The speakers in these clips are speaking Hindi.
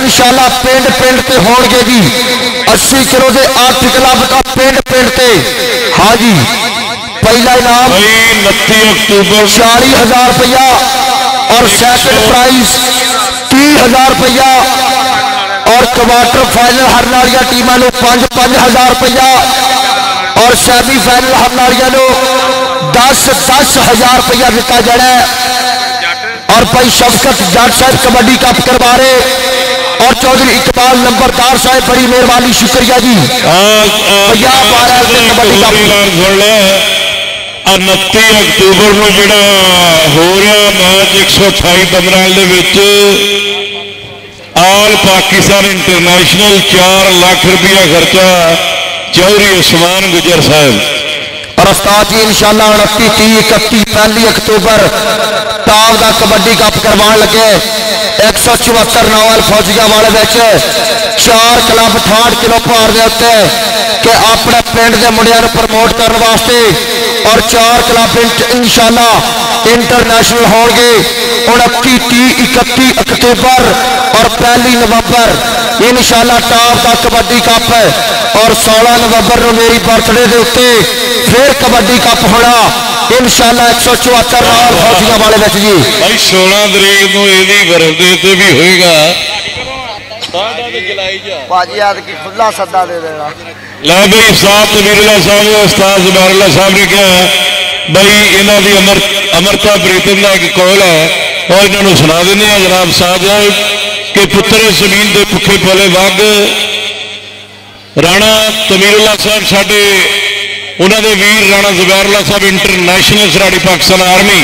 इंशाल्लाह पिंड पिंड ते होणगे जी 80 किलो के आर्टिकल का पिंड पिंड ते। हाँ जी पहला इनाम 29 अक्टूबर 40,000 रुपया और सेकंड प्राइज 30,000 रुपया और क्वार्टर फाइनल हारने वाली टीमों को 5-5 रुपया और सैमीफाइनल हारने वाली 10-10 रुपया दिता जाना है। और भाई शफकत जट साहब कबड्डी कप करवा रहे और चौधरी इकबाल नंबरदार साहब बड़ी मेहरबानी शुक्रिया जी। 29 अक्टूबर को जोड़ा हो रहा मैच 128 आल पाकिस्तान इंटरनेशनल 4 लाख रुपया खर्चा चौधरी उस्मान गुजर साहब और उस्ताद जी इंशाल्लाह 29, 30, 31 अक्टूबर टॉप का कबड्डी कप करवा लगे 174 नौवल फौजिया वाले 4 क्लब 68 किलो भार के उत्ते कि अपने पिंड के मुंडिया प्रमोट करने वास्ते और 4 क्लब इंशाल्लाह इंटरनेशनल होंगे 29, 30, 31 अक्टूबर और 1 नवंबर इंशाल्लाह टॉप का कबड्डी कप है। और 16 नवंबर को मेरी बर्थडे के उत्ते फिर कबड्डी कप होना इंशाल्लाह 174 फौजिया वाले बच जी। भाई 16 तरीक को यही बर्थडे ते भी होएगा खुला सदा दे देना। लै भाई उस्ताद तमीरुल्लाह साहब उस्ताद ज़ुबैरुल्लाह साहब ने कहा भाई इन्हों की अमरता प्रीतम का एक कौल है और इन्होंने सुना देने जनाब साहब कि पुत्र जमीन के भुखे पले वग राणा तमीरुल्लाह साहब साडे उन्होंने वीर राणा ज़ुबैरुल्लाह साहब इंटरनेशनल सराड़ी पाकिस्तान आर्मी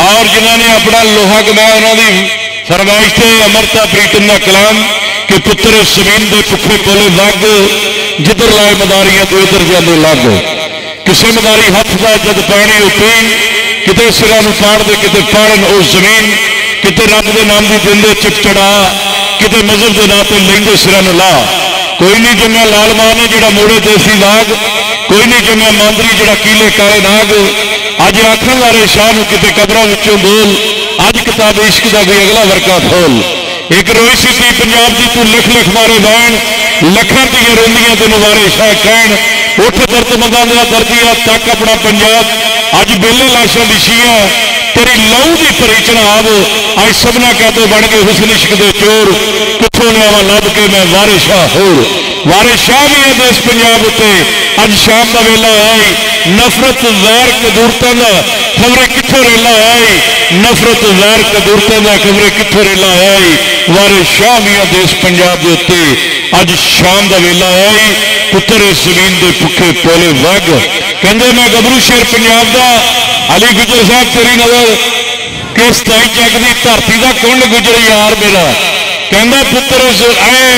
और जिन्होंने अपना लोहा कमाया उन्होंने फरमाइश से अमरता प्रीतम का कलाम कि पुत्र जमीन के भुखे पले वग जिधर लाए मदारियां तो इधर जाते लग किसी मदारी हथ का जद पैने उत्ती किते सिरा पाड़ दे किते पाड़न उस जमीन किते रब के नाम की दिंदे चिकचड़ा किते मजहब के नाम पर लेंदे सिरा ला। कोई नहीं जमया लाल मां ने जोड़ा मोड़े देसी नाग कोई नहीं जमया मांदरी जोड़ा कीले काले नाग अज आखन वाले शाह किते कबरों विचों बोल अज किताब इश्क का भी अगला वर्का खोल एक रोई सी थी पंजाब की तू लिख लिख मारे बैन लखा दियां रोंदियां तेन वारे शाह कहन उठ दर्दमंदा का दर्दिया तक अपना पंजाब अज बेले लाशा दिशिया तेरी लहू की परीचना आव अज सबना कहते बन गए हुसन इश्क दे चोर कितों लियावा लभ के मैं वारे शाह होर वारे शाह भी है देश पंजाब उत्ते अज शाम का वेला है नफरत वैर कदूरतां का खबरे कितों रेला है नफरत वैर कदूरतां का खबरे कितों रेला है वारे शाह भी है देश पंजाब के उत्ते अज शाम का वेला है पुत्र जमीन के भुखे पोले वग कहते मैं गबरू शेर पंजाब का अली गुजर साहब तेरी नजर कि 27 जग की धरती का कुंड गुजर यार मेरा कहता पुत्र आए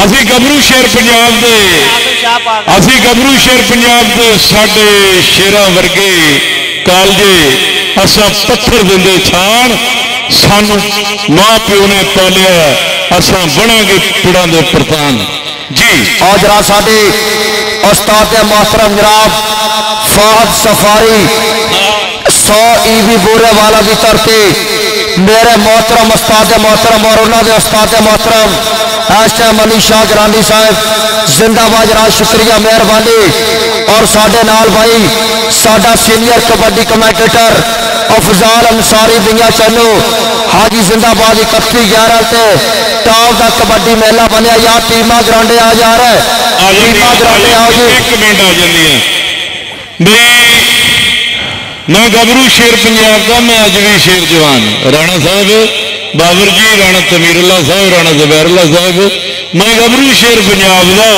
असी गबरू शेर पंजाब दे असी गबरू शेर पंजाब दे साडे शेरा वर्गे कालजे असा पत्थर देंदे छाण सानू मां प्यो ने पालिया असा बनांगे पिड़ा दे प्रधान जी। और जरा साडे उस्ताद मोहतरम जनाब फहद सफारी 100 ईवी बोरे वाला की तरफे मेरे मोहतरम उस्ताद मोहतरम और उन्होंने उस्ताद मोहतरम इस टाइम अली शाह जरानी साहब जिंदाबाद जनाब शुक्रिया मेहरबानी। और साडे नाल भाई साडा सीनियर कबड्डी कमेंटेटर अफजाल अंसारी बिया चन्नू हाजी जिंदाबाद 31/11 से टॉप का कबड्डी मेला बनया यार टीमा ग्रांडे आ जा रहा है टीमा ग्रांडे आओ जी एक मिनट आ जाती मैं गबरू शेर पंजाब का मैं अज भी शेर जवान राणा साहब बाबर जी राणा तमीरुल्लाह साहब राणा ज़ुबैरुल्लाह साहब मैं गबरू शेर पंजाब का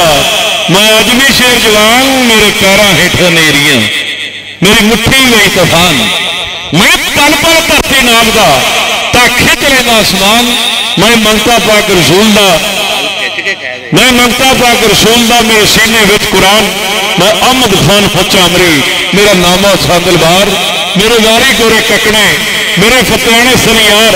मैं अज भी शेर जवान मेरे पैरों हेठ नेरियां मेरी मुट्ठी में तूफान मैं तन पर धरती नाम का ता खिंच लेना आसमान मैं मंगता पाक रसूल का मैं मंगता पाक रसूल का मेरे सीने विच कुरान मैं अहमद खान फचामरी मेरा नामा सादलबार मेरे वारी गोरे ककने मेरे फतेहाने सनियार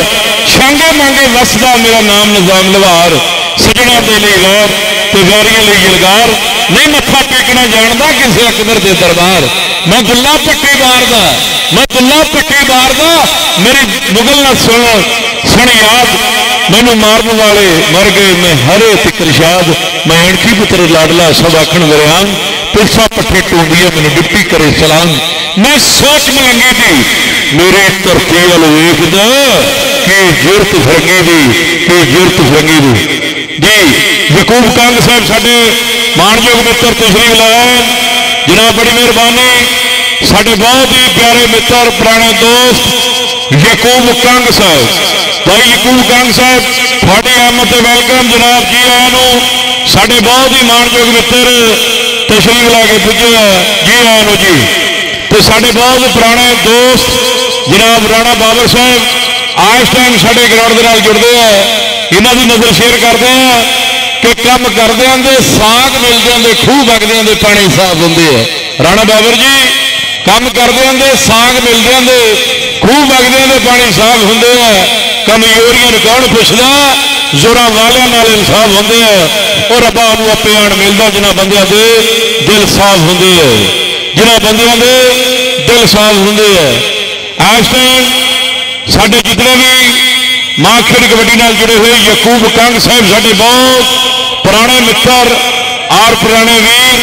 छांगे मांगे वसदा मेरा नाम निजाम लवार सजना दे लिए गौर ते वारियां लिए यलगार नहीं मत्था टेकना जानता किसी अकबर के दरबार मैं दुल्ला पट्टी बार दा मैं दुल्ला पट्टी बार दा मेरी मुगल ना सुन याद मैनू मारन वाले मर गए, मैं हरे तिक इरशाद, मैं अणखी पुत्र लाडला सब आखण वरियाम, पिलसा पट्ठे टूंदिया मैनू डिप्टी करे सलाम। मैं सोच मलंगी थी मेरी धरती वाल वेखदा कि जुरत फरंगी दी, कि जुरत फरंगी दी जी। यकूब कंग साहब साडे माणयोग मित्र तशरीफ लाए जनाब, बड़ी मेहरबानी। साडे बहुत ही प्यारे मित्र पुराने दोस्त यकूब कंग साहब, भाई यकूब कंग साहब थोड़ी आमद वेलकम जनाब जी। आया साडे बहुत ही माणयोग मित्र तशरीफ ला के पुजे जी, आया जी। तो साडे बहुत पुराने दोस्त जनाब राणा बाबर साहब आज टाइम साडे ग्राउंड के नाल जुड़ते हैं, इन्हों की नजर शेयर करते हैं कि कम करदे दे साग मिल जाते, खूह वगदे दे पानी साफ होंगे है। राणा बाबर जी कम करदे दे साग मिल जाते, खूह वगदे दे पानी साफ होंगे है। कमजोरियां कौन पुछदा, जोरा वालियां नाल इंसाफ होंगे है। और रब्बा नूं आपे आण मिलदा जिन्हां बंदियां दे दिल साफ होंगे है, जिन्हां बंदियां दे दिल साफ होंगे है। इस टाइम साडे जितने भी मां खेल कबड्डी नाल जुड़े हुए यकूब कंग साहब साडे बहुत पुराने मित्र और पुराने वीर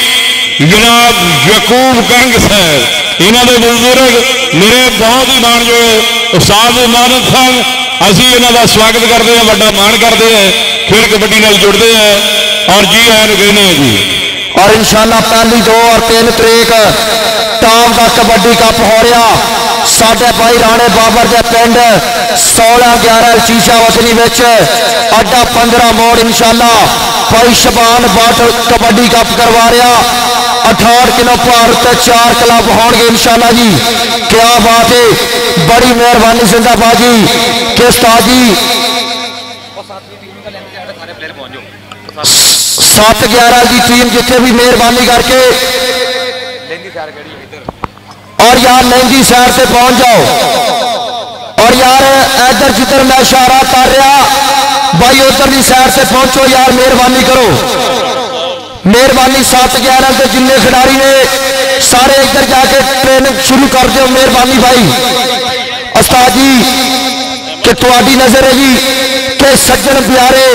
जनाब यकूब कंग साहब, इन्हों के बुजुर्ग मेरे बहुत ही मानयोग उस्ताद इमानत खान, असी इन्हों का स्वागत करते हैं, बड़ा मान करते हैं, खेल कबड्डी नाल जुड़ते हैं और जी आया कहने हैं जी। और इंशाल्लाह पहली 2 और 3 तरीक टॉप का कबड्डी कप हो रहा साडे भाई राणे बाबर के पिंड 16-11 चीशा वतनी विच अड्डा 15 मोड़ इंशाल्लाह भाई शबान बाट कबड्डी कप करवा रहा। 68 किलो भार ते 4 क्लब होंगे इंशाल्लाह जी। क्या बात है, बड़ी मेहरबानी जिंदाबाद जी के उस्ताद जी। 7-11 की टीम जिथे भी मेहरबानी करके और यार लहंगी सैर से पहुंच जाओ। और यार इधर जिधर मैं इशारा कर रहा भाई उधर की सैर से पहुंचो यार, मेहरबानी करो, मेहरबानी। 7-11 के जिन्ने खिलाड़ी ने सारे इधर जाके ट्रेनिंग शुरू कर दो, मेहरबानी भाई। उस्ताद जी कि तुहाडी नजर है जी कि सज्जन प्यारे,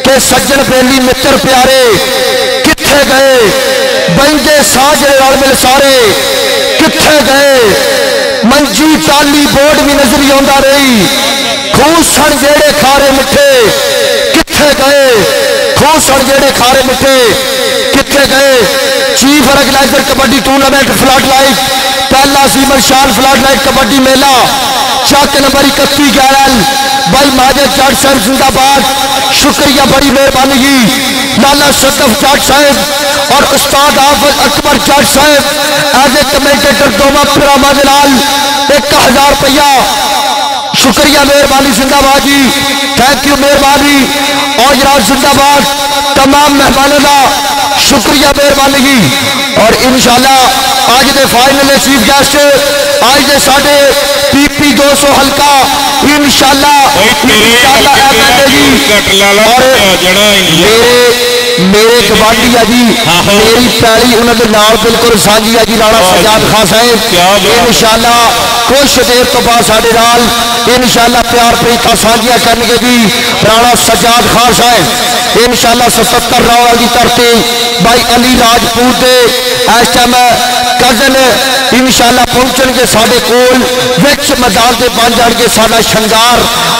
के सज्जन बेली मित्र प्यारे किथे गए, बंदे साज रल मिल सारे किथे गए। मंजी टाली बोर्ड भी नजर आंदा रही, खूसन जेड़े खारे मिठे किथे गए, खूसन जेड़े खारे मिठे किथे गए। Chief organiser kabaddi tournament flood light पहला सीमन शान फ्लड लाइट कबड्डी मेला चक नंबर 31-11 भाई माजिद जट साहब जिंदाबाद, शुक्रिया बड़ी मेहरबानी जी। लाला सदफ जट साहब और उस्ताद हाफिज अकबर जट साहब एज ए कमेंटेटर दोवां प्रोग्रामां दे नाल 1000 रुपया, शुक्रिया मेहरबानी जिंदाबाद जी, थैंक यू मेहरबानी। और जनाब जिंदाबाद तमाम मेहमानों का शुक्रिया मेहरबानी जी। और इंशाल्लाह आज के फाइनल चीफ गेस्ट आज के साढ़े PP 200 हल्का इंशाल्लाह मेरे कबाडी है जी, मेरी पैड़ी उन्होंने नाल बिल्कुल साझी है जी, राणा सजाद खान साहब इंशाल्लाह कुछ देर तो बाद साढ़े नाल इंशाल्लाह प्यार प्रीता साझियां करनगे जी। राणा सजाद खान साहब इंशाल्लाह 77 रावल की धरती भाई अली राजपूत के इस टाइम कजन इंशाल्लाह पहुंचणगे साडे कोल विच मैदान से बन जाएंगे। साडा शंगार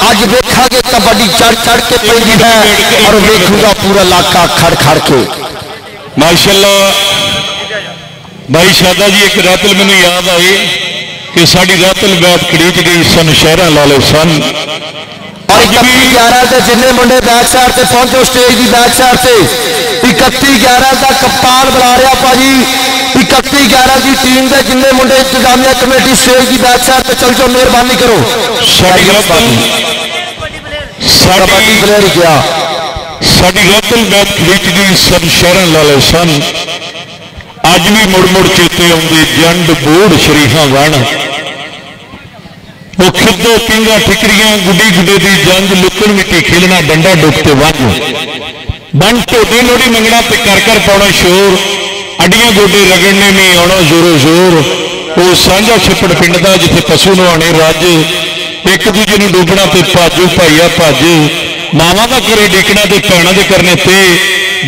अज वेखांगे कबड्डी चढ़ चढ़ के पैंदी है और वेखूगा पूरा इलाका खड़ खड़ के माशाअल्लाह। भाई शादा जी एक रातल मैनू याद आई कि साड़ी रातल बैत खड़ीच गई सन शहर लाले सन। और 31-11 के जिन्ने मुंडे बैक साइड से पहुंचो स्टेज की बैक साइड से 31-11 का कप्तान बुला रहा भाजी। 31-11 की टीम के जिन्ने मुंडे इंतजामिया कमेटी स्टेज की बैक साइड से चल जाओ, मेहरबानी करो। साड़ी रातल बैत खड़ीच गई सन शहर लाले सन। अज भी मुड़ मुड़ चेते आउंदे जंड बूढ़ शरीफा वन, वो खिदो किंगा ठिकरियां गुड्डी गुड्डे की जंज लुकन मिट्टी खेलना डंडा डुबते वंज बन ढोडी लोड़ी मंगना ते कर कर पाना शोर अड्डियां गोडे रगड़ने में आना जोरो जोर। वो सांझा छिपड़ पिंड का जिथे पशु नहाने रज एक दूजे नूं डुबना ते भाजो भाईया भज, मावां दा करे डिकना ते भैणां दे करने ते,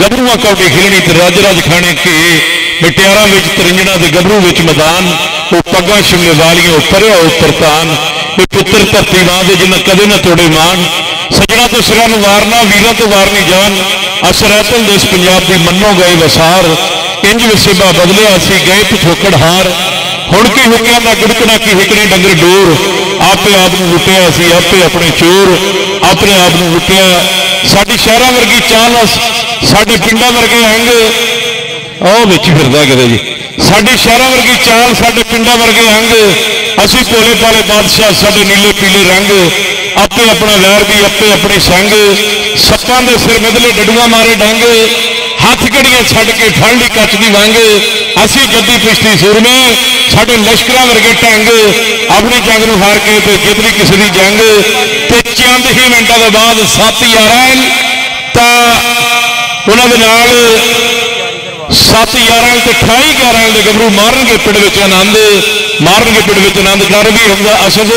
गभरूआं कौडी खिलणी ते रज रज खाने के, मिटियारां विच तरिंजणा ते गभरू विच मैदान, वो पग्गां शिमले वालियां परया परतान, ये पुत्र धरती मां दे जिन्हां कदे ना तोड़े मान, सजना तो सिरां नूं वारना वीरां तो वारनी जान, अस रैतल देश पंजाब दी मन्नो गए वसार, इंज वसेबा बदलिया असी गए पिछोकड़ हार, हुण की हुक्यां दा गुड़कना की हिकने डंगर डोर, आपे आप नूं लुटिया असी आपे अपने चोर, अपने आप नूं लुटिया, साडी शहरां वर्गी चाल साडे पिंडां वर्गे अंग, आओ विच फिरदा किते जी, साडी शहरां वर्गी चाल साडे पिंडां वर्गे अंग, असी भोले भाले बादशाह साडे नीले पीले रंग, आपे अपना वैर भी आपे अपने संग, सप्पां दे सिर मिदले डडूआं मारे डंग, हाथ घड़ियां छड़ के फड़ ली कच दी वंग, असी जद्दी पिछती सुरमे साडे लश्करां वर्गे ढंग, अपनी जंग नूं हार के ते जित ली किसी दी जंग, ते चंद ही मिनटां दे बाद 7 11 तां उन्हां दे नाल 7 11 ते 28 11 दे गभरू मारनगे पिंड विच आनंद, मारनगे पिंड विच आनंद, डर भी हुंदा असद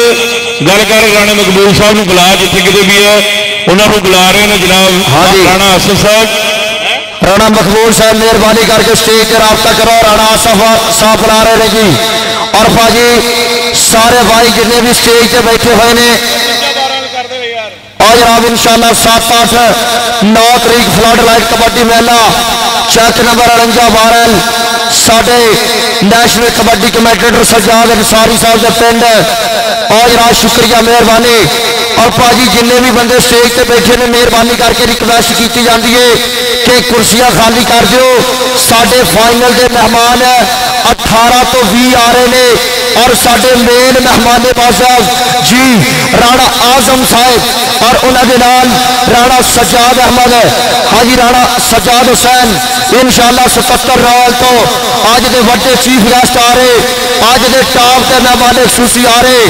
गल कर राणा मकबूल साहब नूं बुला जिथे किते भी है उन्होंने बुला रहे हैं जनाब राणा असद साहब, राणा मकबूल साहब मेहरबानी करके स्टेज पर राब्ता करो, राणा असद साहब बुला रहे हैं जी, और भाजी सारे भाई जितने भी स्टेज पर बैठे हुए ने और जनाब इंशाअल्लाह 7 8 9 तरीक फ्लड लाइट कबड्डी मेला चेक नंबर 49 बारल साडे नेशनल कबड्डी कमेटेटर सज्जाद अंसारी साहब के पिंड, और जनाब शुक्रिया मेहरबानी, और भाजी जिन्ने भी बंदे स्टेज पे बैठे ने मेहरबानी करके रिक्वेस्ट की जाती है कि कुर्सियां खाली कर दो, साडे फाइनल के मेहमान 18 तो 20 आ रहे ने, और साडे मेन मेहमान बाज़ाब जी राणा आजम साहब और उन्होंने नाल राणा सज्जाद अहमद, हाजी राणा सज्जाद हुसैन इंशाअल्लाह 77 राल तो अज के बड़े चीफ गेस्ट आ रहे, अज के टॉप के मेहमान खूसी आ रहे,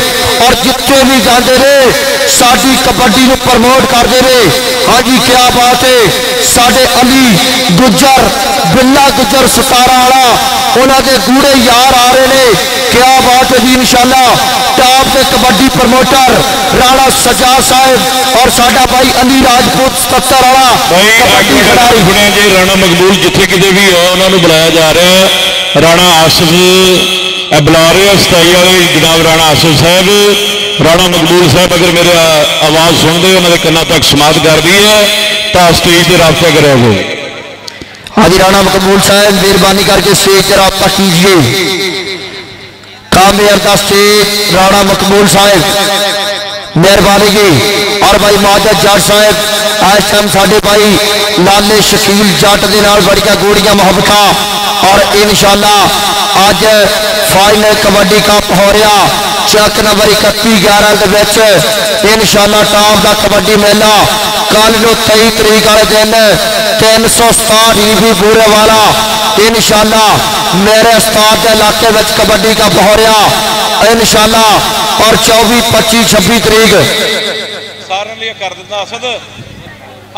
और जिथे भी जाते रहे साडी कबड्डी को प्रमोट करते रहे, हाजी क्या बात है, साडे अली गुजर बिल्ला गुजर 17 वाला उन्होंने गूढ़े यार आ रहे ने, क्या बात है जी, इंशाअल्लाह टॉप के कबड्डी प्रमोटर राणा सज्जाद साहब और साडा भाई अली राजपूत 77 वाला कबड्डी खिलाड़ी सुने जी, राणा मकबूल जिथे किते भी है उन्होंने बुलाया जा रहा है, राणा आसिफ बुला रहे हैं 27 वाले जनाब राणा आसिफ साहब, राणा मकबूल साहब अगर मेरे आवाज़ सुनते उन्होंने कन्ना तक समाप्त कर दी है तो स्टेज पर राब्ता करोगे। हाजी राणा मकबूल साहब मेहरबानी करके स्टेज पर राब्ता कीजिए, कामेर का स्टेज राणा मकबूल साहब मेहरबानी की, और भाई माजद जट साहब इस टाइम साडे भाई लाले शकील जट के नाल बड़िया गोड़िया मुहब्बत, और इंशाअल्लाह अज फाइनल कबड्डी कप हो रहा चक नंबर 31 11 इंशाअल्लाह टॉप का कबड्डी मेला कल नो 23 तरीक वाले दिन 367 ईवी बूरे वाला इंशाअल्लाह मेरे उस्ताद के इलाके में कबड्डी कप हो रहा इंशाअल्लाह, और 24 25 26 तरीक सारे लिए कर दिता असद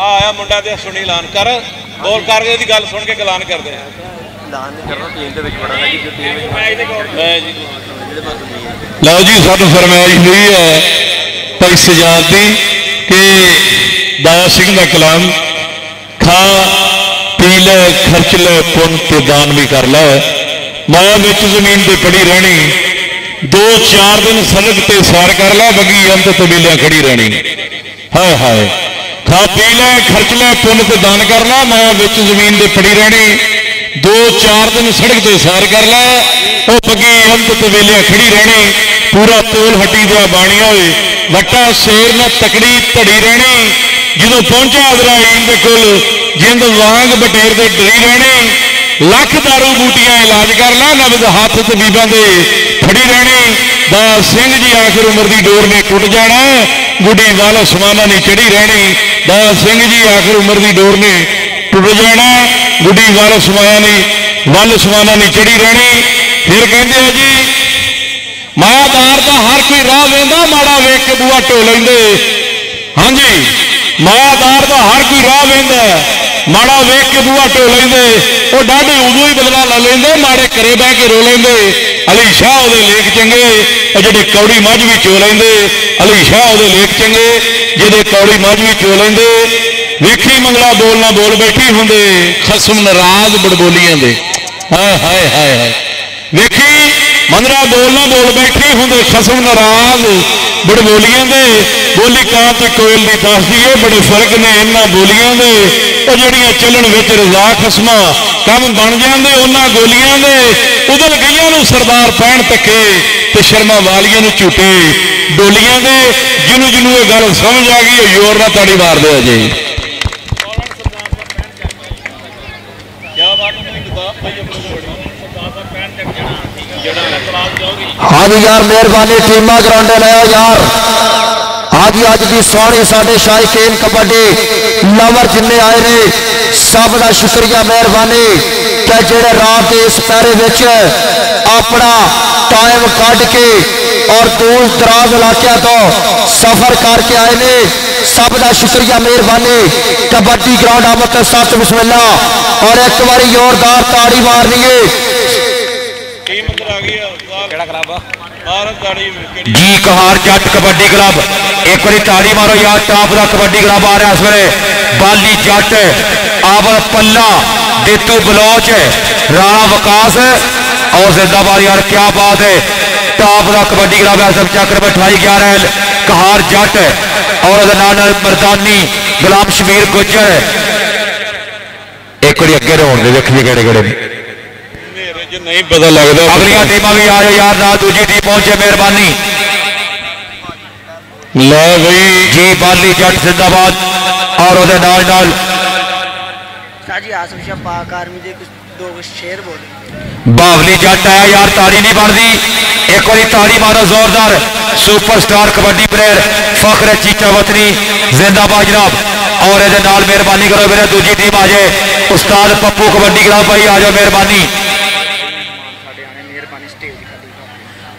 आया मुंडा दे सुनी ऐलान कर बोल कर दी गल सुन के ऐलान कर दे लो जी सानू फरमाइश हुई है भाई सजाद दी कि दाया सिंह का कलाम खा पी ले खर्च ले पुन ते दान भी कर ले, माया बिच जमीन ते पड़ी रहनी 2-4 दिन सड़क ते सैर कर ले, बगी अंत तबीलियां खड़ी रहनी, हाय हाय खा पी ले खर्च ले पुन ते दान कर ले, माया बिच जमीन ते पड़ी रहनी 2-4 दिन सड़क ते सैर कर ले, वो बगी अंत तबीलियां खड़ी रहनी, पूरा तोल हड्डी दिया बाणिया होए वट्टा शेर न तकड़ी धड़ी रहनी, जो पहुंचा अजराइल दे कोल जिंद वांग बटेर दे डरी रहनी, लख दारू बूटियां इलाज कर ला नबज हाथ तबीबा दे फड़ी रहनी, दास सिंह जी आखिर उम्र की डोर ने टुट जाना, गुड्डी वाल समाना नहीं चढ़ी रहनी, दास सिंह जी आखिर उम्र की डोर ने टुट जाना, गुड्डी वाल समाना नहीं चढ़ी रहनी। फिर कहते हैं जी मायादार का हर कोई राह वेंदा माड़ा वेख के बूआ ढो लेंदे, हाँ जी मायादार का हर कोई राह वेंदा माड़ा वेख के बूआ ढो लेंदे, वो डाढ़े उदों ही बदला ला लेंदे, माड़े करे बह के रो लेंदे, अली शाह उहदे लेख चंगे ਜਿਹੜੇ ਕੌੜੀ ਮੱਝ ਵੀ ਚੋ ਲੈਂਦੇ ਅਲੀ ਸ਼ਾਹ ਉਹਦੇ ਲੇਖ ਚੰਗੇ ਜਿਹਦੇ ਕੌੜੀ ਮੱਝ ਵੀ ਚੋ ਲੈਂਦੇ ਵੇਖੀ ਮੰਗਲਾ ਬੋਲ ਨਾ ਬੋਲ ਬੈਠੀ ਹੁੰਦੇ ਖਸਮ ਨਾਰਾਜ਼ ਬੜਬੋਲੀਆਂ ਦੇ ਹਾਏ ਹਾਏ ਹਾਏ ਹਾਏ ਵੇਖੀ ਮੰਗਲਾ ਬੋਲ ਨਾ ਬੋਲ ਬੈਠੀ ਹੁੰਦੇ ਖਸਮ ਨਾਰਾਜ਼ ਬੜਬੋਲੀਆਂ ਦੇ ਬੋਲੀ ਕਾਂ ਤੇ ਕੋਇਲ ਦੀ ਦੱਸਦੀ ਏ ਬੜੇ ਫਰਕ ਨੇ ਇਹਨਾਂ ਬੋਲੀਆਂ ਦੇ ਉਹ ਜਿਹੜੀਆਂ ਚੱਲਣ ਵਿੱਚ ਰਜ਼ਾ ਖਸਮਾਂ ਕੰਮ ਬਣ ਜਾਂਦੇ ਉਹਨਾਂ ਗੋਲੀਆਂ ਦੇ ਉਦਲ ਗਈਆਂ ਨੂੰ ਸਰਦਾਰ ਪੈਣ ਤੱਕੇ ਤੇ ਸ਼ਰਮਾ ਵਾਲੀਆਂ ਨੂੰ ਝੂਟੇ ਡੋਲੀਆਂ ਦੇ ਜਿਹਨੂੰ ਇਹ ਗੱਲ ਸਮਝ ਆ ਗਈ ਉਹ ਜ਼ੋਰ ਨਾਲ ਤਾੜੀ ਮਾਰਦੇ ਆ ਜੀ हाँ जी यार मेहरबानी टीमा ग्राउंडे लाओ यार हाँ जी अज की सोहनी साडे शायकीन कबड्डी लवर जिन्ने आए ने सब का शुक्रिया मेहरबानी कि जेड़े रात के इस पैरे विच अपना टाइम कढ़ के और दूर दराज इलाकों तो सफर करके आए ने सब का शुक्रिया मेहरबानी कबड्डी ग्राउंड आमद सत बिस्मिल्ला और एक बारी जोरदार ताड़ी मारनी है जी कहार जट कबड्डी क्लब एक बार ताड़ी मारो यार टॉप का कबड्डी क्लब आ रहा इस वे बाली जट आवर पल्ला देतू बलोच राणा वकास और जिंदाबाद यार क्या बात है टॉप का कबड्डी क्लब है सब चक्र में 28-11 कहार जट और मरदानी गुलाम शमीर गुजर एक बार अगे रोन दे देखिए केड़े केड़े नहीं पता लगता अगलियां टीमां भी आ जाए यार ना दूजी टीम पहुंचे मेहरबानी ला भाई जी बाली जट जिंदाबाद और ओदे नाल नाल साजी आसिफ शाह पाक आर्मी दे कुछ दो शेर बोले बावली जट आया यार ताड़ी नहीं बनती एक बार ताड़ी मारो जोरदार सुपरस्टार कबड्डी प्लेयर फखर चीचा वतनी जिंदाबाद जनाब और ये नाल मेहरबानी करो मेरे दूजी टीम आ जाए उस्ताद पप्पू कबड्डी क्लब भाई आ जाओ मेहरबानी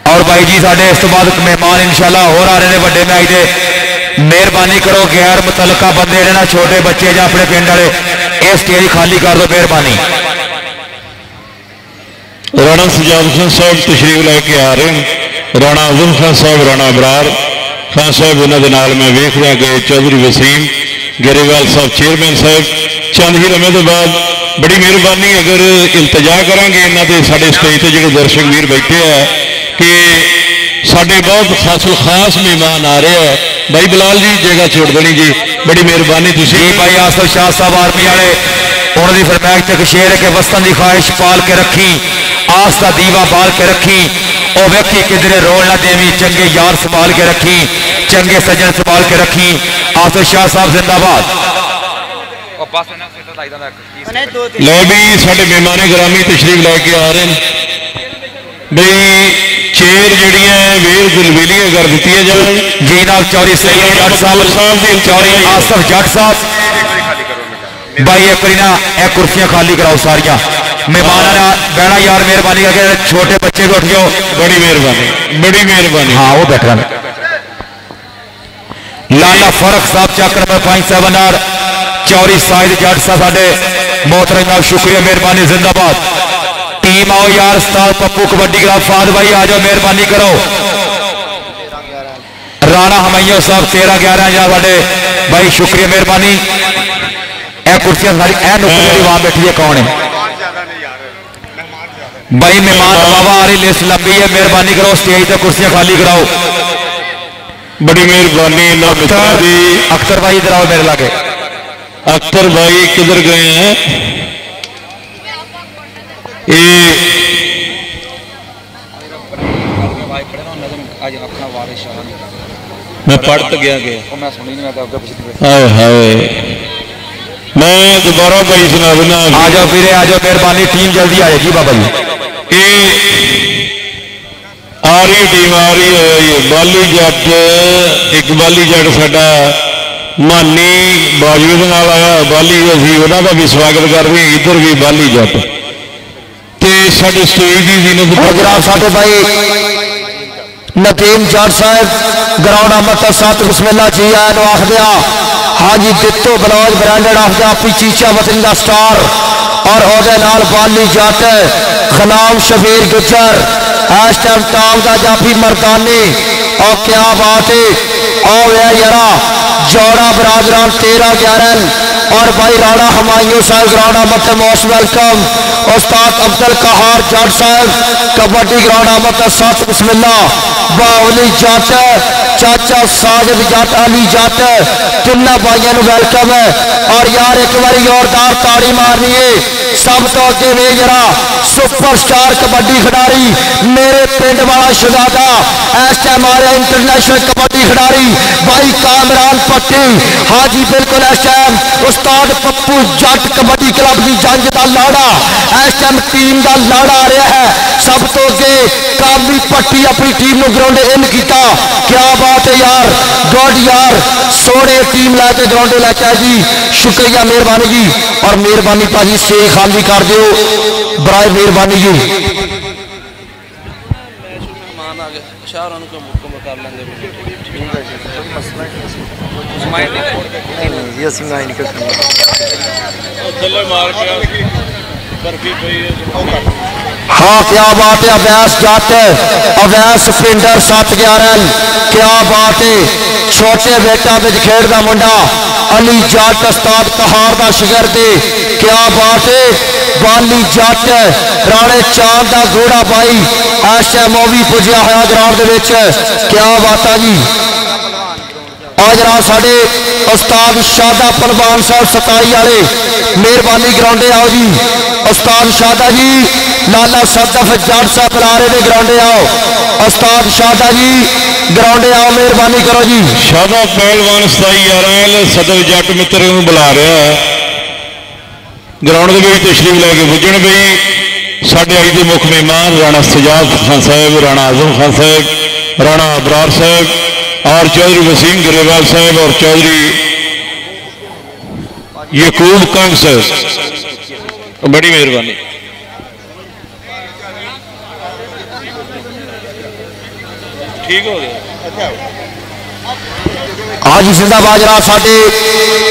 और भाई जी साढ़े इस तो बाद मेहमान इंशाल्लाह हो रहे हैं बड़े मैच के मेहरबानी करो गैर मुतलका बंदे ना छोटे बच्चे या अपने पिंड वाले ये स्टेज खाली कर दो मेहरबानी राणा सजाद खान साहब तशरीफ लैके आ रहे हैं राणा आजम खान साहब राणा अबरार खान साहब उन्होंने मैं वेख रहा गए चौधरी वसीम गरेवाल साहब चेयरमैन साहब चंद ही लम्हे तो बाद बड़ी मेहरबानी अगर इल्तजा करांगे इन्होंने साढ़े स्टेज पर जो दर्शक वीर बैठे हैं कि साढ़े बहुत खासुल खास मेहमान आ रहे हैं भाई बिलाल जी जगह छोड़ देनी जी बड़ी मेहरबानी तुसी भाई आसिफ शाह साहब आर्मी वाले उन्होंने फरमाइश तक शेर है कि वस्तन की ख्वाहिश पाल के रखी आस का दीवा बाल के रखी और व्यक्ति किधरे रोल ना देवी चंगे यार संभाल के रखी चंगे सज्जन संभाल के रखी आसिफ शाह साहब जिंदाबाद लो भी साढ़े मेहमान ग्रामी तशरीफ लैके आ रहे हैं भाई चेयर जड़ियां वेर गुलवेलियां कर दी जाए जी नाल चौरी सैयद जट साहब चौरी आसिफ जट साहब भाई एक बारी ना यह कुर्सियां खाली कराओ सारिया मेहमान ने बहना यार मेहरबानी करके छोटे बच्चे भी उठ जाओ बड़ी मेहरबानी हाँ वो बैठ रहा लाला फरक साहब चक्र में 5-7 चौरी साहिद जट साहब साडे मोहतरम शुक्रिया मेहरबानी जिंदाबाद टीम आओ यार उस्ताद पप्पू कबड्डी क्लब फाद भाई आ जाओ मेहरबानी करो राणा हमैया साहब 13-11 या साडे भाई शुक्रिया मेहरबानी ए कुर्सियां सारी ए नुक्कड़ वहां बैठी है कौन है भाई मेहमान बाबा आ रही लिस्ट लंबी है मेहरबानी करो स्टेज पे कुर्सियां खाली कराओ बड़ी मेहरबानी अख्तर भाई इधर आओ मेरे लागे अख्तर भाई किधर गए हैं मैं पढ़ तो गया मैं दोबारा भाई सुना देना आ जाओ फिर आ जाओ मेहरबानी टीम जल्दी आ जाएगी बाबा जी आ रही टीम आ रही है ये बाली जट एक बाली जट साडा मानी बाजवे के नाल आया बाली असी उन्होंने भी स्वागत कर रहे हैं इधर भी बाली जट साढ़े स्टेज की जीनत साढ़े भाई नदीम जट साहब ग्राउंड अमृत सत बिस्मिल्ला जी आया आखदिया हाजी दित्तो बलौज ब्रांडेड आखदिया अपनी चीचा वतन का स्टार और ओदे नाल बाली जट खलाम शबीर गुजर इस टाइम टॉप का जाफी मर्दानी और क्या बात है और यारा जोड़ा बरादरान 13-11 और भाई राणा हमायूं साहब ग्राउंड मत मोस्ट वेलकम उस्ताद अब्दुल कहार जट साहब कबड्डी ग्राउंड मत 7 बिस्मिल्ला बावली जट चाचा साजिद जट अली जट तिना भाइयों वेलकम है और यार एक बार जोरदार ताड़ी मारनी है सब तो अगे वे जरा सुपरस्टार कबड्डी खिडारी मेरे पिंड वाला शहजादा इस टाइम आ रहा इंटरनेशनल कबड्डी खिडारी भाई कामरान पट्टी हाँ जी बिल्कुल इस टाइम उस्ताद पप्पू जट कबड्डी क्लब की जंज का लाड़ा इस टाइम टीम का लाड़ा आ रहा है सब तो अगे कामी पट्टी अपनी टीम को ग्राउंड इन किया क्या बात है यार गुड यार सोने टीम लैके ग्राउंड लैके आए जी शुक्रिया मेहरबानी जी और मेहरबानी भाजी से खाली कर दो बराए मेहरबानी जी हाँ क्या बात है अवैस जट अवैस पिंडर 7-11 क्या बात है छोटे बेटा बिच खेडदा मुंडा अली जट उस्ताद कहार दा शिगिर्द क्या बात है बाली जट राणे चांद दा घोड़ा भाई इस टाइम वो भी पुजया होया ग्राउंड क्या बात है जी आज रात साढ़े उस्ताद शादा पहलवान साहब 27 वाले मेहरबानी ग्राउंडे आओ जी उस्ताद शादा जी लाला सदफ जट साहब बुला रहे ने ग्राउंडे आओ उस्ताद शादा जी ग्राउंडे आओ मेहरबानी करो जी शादा पहलवान 27 सदफ जट मित्र बुला रहा है ग्राउंड के तशरीफ लैके पुजन बई साढ़े अज के मुख मेहमान राणा सजाद खान साहब राणा आजम खान साहब राणा अबरार साहब और चौधरी वसीम ग्रेवाल साहब और चौधरी यकूब कंग साहब बड़ी मेहरबानी ठीक हो गया आज जिंदाबाद जरा साडे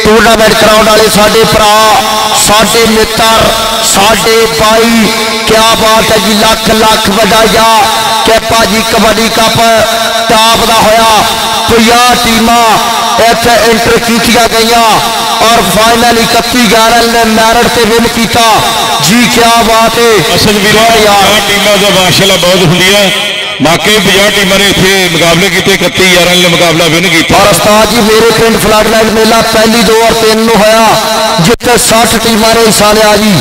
टूर्नामेंट कराउंड वाले साडे भरा साडे मित्र साडे भाई क्या बात है जी लख लख बधाइया कि भाजी कबड्डी कप टॉप का होया 50 टीमां इत्थे एंटर कीतियां गईयां और फाइनल 31-11 ने मैरिट से विन किया जी क्या बात है असल यार टीमां तो माशाल्लाह बहुत होंदियां बाकी 50 टीमां ने इत्थे मुकाबले किए 31-11 ने मुकाबला विन किया और उस्ताद जी मेरे पिंड फ्लडलाइट मेला पहली 2 और 3 में होया जिथे 60 टीमां ने हिस्सा लिया जी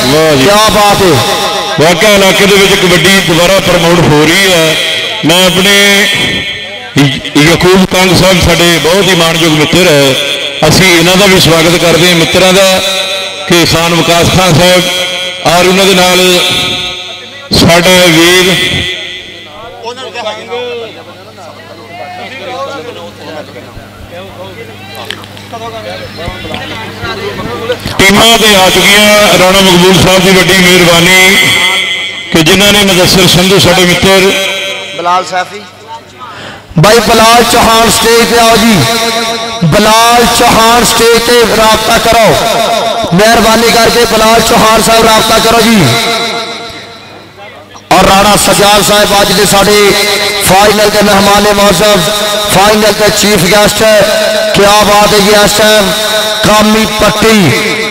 क्या बात है वाकई इलाके कबड्डी दोबारा प्रमोट हो रही है मैं अपने यकूब कंग साहब साडे बहुत ही मानयोग मित्र है असी इन्हों का भी स्वागत करते हैं मित्रों का कि खान विकास खान साहब और उन्होंने नाल साडा वीर टीमां ते आ चुकी राणा मकबूल साहब की बड़ी मेहरबानी कि जिन्होंने मुदस्सिर संधू साडे मित्र बिलाल सैफी भाई बिलाल चौहान स्टेज पे आओ जी बिलाल चौहान स्टेज पे राबता करो मेहरबानी करके बिलाल चौहान साहब राबता करो जी और राणा सजाद साहब अज के साढ़े फाइनल के मेहमान मौजूद फाइनल के चीफ गेस्ट क्या बात है जी इस टाइम कामी पट्टी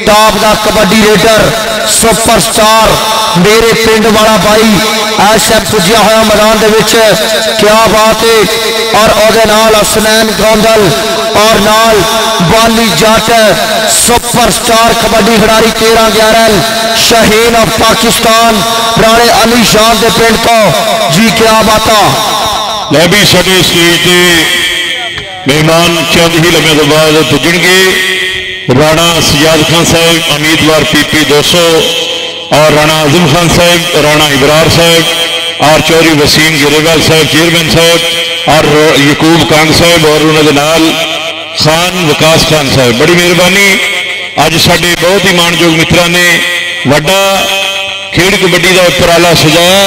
टॉप का कबड्डी रेडर सुपरस्टार मेरे पिंड वाला भाई इस टाइम पुजया हुआ मैदान क्या बात है और ओदे नाल हसनैन गोंदल और नाल बाली जट सुपरस्टार कबड्डी खिडारी 13-11 शहीन ऑफ पाकिस्तान राणे अली शान के पिंड तो जी क्या बात मैं भी साडे स्टेज से मेहमान चंद ही लम्हे तो बाद पुजणगे राणा सजाद खान साहब उम्मीदवार PP 200 और राणा आजम खान साहब राणा इबरार साहब और चौधरी वसीम गिरेवाल साहब चेयरमैन साहब और यकूब कंग साहब और उन्होंने नाल खान विकास खान साहब बड़ी मेहरबानी अज साडे बहुत ही मानयोग मित्रों ने वड्डा खेड कबड्डी का उपराला सजाया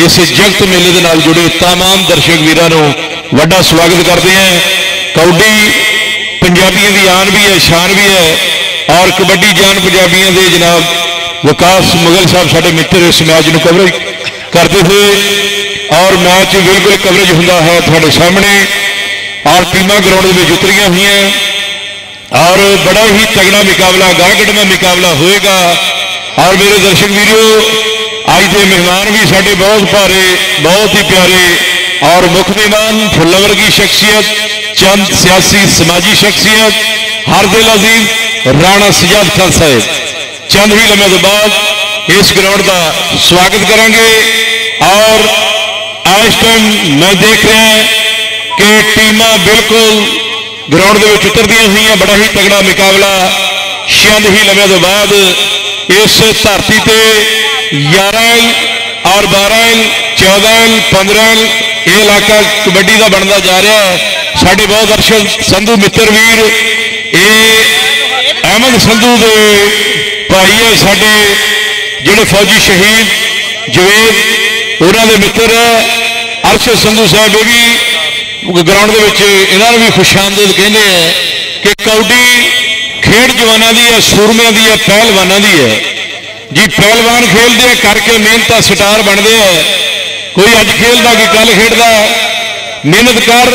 इस जगत मेले के नाल जुड़े तमाम दर्शक वीरों वड्डा स्वागत करते हैं कबड्डी पंजाबियों की आन भी है शान भी है और कबड्डी जान पंजाबियों के जनाब विकास मुगल साहब साडे मित्र इस मैच में कवरेज करते थे और मैच बिल्कुल कवरेज होंदा है थोड़े सामने और टीमां ग्राउंड में उतरियां हुई और बड़ा ही तगड़ा मुकाबला गागड़ मुकाबला होएगा। और मेरे दर्शक वीरों अज के मेहमान भी साडे बहुत भारे बहुत ही प्यारे और मुख मेहमान फुल्ल वर्गी शख्सियत चंद सियासी समाजी शख्सियत हर दिल अजीज राणा सजाद खान साहब चंद ही लम्हे तो बाद इस ग्राउंड का स्वागत करांगे। और इस टाइम मैं देख रहा कि टीमां बिल्कुल ग्राउंड के उतरदियां हुई बड़ा ही तगड़ा मुकाबला चंद ही लम्हे तो बाद इस धरती से 11 और 12 14 15 ये इलाका कबड्डी का बनता जा रहा है। साढ़े बहुत दर्शक संधू मित्र वीर ये अहमद संधू के भाई है साढ़े जोड़े फौजी शहीद जवेद उन्होंने मित्र अरशद संधू साहब ये भी ग्राउंड के इन्होंने भी खुशामदीद कहते हैं कि कबड्डी खेड जवानों की है सूरमिया की है पहलवानों की है जी। पहलवान खेलते हैं करके मेहनत स्टार बनते हैं कोई अज खेलता कि कल खेलता मेहनत कर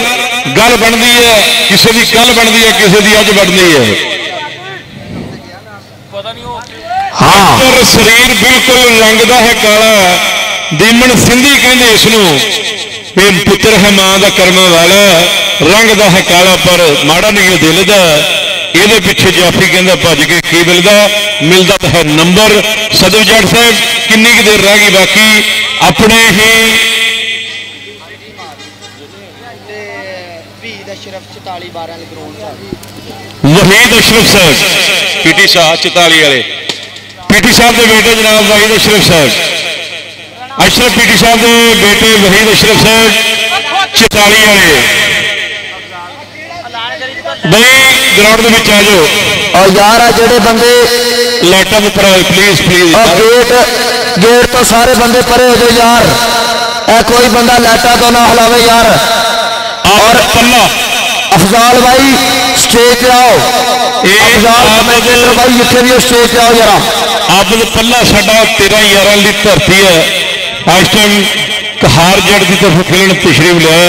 गल बनती है किसी की कल बनती है किसी की अज बनती है। हाँ शरीर बिल्कुल रंग का है काला दीमन सिंधी कहते इसनों पुत्र है मां का कर्मा वाला रंग का है काला पर माड़ा नहीं है दिल का ये पिछे जाफी कहता भज के की मिलता तो है नंबर। सदर जट साहब किन्नी की देर रह गई बाकी अपने ही वहीद अशरफ साहब पीटी शाह 44 वाले पीटी साहब के बेटे जनाब वहीद अशरफ साहब अशरफ पीटी साहब के बेटे वहीद अशरफ साहब 44 वाले भाई ग्राउंड में आ जाओ और यार जेडे बंदे लाइटा पर प्लीज प्लीज गेट तो सारे बंदे परे हो जाओ यार ए कोई बंदा लाइटा तो ना हिलावे यार। और पल्ला अफजाल भाई स्टेज पे आओ अफजाल भाई जिथे भी स्टेज पे आओ जरा आबद पल्ला साडा 13-11 की धरती है इस टाइम कहार जड़ की तरफ खेलने तशरीफ लिया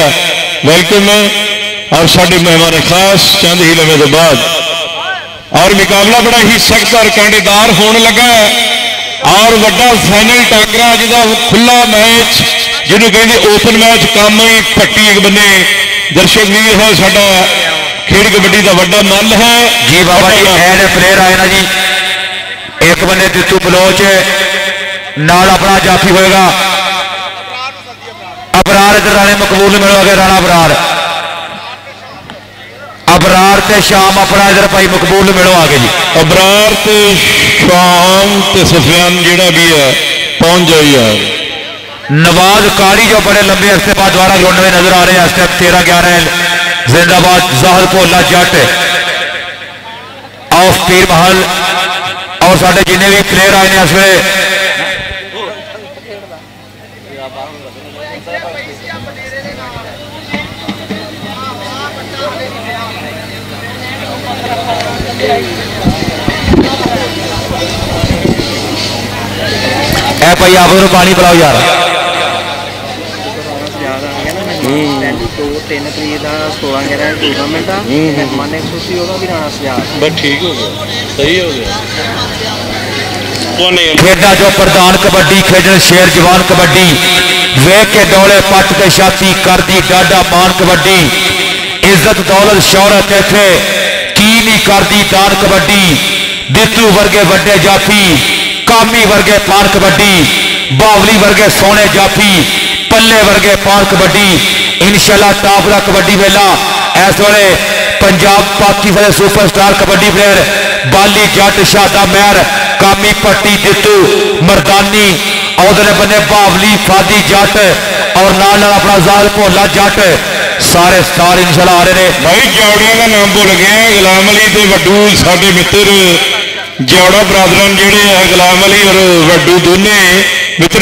वेलकम और साढ़े मेहमान खास चंद ही लम्हे तो बाद और मुकाबला बड़ा ही सख्त और कांटेदार होने लगा है और वड्डा फाइनल टाकरा जिदा खुला मैच जिन्होंने कहते ओपन मैच काम ही पट्टी एक बने दर्शक वीर है साडा खेड कबड्डी का वड्डा मल है जी बाबा जी एड प्लेयर आए ना जी एक बने दित्तू बलोच नाल अपना जाफी होएगा अबरार इधर राणे मकबूल मिलोगे राणा अबरार ते शाम अपना इधर भाई मकबूल मिलो आगे जी अबरार ते शाम ते सफियान जेड़ा भी है पहुंच जाओ यार। नवाज कारी जो बड़े लंबे अरसे बाद द्वारा ग्राउंड में नजर आ रहे हैं इस टाइम 13-11 जिंदाबाद जाहर भोला जट ऑफ पीर महल और साढ़े जिन्हें भी प्लेयर आए हैं इस वे ए भाई आप पानी पिलाओ यार। 3 तरीक का 16-11 टूर्नामेंट आ मेहमान खुशी होगा भी राणा सजाद बस ठीक हो गया सही हो गया। खेडा जो प्रधान कबड्डी खेडन शेर जवान कबड्डी वेख के डोले पट के छाती कर दी डाडा मान कबड्डी इज्जत दौलत शौहरत इथे की नहीं कर दी दान कबड्डी दित्तू वर्गे वड्डे जाफी कामी वर्गे पान कबड्डी बावली वर्गे सोने जाफी पल्ले वर्गे पान कबड्डी इंशाल्लाह टॉप का कबड्डी वेला इस वे पंजाब पाकिस्तान सुपरस्टार कबड्डी प्लेयर बाली जट शादा मेहर कामी पट्टी दित्तू मरदानी और बने बावली फादी जट और नाल अपना जाल भोला जट सारे स्टार इंशाल्लाह आ रहे हैं। भाई जौड़िया का नाम भुल गया गुलाम अली ते वड्डू साडे मित्र जौड़ा बरादरन जेड़े है गुलाम अली और वड्डू दोने मित्र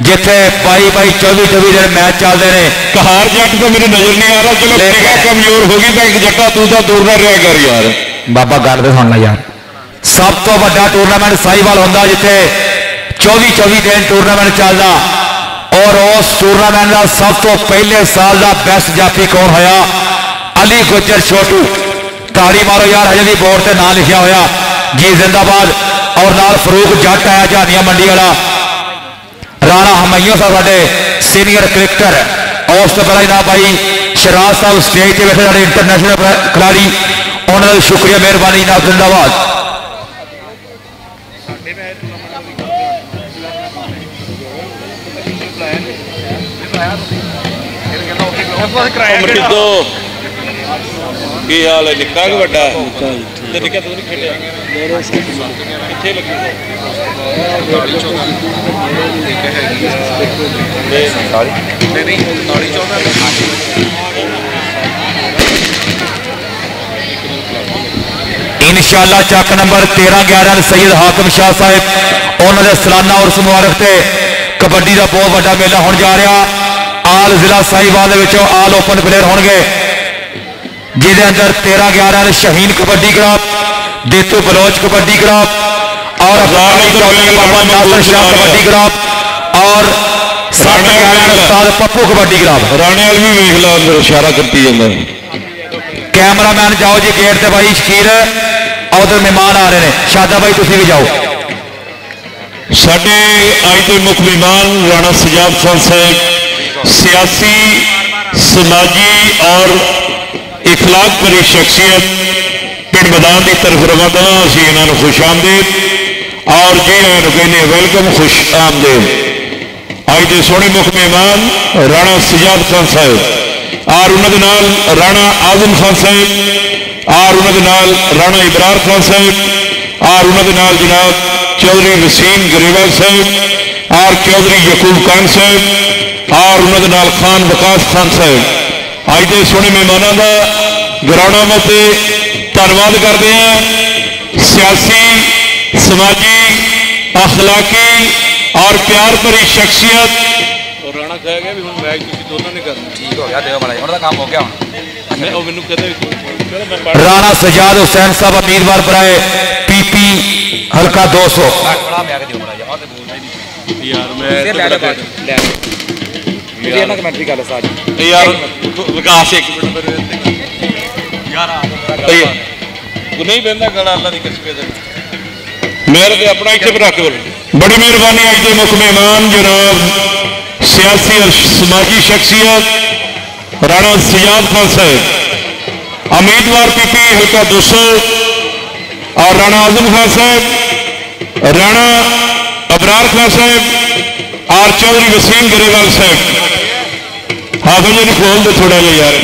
जिथे 22-24 दिन मैच चलते हैं। कहार जट तो मेरी नजर नहीं आ रहा चलो निगाह कमजोर होगी तो एक जट्टा तू तो दूर ना रहा कर यार बाबा गल तो सुन ला यार सब तो बड़ा टूरनामेंट साहिवाल होंगे जिथे 24-24 दिन टूरनामेंट चलता और उस टूरनामेंट का सब तो पहले साल का बेस्ट जाफी कौन होया? अली गुजर छोटू। ताड़ी मारो यार, हजे भी बोर्ड से ना लिखा होया जी जिंदाबाद। और नाल फरूक जट आया झानिया मंडी वाला। राणा हमैया साहब साडे सीनियर क्रिकेटर। और उस तो पहला जनाब भाई शराज साहब स्टेज से बैठे साडे इंटरनेशनल खिलाड़ी, उन्होंने शुक्रिया मेहरबानी जनाब जिंदाबाद। की हाल है? निक्का कि बड़ा? निक्का तो नहीं खेलिया किथे लगी इंशाअल्लाह चक नंबर 13-11 सैयद हाकिम शाह साहब उन्होंने सालाना उर्स मुबारक से कबड्डी का बहुत बड़ा मेला होने जा रहा। आल जिला साहिवाल आल ओपन प्लेयर होंगे जिसके अंदर 13-11 शहीन कबड्डी क्लब, देतू बलोच कबड्डी क्लब और नासिर शाह कबड्डी क्लब और 7-11 पप्पू कबड्डी क्लब। राणे भी वेख लो अंदर इशारा करती है। कैमरामैन जाओ जी गेट से भाई शकीर उधर मेहमान आ रहे हैं। शादा भाई तुम भी जाओ। साडे अज के मुख मेहमान राणा सजाद खान साहब सियासी, समाजी और इखलाक भरी शख्सियत पिंड मैदान की तरफ रवाना। असी इन्होंने खुश आमदेद और जी आया कहने वेलकम, खुश आमदेद। अज के सोहने मुख मेहमान राणा सजाद खान साहब और उन्होंने नाल राणा आजम खान साहब और उन्होंने नाल राणा इबरार खान साहब और उन्होंने नाल जनाब चौधरी वसीम गरेवाल साहब और चौधरी यकूब खान साहब और उन्होंने नाल खान वकास खान साहब। अज के सोहने मेहमानों का ग्राउंडों में धन्यवाद करते हैं। सियासी, समाजी, अखलाकी और प्यार भरी शख्सियत। राणा कह गया भी हम मैच दोनों ने करना ठीक हो गया, देखो बड़ा उन्होंने काम हो गया। मैनू कहते राणा सजाद हुसैन साहब उम्मीदवार बनाए पीपी हल्का 200। यार मैं कमेंट्री कर यार विकास एक मिनट नहीं बहता गला अल्लाह की कसम मेरे तो अपना इतने रख। बड़ी मेहरबानी अज के मुख मेहमान जनाब सियासी और समाजी शख्सियत राणा सजाद खान साहब उम्मीदवार पीपी हल्का 200 और राणा आजम खान साहब, राणा अबरार खान साहब और चौधरी वसीम गरेवाल साहब। हाफिज जी खोल दो थोड़ा जा यार।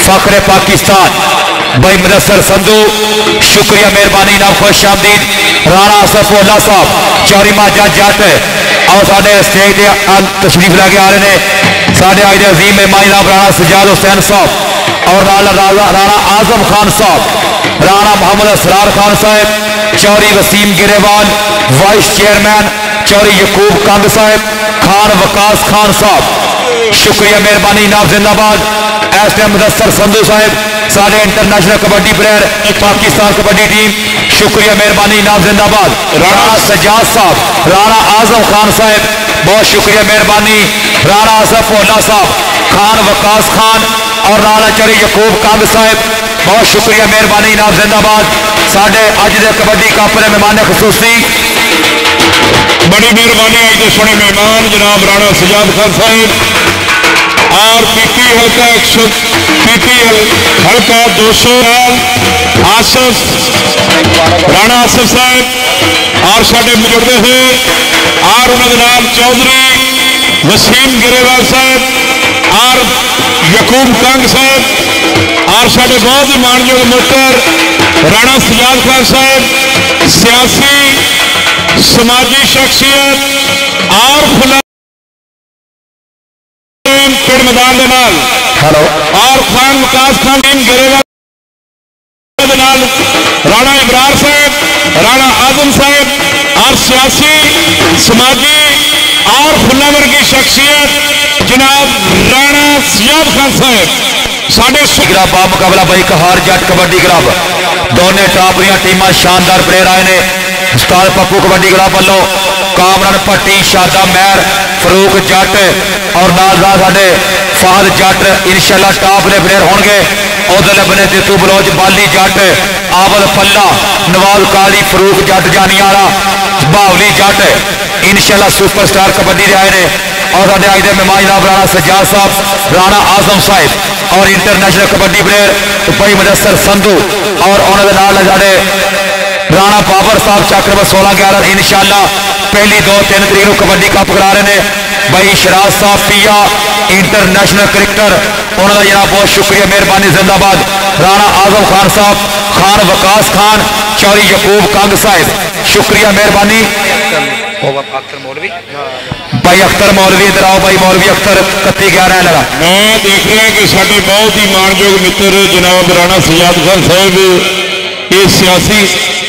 फखरे पाकिस्तान भाई मुदस्सर संधू शुक्रिया मेहरबानी ना खुश आमदीद। राणा सफोला साहब चौरी माजा जट और साढ़े स्टेज तशरीफ लैके आ रहे हैं साढ़े अज के अजीम मेहमान जनाब राणा सजाद हुसैन साहब और राणा आजम खान साहब, राणा मोहम्मद असरार खान साहब, चौरी वसीम गिरेवाल वाइस चेयरमैन, चौरी यकूब कंग साहब, खान वकास खान साहब शुक्रिया मेहरबानी नाब जिंदाबाद। एस टाइम मुदस्सर संधू साहब साढ़े international kabaddi player Pakistan kabaddi team शुक्रिया मेहरबानी नाब जिंदाबाद। राणा सजाद साहब, राणा आजम खान साहब बहुत शुक्रिया मेहरबानी। राणा आसफ भोला साहब, खान वकास खान और राणा चरी यकूब कंग साहब, बहुत शुक्रिया मेहरबानी जनाब, जिंदाबाद। साढ़े अज के कबड्डी कप के मेहमान खसूसी बड़ी मेहरबानी अज के सोने मेहमान जनाब राणा सजाद खान साहब और पीपी हल्का 100 पीपी हल्का 200 आसफ राणा आसफ साहब और साढ़े जुड़ते हुए और उन्होंने चौधरी वसीम गिरेवाल साहब और यकूब कंग साहब और साढ़े बहुत ही मानयोग मित्र राणा सजाद खान साहब, सियासी समाजी शख्सियत और खुला पिंड मैदान के नाल हेलो और खान विकास खान टीम गिरेवाल राणा इब्रार साहब, राणा आजम साहब और सियासी समाजी और फुलावर की शख्सियत जनाब राणा सजाद खान साहब साढ़े बा मुकाबला भाई कहार जट कबड्डी क्लब दोनों टॉप टीमां शानदार प्लेयर आए ने। उस्ताद पप्पू कबड्डी क्लब वालों कामरान भट्टी, शादा महर, फरूक जट और नाल साडे फहद जट इंशाल्लाह टॉप के प्लेयर होंगे। उधर बने जितू बलोच, बाली जट, आवल पल्ला, नवाब काली, फरूक जट जानियाला, बावली जट इंशाल्लाह सुपरस्टार कबड्डी आए ने। और साढ़े अज के मेहमान जनाब राणा सजाद साहब, राणा आजम साहब और इंटरनेशनल कबड्डी प्लेयर भाई मुदस्सर संधू और उन्होंने साढ़े राणा बाबर साहब चक्र 16-11 इंशाल्लाह पहली 2-3 तरीक को कबड्डी कप करा रहे हैं। भाई शराज साहब पिया इंटरनेशनल क्रिकेटर, उन्होंने जनाब बहुत शुक्रिया मेहरबानी, जिंदाबाद। राणा आजम खान साहब, खान वकास खान, चौरी यकूब कंग साहब, शुक्रिया मेहरबानी। भाई अख्तर मौलवी इधर आओ, भाई मौलवी अख्तर 31-11 लगा। मैं देख रहा कि साढ़े बहुत ही मानयोग मित्र जनाब राणा सजाद खान साहब, ये सियासी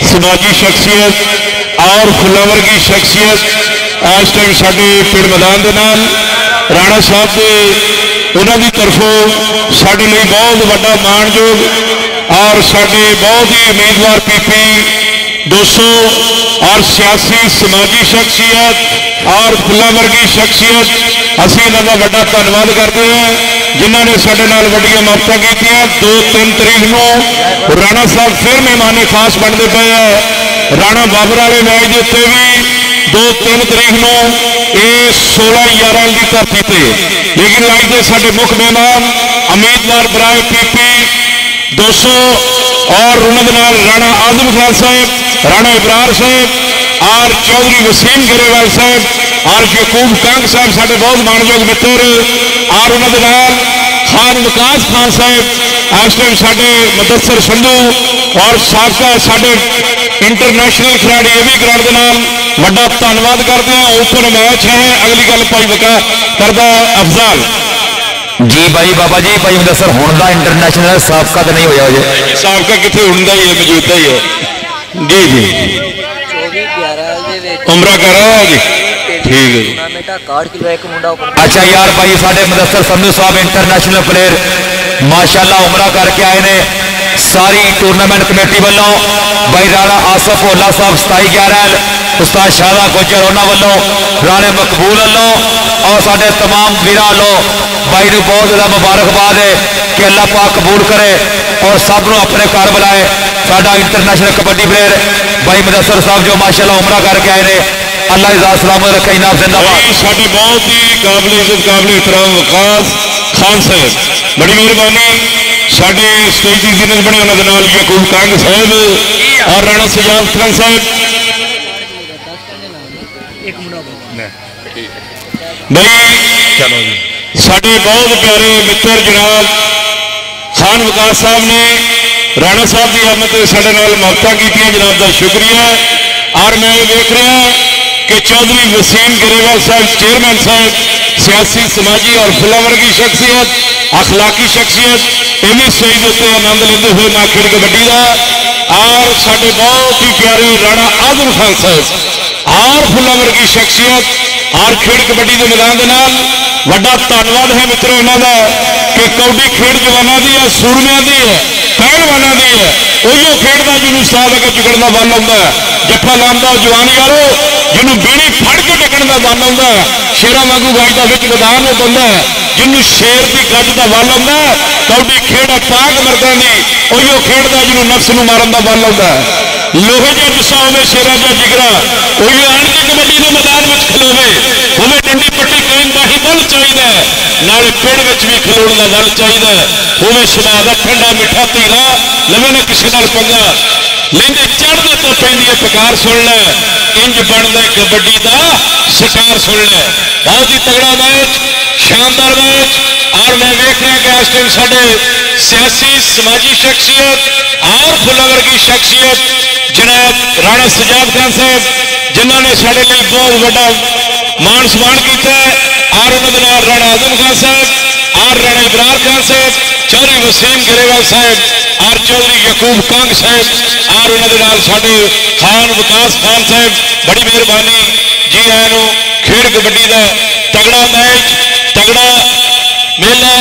समाजी शख्सियत और फुलावर की शख्सियत इस टाइम साढ़े पिंड मैदान के नाल राणा साहब के उन्होंने तरफों साढ़े लिए बहुत बड़ा मानयोग और साढ़े बहुत ही उम्मीदवार पीपी 200 और सियासी समाजी शख्सियत और फुलावर की शख्सियत असी इन्हों का बड़ा धन्यवाद करते हैं जिन्होंने साढ़े नाल वड्डियां मददां कीतियां। 2-3 तरीक को राणा साहब फिर मेहमाने खास बनते पे है। राणा बाबर वाले मैच के उत्ते भी 2-3 तरीक को ये 16-11 की धरती पे, लेकिन अज के साढ़े मुख मेहमान उम्मीदवार बराए पीपी 200 और उन्होंने राणा आजम खान साहब, राणा इब्रार साहब और चौधरी वसीम गिरेवाल साहब और यकूब कंग साहब साढ़े बहुत मानयोग मित्र और उन्होंने खान विकास खान साहब इस टाइम साढ़े मुदस्सर संधू और साबका साढ़े इंटरनेशनल खिलाड़ी ये भी ग्राउंड के नाल बड़ा धन्यवाद करते हैं। ओपन मैच है, अगली गल भाई वका करदा अफजाल जी भाई बाबा जी, भाई मुदस्सर हुण दा इंटरनेशनल साबका तो नहीं होया जे, साबका कितने हुण दा ही है, मौजूदा ही है जी जी। उमरा कर रहा है जी, ठीक है। अच्छा यार भाई साढ़े मुदस्सर संधू साहब इंटरनेशनल प्लेयर माशाल्लाह उमरा करके आए ने। सारी टूर्नामेंट कमेटी वालों भाई राणा आसफ भोला साहब 27-11, उस्ताद शाहदा गुजर उन्होंने वालों, राणे मकबूल वालों और साढ़े तमाम वीर वालों भाई को बहुत ज़्यादा मुबारकबाद है कि अल्लाह पाक कबूल करे और सब को अपने घर बुलाए। साडा इंटरनेशनल कबड्डी प्लेयर भाई मुदस्सर साहब जो माशाल्लाह उमरा करके आए ने, अल्लाह इज़्ज़त सलामत रखे, इनाम जिंदाबाद। साड़ी बहुत ही काबिल इज्जत काबिल एहतराम वकास खान साहब, बड़ी मेहरबानी। साढ़े स्टेज की जिन्हें बने उन्होंने यकूब कंग साहब और राणा सजाद खान साहब भाई चलो जी। साढ़े बहुत प्यारे मित्र जनाब खान विकास साहब ने राणा साहब की आमद साढ़े नाल मददां कीतियां, जनाब का शुक्रिया। और मैं देख रहा कि चौधरी वसीम गिरेवाल साहब चेयरमैन साहब सियासी समाजी और फुलावर की शख्सियत, अखलाकी शख्सियत, इन्हीं स्टेज उत्ते आनंद लेते हुए ना खेल कबड्डी का। और साढ़े बहुत ही प्यारे राणा आजम खान साहब और फुलावर की शख्सियत और खेल कबड्डी के मैदान के नाल बड़ा धन्यवाद है मित्रों इन्हों का कि कबड्डी खेल जवानों की है, सूरमिया की है, पहलवानों रना दी है उहियो खेड का जिन्होंने उस्ताद अगर चुकण का बल आता है जफा लांदा जवानी वालो जिन्होंने बीड़ी फड़ के टिकण का बल आता है शेरा वांगू वजदा विच मैदान में बंदा है जिन्होंने शेर की गज का बल आता है कौडी खेड पाक मर्दां दी उहियो खेड का जिन्होंने नफ्स नूं मारन का बल आता है लोहे जा जुस्सा होवे शेरा जा जिगरा उहियो आण के कबड्डी के मैदान में खलोवे होवे डंडी पट्टी कायम बाही बल चाहिए नाले पिंड विच भी खलोण का बल चाहिए होवे सुभाव दा ठंडा मिठा धीरा लवे ना किसी नाल पंगा लेंदे चढ़दे तो पैंदी है पकार सुन लै इंज बनदा कबड्डी का शिकार सुन लै बहुत ही तगड़ा मैच शानदार मैच और मैं वेख रहा कि इस टाइम साडे सियासी समाजी शख्सियत और फुलावर की शख्सियत जनाब राणा सजाद खान साहब जिन्होंने साडे लिए बहुत बड़ा मान सम्मान किया और उन्होंने राणा आजम खान साहब और राणा इब्रार खान साहब चौधरी वसीम गरेवाल साहब और चौधरी यकूब कंग साहब और उन्होंने साडे खान विकास खान साहब बड़ी मेहरबानी जी आया खेड कबड्डी का तगड़ा मैच तगड़ा मेला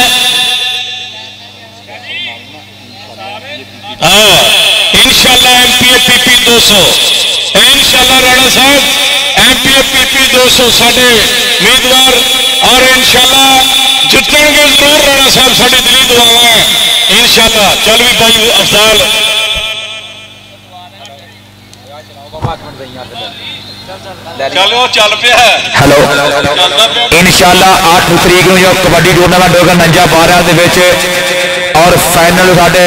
हाँ इंशाल्लाह MPAPP 200 इंशाल्लाह राणा साहब MPAPP 200 साडे उम्मीदवार और इंशाल्लाह जितणगे जरूर राणा साहब साडी दिली दुआवां है इंशाल्लाह चल भी भाई अफजाल चलो चल पिया हेलो इंशाल्लाह 8 तरीक नूं जो कबड्डी टूर्नामेंट होगा नंजा 12 दे विच और फाइनल साडे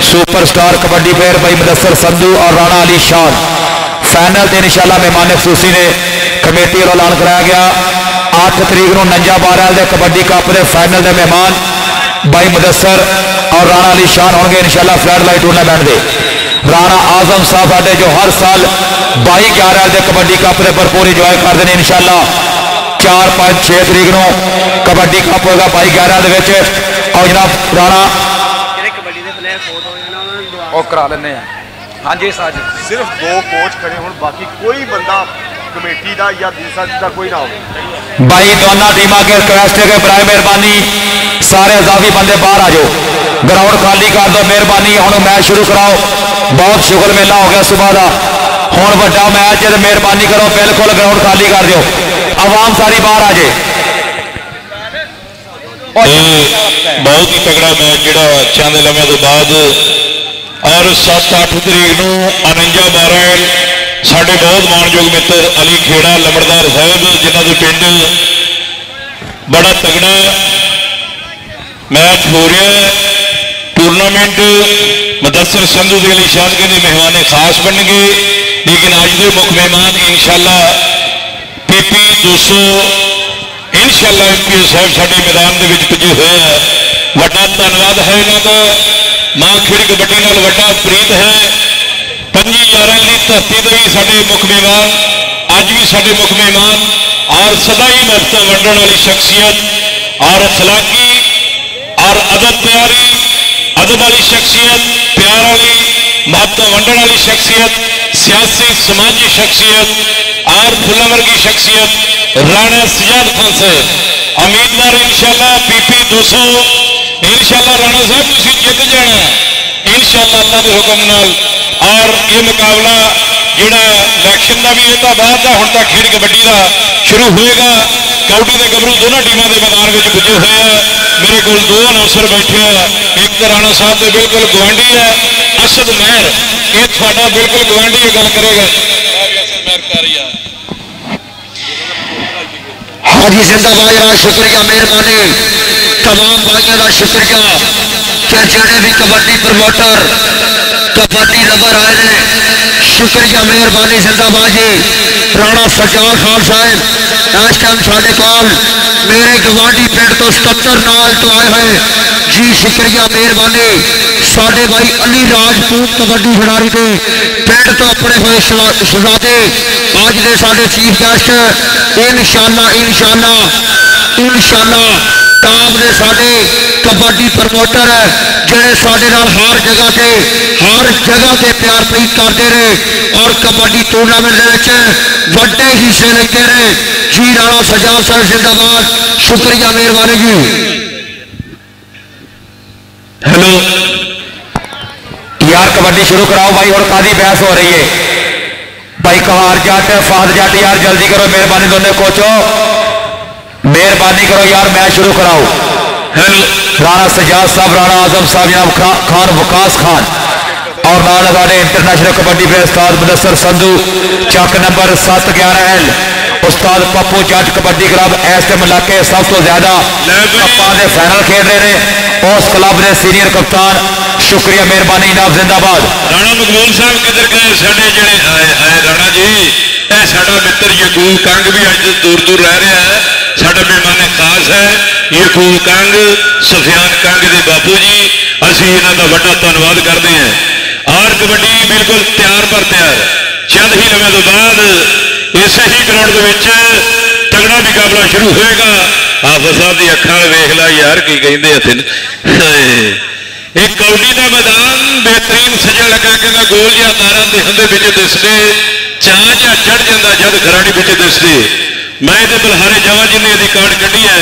सुपरस्टार कबड्डी प्लेयर भाई मुदस्सर संधू और राणा अली शान फाइनल ते इंशाल्लाह मेहमान खसूसी ने कमेटी वालों ऐलान कराया गया 8 तरीक नूं नंजा 12 दे कबड्डी कप दे फाइनल दे मेहमान भाई मुदस्सर और राणा अली शान होंगे इंशाल्लाह फ्लड लाइट टूर्नामेंट दे राणा आजम साहब साडे जो हर साल 22-11 दे कबड्डी कप दे भरपूर इंजॉय करते हैं इंशाल्लाह 4, 5, 6 तरीक नूं कबड्डी कप होगा 22-11 दे विच और जनाब राणा करा लेने हाँ जी साज सिर्फ 2 कोच खड़े हो बाकी कोई बंदा कमेटी का या दूसरा का कोई ना हो भाई दोनों टीम के रिक्वेस्ट है कि बराए मेहरबानी सारे अजाफी बंदे बाहर आ जाओ ग्राउंड खाली कर दो मेहरबानी हुण मैच शुरू कराओ बहुत शुगर मेला हो गया सुबह का हुण वड्डा मैच है मेहरबानी करो बिल्कुल ग्राउंड खाली कर दो आवाम सारी बाहर आ जाए बहुत ही तगड़ा मैच जो चंद लम्हे तो बाद और 7-8 तरीक नूं 49-12 साढ़े बहुत मानयोग मित्र अली खेड़ा लंबड़दार साहब जिन्हों के पिंड बड़ा तगड़ा मैच हो रहा है टूरनामेंट मुदस्सर संधू के लिए शान के मेहमान खास बन गए लेकिन अज के मुख्य मेहमान इंशाल्लाह PP 200 इंशाल्लाह MP साहब साडे मैदान के पुजे हुए हैं वड्डा धन्यवाद है इन्हों का मां खेड़ कबड्डी नाल वड्डा प्रीत है 5-11 की धरती के भी साडे मुख्य मेहमान अज भी साडे मुख्य मेहमान और सदा ही महत्व वंडण वाली शख्सियत और अखलाकी और अदब वाली शख्सियत प्यार वाली महत्व वंडण वाली शख्सियत सियासी समाजी शख्सियत और फुलावर की शख्सियत राणा सजाद खान साहब उम्मीदवार इंशाल्लाह PP 200 इंशाल्लाह राणा साहब तुसीं जित जाना इंशाल्लाह अल्लाह के हुक्म नाल और ये मुकाबला जोड़ा इलैक्शन का भी इहदा बाद का हुण तक खेड कबड्डी का शुरू होएगा कबड्डी के गबरू दोनों टीमों के मैदान में पुजे हुए हैं मेरे को 2 अनाउंसर बैठे हैं एक तो राणा साहब के बिल्कुल गवांढी है असद महर ये थोड़ा बिल्कुल गवांढी गल करेगा हाँ जी जिंदाबाद यार शुक्रिया मेहरबानी तमाम भाइयों का शुक्रिया कि जेडे भी कबड्डी प्रमोटर कबड्डी लवर आए ने शुक्रिया मेहरबानी जिंदाबाद जी राणा सजाद खान साहब इस टाइम साढ़े कोल मेरे गवांढी पिंड तो 77 नाल तो आए हुए जी शुक्रिया मेहरबानी साढ़े भाई अली राजपूत कबड्डी खिडारी के पिंड तो अपने हुए शहजादे अज के साढ़े चीफ गेस्ट इंशाल्लाह टॉप के साढ़े कबड्डी प्रमोटर जेडे साढ़े हर जगह से प्यार प्रीत करते रहे और कबड्डी टूर्नामेंट वड्डे हिस्से लेते रहे जी राणा सजाद साहब जिंदाबाद शुक्रिया मेहरबानी जी हेलो यार कबड्डी शुरू कराओ भाई, और कादी बहस हो रही है भाई। कहार जट फाद जट यार जल्दी करो मेहरबानी, दोनों कोचो मेहरबानी करो यार, मैच शुरू कराओ। राणा सजाद साहब, राणा आजम साहब, जनाब खान वकास खान और नाल साढ़े इंटरनेशनल कबड्डी प्लेयर उस्ताद मुदस्सर संधू, चक नंबर 711L उस्ताद पप्पू जट कबड्डी क्लब इस टाइम इलाके सब तो ज्यादा कप्पां दे फाइनल खेल रहे हैं। उस क्लब के सीनियर कप्तान, शुक्रिया मेहरबानी जनाब, जिंदाबाद। राणा मकबूल साहब किधर गए साडे जेड़े आए राणा जी, यह साडा मित्र यकूब कंग भी अज दूर दूर रह रहा है, साडा मेहमान खास है यकूब कंग, सफियान कंग के बापू जी, असी इन्हां दा बड़ा धन्नवाद करते हैं। और कबड्डी बिल्कुल तैयार पर तैयार, चंद ही लम्हे तो बाद इस ही ग्राउंड के तगड़ा मुकाबला शुरू होएगा। हाफिज साहब की अखां वेख ला यार की कहते हथिन, एक कौडी का मैदान बेहतरीन सजन लगा के गोल जिहा तारा दिखते बिच दिसदे, चाह जिहा चढ़ जाता जब खराड़ी बिच दिसदे। मैं तो बलहारे जावा जिन्हें यदि कार्ड कढ़ी है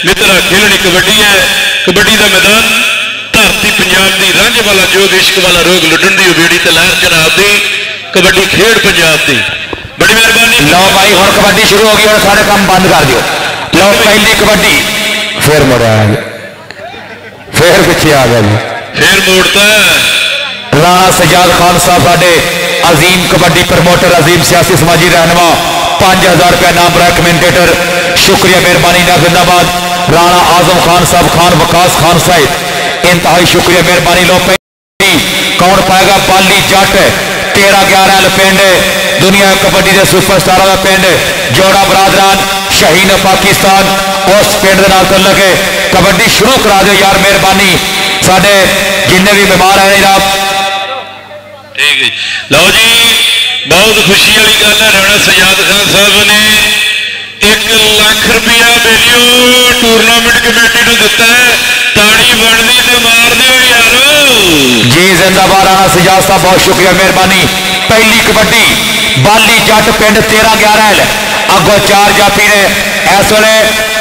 मित्रा, खेलनी कबड्डी है। कबड्डी का मैदान धरती पंजाब की रांझ वाला जोग इश्क वाला रोग लुटन की बेड़ी ते लहर चढ़ाव दी, कबड्डी खेड पंजाब की। बड़ी मेहरबानी। लो भाई हुण कबड्डी शुरू हो गई, और सारे काम बंद कर दियो। लो पहली कबड्डी फिर मुड़े आ गए, फिर पिछे आ गया जी, फिर मोड़ता है। राणा सजाद खान साहब साडे अजीम कबड्डी प्रमोटर, अजीम सियासी समाजी रहनुमा, 5000 रुपया नाम रहा कमेंटेटर, शुक्रिया मेहरबानी ना, जिंदाबाद। राणा आजम खान साहब, खान वकास खान साहब, इंतहाई शुक्रिया मेहरबानी। लो पहली कौन पाएगा? बाली जट 1311L पिंड, दुनिया कबड्डी के सुपरस्टारों का पिंड, जोड़ा बरादरान शहीन पाकिस्तान, उस पिंड के नाल तल्लक है। कबड्डी शुरू करा दो यार मेहरबानी, साडे जिन्ने भी मेहमान आए जनाब। ठीक है, लो जी बहुत खुशी वाली गल है, राणा सजाद खान साहब ने 1 लाख रुपया बेलियो टूरनामेंट कमेटी को दिता है, ताड़ी बनती तो मार दो यारो जी, जिंदाबाद राणा सजाद साहब, बहुत शुक्रिया मेहरबानी। पहली कबड्डी बाली जट पिंड 1311L, अगो 4 जाफी ने इस वे,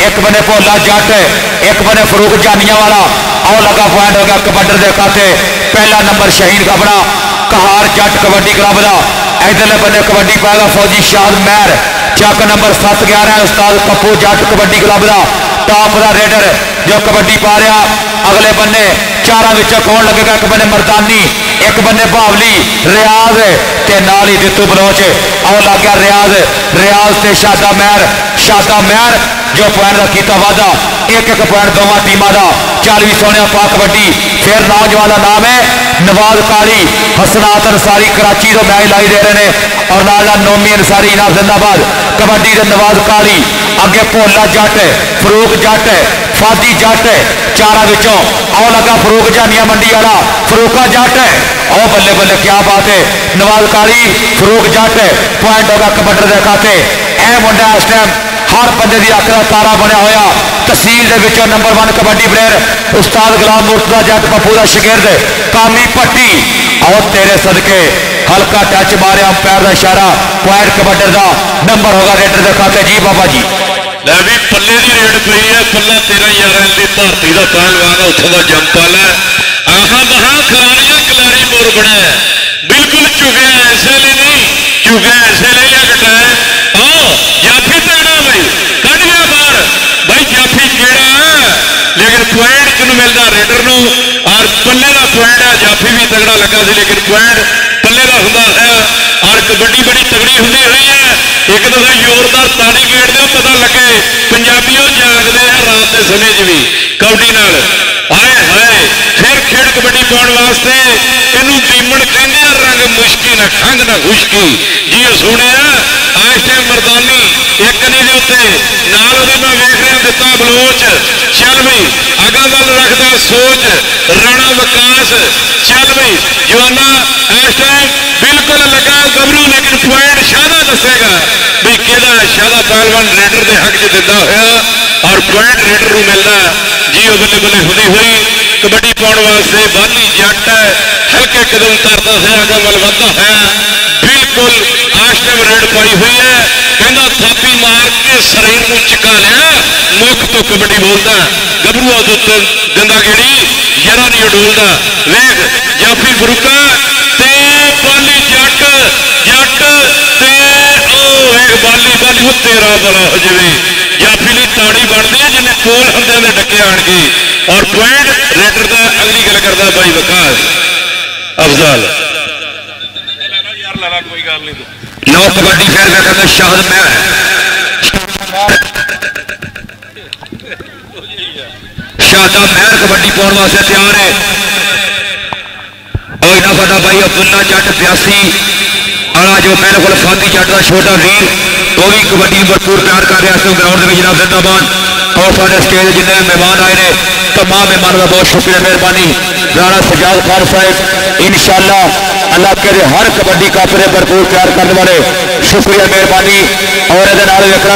एक बने भोला जट, एक बने फरूक जानिया वाला, आओ लगा पॉइंट हो गया कबड्डर के खाते। पहला नंबर शहीद अपना कहार जट कबड्डी क्लब का, इधरले बने कबड्डी पाएगा फौजी शाद महर, चक नंबर 711 उस्ताद पप्पू जट कबड्डी क्लब का टॉप का रेडर जो कबड्डी पा रहा। अगले बन्ने चारों विचों कौन लगेगा? एक बने मरदानी, एक बने भावली रियाज ते नाल ही जितू बलोच, आओ लग गया रियाज, रियाज ते शादा महर जो पॉइंट का किया वादा, एक एक पॉइंट दोवां टीमां का। 40 सोने पा कबड्डी। फिर नौजवान का नाम है नवाज काली, हसनात अंसारी कराची तो मैच लाई दे रहे हैं, और नाल नोमी अंसारी इनाम जिंदाबाद। कबड्डी के नवाज काली, अगे भोला जट, फरूक जट, फादी जट, चारों विचों आओ लगा फरूक जानिया मंडी वाला, फरूका जट, ओ बल्ले बल्ले क्या बात है। नवाज काली फरूक जट पॉइंट होगा कबड्डर के खाते। यह मुंडा इस टाइम हर बंदे की अख का तारा बनया होया। तहसील के विचों नंबर 1 कबड्डी प्लेयर उस्ताद गुलाम मुर्तजा जट पप्पू का शिगिरद कामी पट्टी, और तेरे सदके हल्का टच मारे अंपायर का इशारा, पॉइंट कबड्डर का नंबर होगा रेडर के खाते। जी बाबा जी, लै भी पल्ले की रेड पई है, पल्ला 1311 की धरती का पहलवान है, उत्थों का जंपाल है, आहा बहा खिलाड़ियां खिलाड़ी मोर बना है, बिल्कुल चुके ऐसे लिए नहीं, चुके ऐसे ले लिया कटाए। आओ जाफी तगड़ा भाई, कढ़ लिया बाहर भाई, जाफी केड़ा है, लेकिन पॉइंट किनू मिलता रेडर नू, और पल्ले का पॉइंट है। जाफी भी तगड़ा लगा सी, लेकिन पॉइंट पल्ले का हुंदा है। और कबड्डी बड़ी तगड़ी हुंदी हुई है, एक दफा जोरदार ताली गेड़ दो, पता लगे पंजाबियों जागते हैं रात के समय च भी कबड्डी नाल। आए हाय, फिर खेड कबड्डी पाउण वास्ते इनू दीमण कहंदे आ, रंग मुश्की ना खंघ ना खुशकी जी सोने। इस टाइम मरदानी एक कनी के उत्ते नाल ओहदे मैं वेख रहा दिता बलोच, चल बई अगा वल रखदा सोच, राणा वकास चल बई जवाना। इस टाइम बिल्कुल लगा गबरू, लेकिन पॉइंट शादा दसेगा भी केदा शादा पहलवान रेडर के हक च दिता होया, और पॉइंट रेडर को मिलना जी। वो बल्ले बल्ले हुंदी हुई कबड्डी पाउण वास्ते बाली जट हल्के कदम तरता है, अगे वल वधदा है, बिल्कुल आश्रम रेड पाई हुई है, कहना थापी मार के शरीर को चिका लिया, मुख तो कबड्डी बोलता, गबरूआ तो दिंदा गेड़ी, जरा नहीं डोलता। वेख जाफी फरूका ते बाली जट जट ते बाली बाली तेरा बड़ा हो जाए जाफी ली ताड़ी बनती है जिन्हें कोल हंदे ने डके आन के और पॉइंट रेडर का अगली गल करता भाई विकास अफजल यार कोई गल नहीं लो कबड्डी खेल रहे हैं शाहद में शाहदा महर कबड्डी पाने वास्ते तैयार है और इना साडा भाई अब्दुल्ला जट 82 आला जो मेरे को फाती जट का छोटा वीर वो भी कबड्डी भरपूर प्यार कर रहा है ग्राउंड में जनाब जिंदाबाद और साढ़े स्टेज जिन्हें मेहमान आए ने तमाम मेहमानों का बहुत शुक्रिया मेहरबानी राणा सजाद खान साहब इंशाअल्लाह इलाके के हर कबड्डी काफिले भरपूर प्यार करने वाले शुक्रिया मेहरबानी और वेखना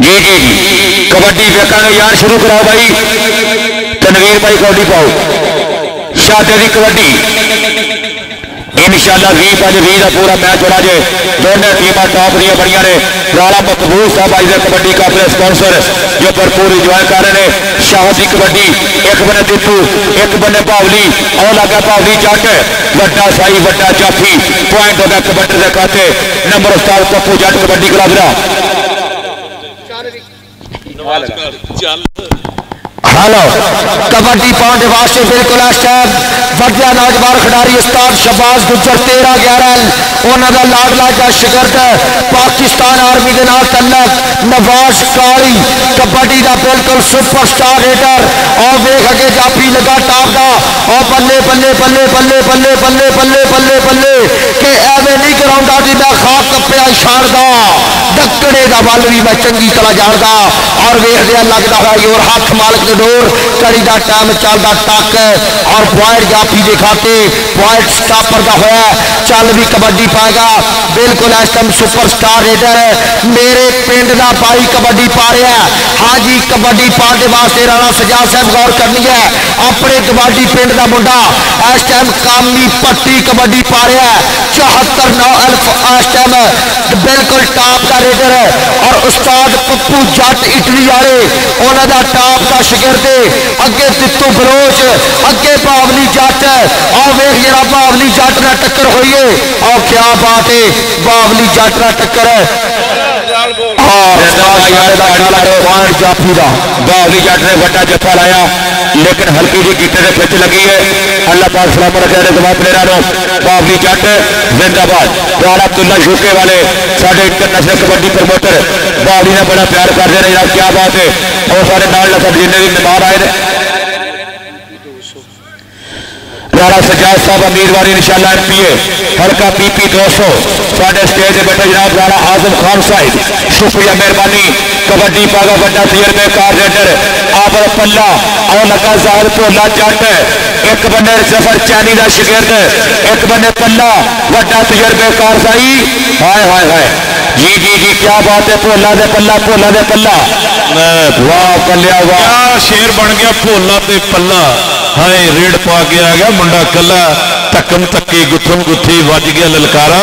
जी जी जी कबड्डी वेखा यार शुरू कराओ भाई तनवीर भाई कबड्डी पाओ शादे की कबड्डी इंशाअल्लाह 20-20 का पूरा मैच होना जे दोनों टीमां टॉप दी बड़िया ने राणा मकबूल साहब आज कबड्डी काफिले स्पॉन्सर जो भरपूर इंजॉय कर रहे हैं शाह की कबड्डी एक बने तित्तू एक बने भावली और लगा भावली जट वड्डा साई वड्डा जाफी पॉइंट होगा कबड्डी के खाते नंबर उस्ताद पप्पू जट कबड्डी क्लब का हेलो कबड्डी पाने वास्ते बिल्कुल इस टाइम वधिया नौजवान खिडारी उस्ताद शहबाज गुज्जर 13-11 उन्होंने लाडला जा शिगर्द पाकिस्तान आर्मी के नाल तल्लक नवाज काली कबड्डी का बिल्कुल सुपरस्टार रेडर और वेख अगे जाफी लगा टाप का और बल्ले बल्ले बल्ले बल्ले बल्ले बल्ले बल्ले बल्ले बल्ले के एवं नहीं कराउंदा जिदा खाक कप्पिया शारदा दक्कड़े का बल भी मैं चंगी तरह जानता और वेखदे लगता है और हाथ मालक डोर कड़ी का टाइम चलता टक और पॉइंट जाफी के खाते पॉइंट स्टापर का होया चल भी कबड्डी पाएगा बिल्कुल इस टाइम सुपरस्टार रेडर मेरे पिंड का भाई कबड्डी पा रहा है हाँ जी कबड्डी पाने वास्ते राणा सजाद साहब गौर करनी है अपने कबड्डी पिंड का मुंडा इस टाइम कामी पट्टी कबड्डी पा रहा है 74-9 इस टाइम बिल्कुल टॉप का रेडर है और उस्ताद पप्पू जट इटली वाले उन्होंने टॉप का शिगिर्द अगे तित्तू बलोच अगे भावली जट और वेख जरा भावली जट ना टक्कर हुई है और क्या बात है भावली जट ना टक्कर है जाफी का भावली जट ने बड़ा जफा लाया लेकिन हल्की जी गिट्टे से पिच लगी है अल्लाह पाक सलामत रखे जवाब प्लेयरों भावली जट जिंदाबाद राणा अब्दुल्ला शूके वाले साढ़े इंटरनेशनल कबड्डी प्रमोटर भावली ने बड़ा प्यार करते रहे क्या बात है और सारे नाल सब जिन्हें भी मेहमान आए राणा सजाद साहब उम्मीदवारी इंशाअल्लाह एमपीए हल्का पीपी 200 साढ़े स्टेज पे बैठे जनाब राणा आजम खान साहिब शुक्रिया मेहरबानी कबड्डी पागा बड़ा तजर्बेकार रेडर आप पल्ला और लगा जाहिर भोला जट एक बने जफर चैनी का शिगिर्द एक बने पल्ला बड़ा तजर्बेकार साई हाय हाय हाय जी जी जी क्या बात है भोला दे पल्ला वाह पल्लिया वाह शेर बन गया भोला ते पल्ला हाय रेड पा के आ गया मुंडा कला धक्कम धक्की गुथम गुथी वज गया ललकारा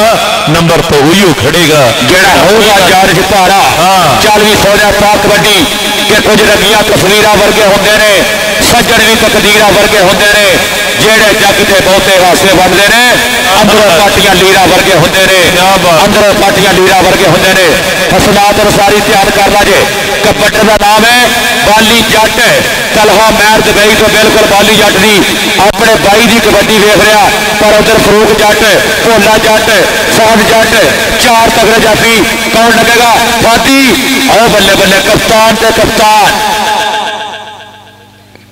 नंबर तो उही खड़ेगा जेड़ा होगा चार सितारा चल भी सोचा पा कबड्डी के कुछ रंगिया तस्वीर वर्गे होंगे ने सज्जन भी तकदीर वर्गे होंगे ने जेड़े जग के बहुते वास्ते बनते ने अंदरों पाटियां लीरा वर्गे होंगे ने अंदरों पाटियां लीरा वर्गे होंगे ने हसनात अंसारी तैयार करना जे कबड्डी का नाम है बाली जट तलहा मैर दुबई तो बिल्कुल बाली जट दी अपने बाई की कबड्डी वेख रहा पर उधर फरूक जट भोला जट साध जट चार तगड़े जाफी कौन लगेगा वादी और बल्ले बल्ले कप्तान ते कप्तान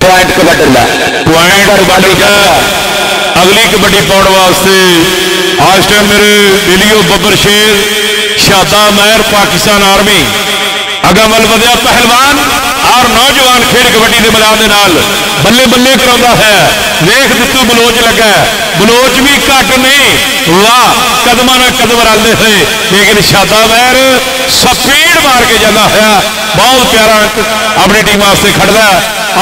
पॉइंट कबड्डी का पॉइंट और बाली जट अगली कबड्डी पाने वास्ते आज टाइम मेरे दिलियो बब्बर शेर शादा महर पाकिस्तान आर्मी अगमल वधिया पहलवान और नौजवान खेल कबड्डी के मैदान के नाल बल्ले बल्ले करांदा है वेख दित्तू बलोच लगा बलोच भी घट नहीं वाह कदम ना कदम रलते हुए लेकिन शादा महर स्पीड मार के जाता है बहुत प्यारा अपनी टीम वास्ते खड़दा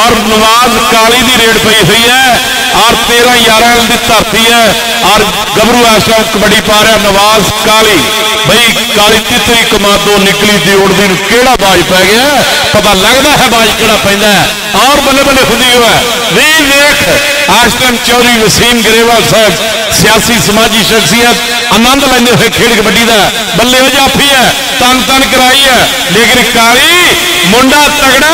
और नवाज काली की रेड पई हुई है और 13-11 की धरती है और गबरू इस टाइम कबड्डी पा रहा नवाज काली बई काली तितरी कमादो निकली दी उड़दी केड़ा बाज पै गया पता लगता है बाज केड़ा पैंदा है और बल्ले बल्ले खुदी हुआ वे देख इस टाइम चौधरी वसीम ग्रेवाल साहब सियासी समाजी शख्सियत आनंद लेंदे हुए खेल कबड्डी का बल्ले हो जाफी है तन तन कराई है लेकिन काली मुंडा तगड़ा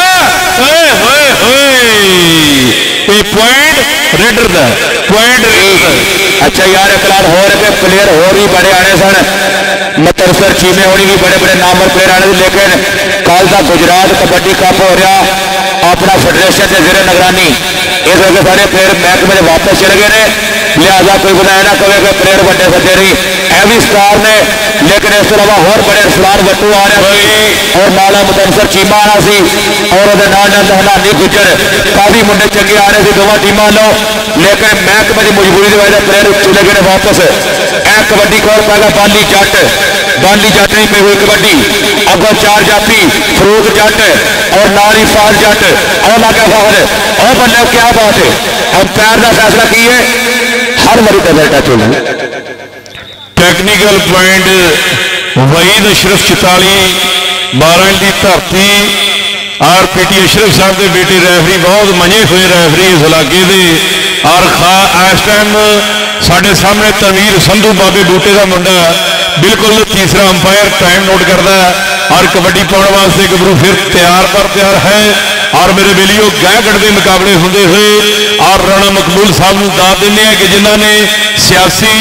पॉइंट रेडर का पॉइंट अच्छा यार इकरार हो रहे प्लेयर होर भी बड़े आने सन मतरसर चीमे होनी भी बड़े बड़े नामवर प्लेयर आने लेकिन कल का गुजरात कबड्डी कप हो रहा अपना फेडरेशन के जेरे निगरानी इस वजह सारे प्लेयर महकमे में वापस चले गए लिहाजा कोई बनाया ना कहे कि प्लेयर बड़े सजे नहीं एवी स्टार ने लेकिन इस अलावा होर बड़े सलार वट्टू आ रहे और नाला मुतनसर चीमा आना सी और हनानी गुजर काफी मुंडे चंगे आ रहे थे दोवां टीमां लो लेकिन महकमे की मजबूरी की वजह प्लेयर चले गए वापस ए कबड्डी कौन पाएगा बाली जट नहीं पे हुई कबड्डी अगो 4 जाफी फरूक जट और नाली फाज जट और लागे फाहर और बल्ले क्या बात है अंपायर का फैसला की है हर बारी का टच होना टेक्निकल पॉइंट वहीद अशरफ 44-12 की धरती और पीटी अशरफ साहब के बेटे रैफरी बहुत मजे हुए रैफरी इस इलाके के और इस टाइम साढ़े सामने तनवीर संधू बाबे बूटे का मुंडा बिल्कुल तीसरा अंपायर टाइम नोट करता है और कबड्डी पाने वास्ते गबरू फिर तैयार है और मेरे बेलियो गहगढ़ के मुकाबले होंगे हुए और राणा मकबूल साहब को दाद देने कि जिन्होंने सियासी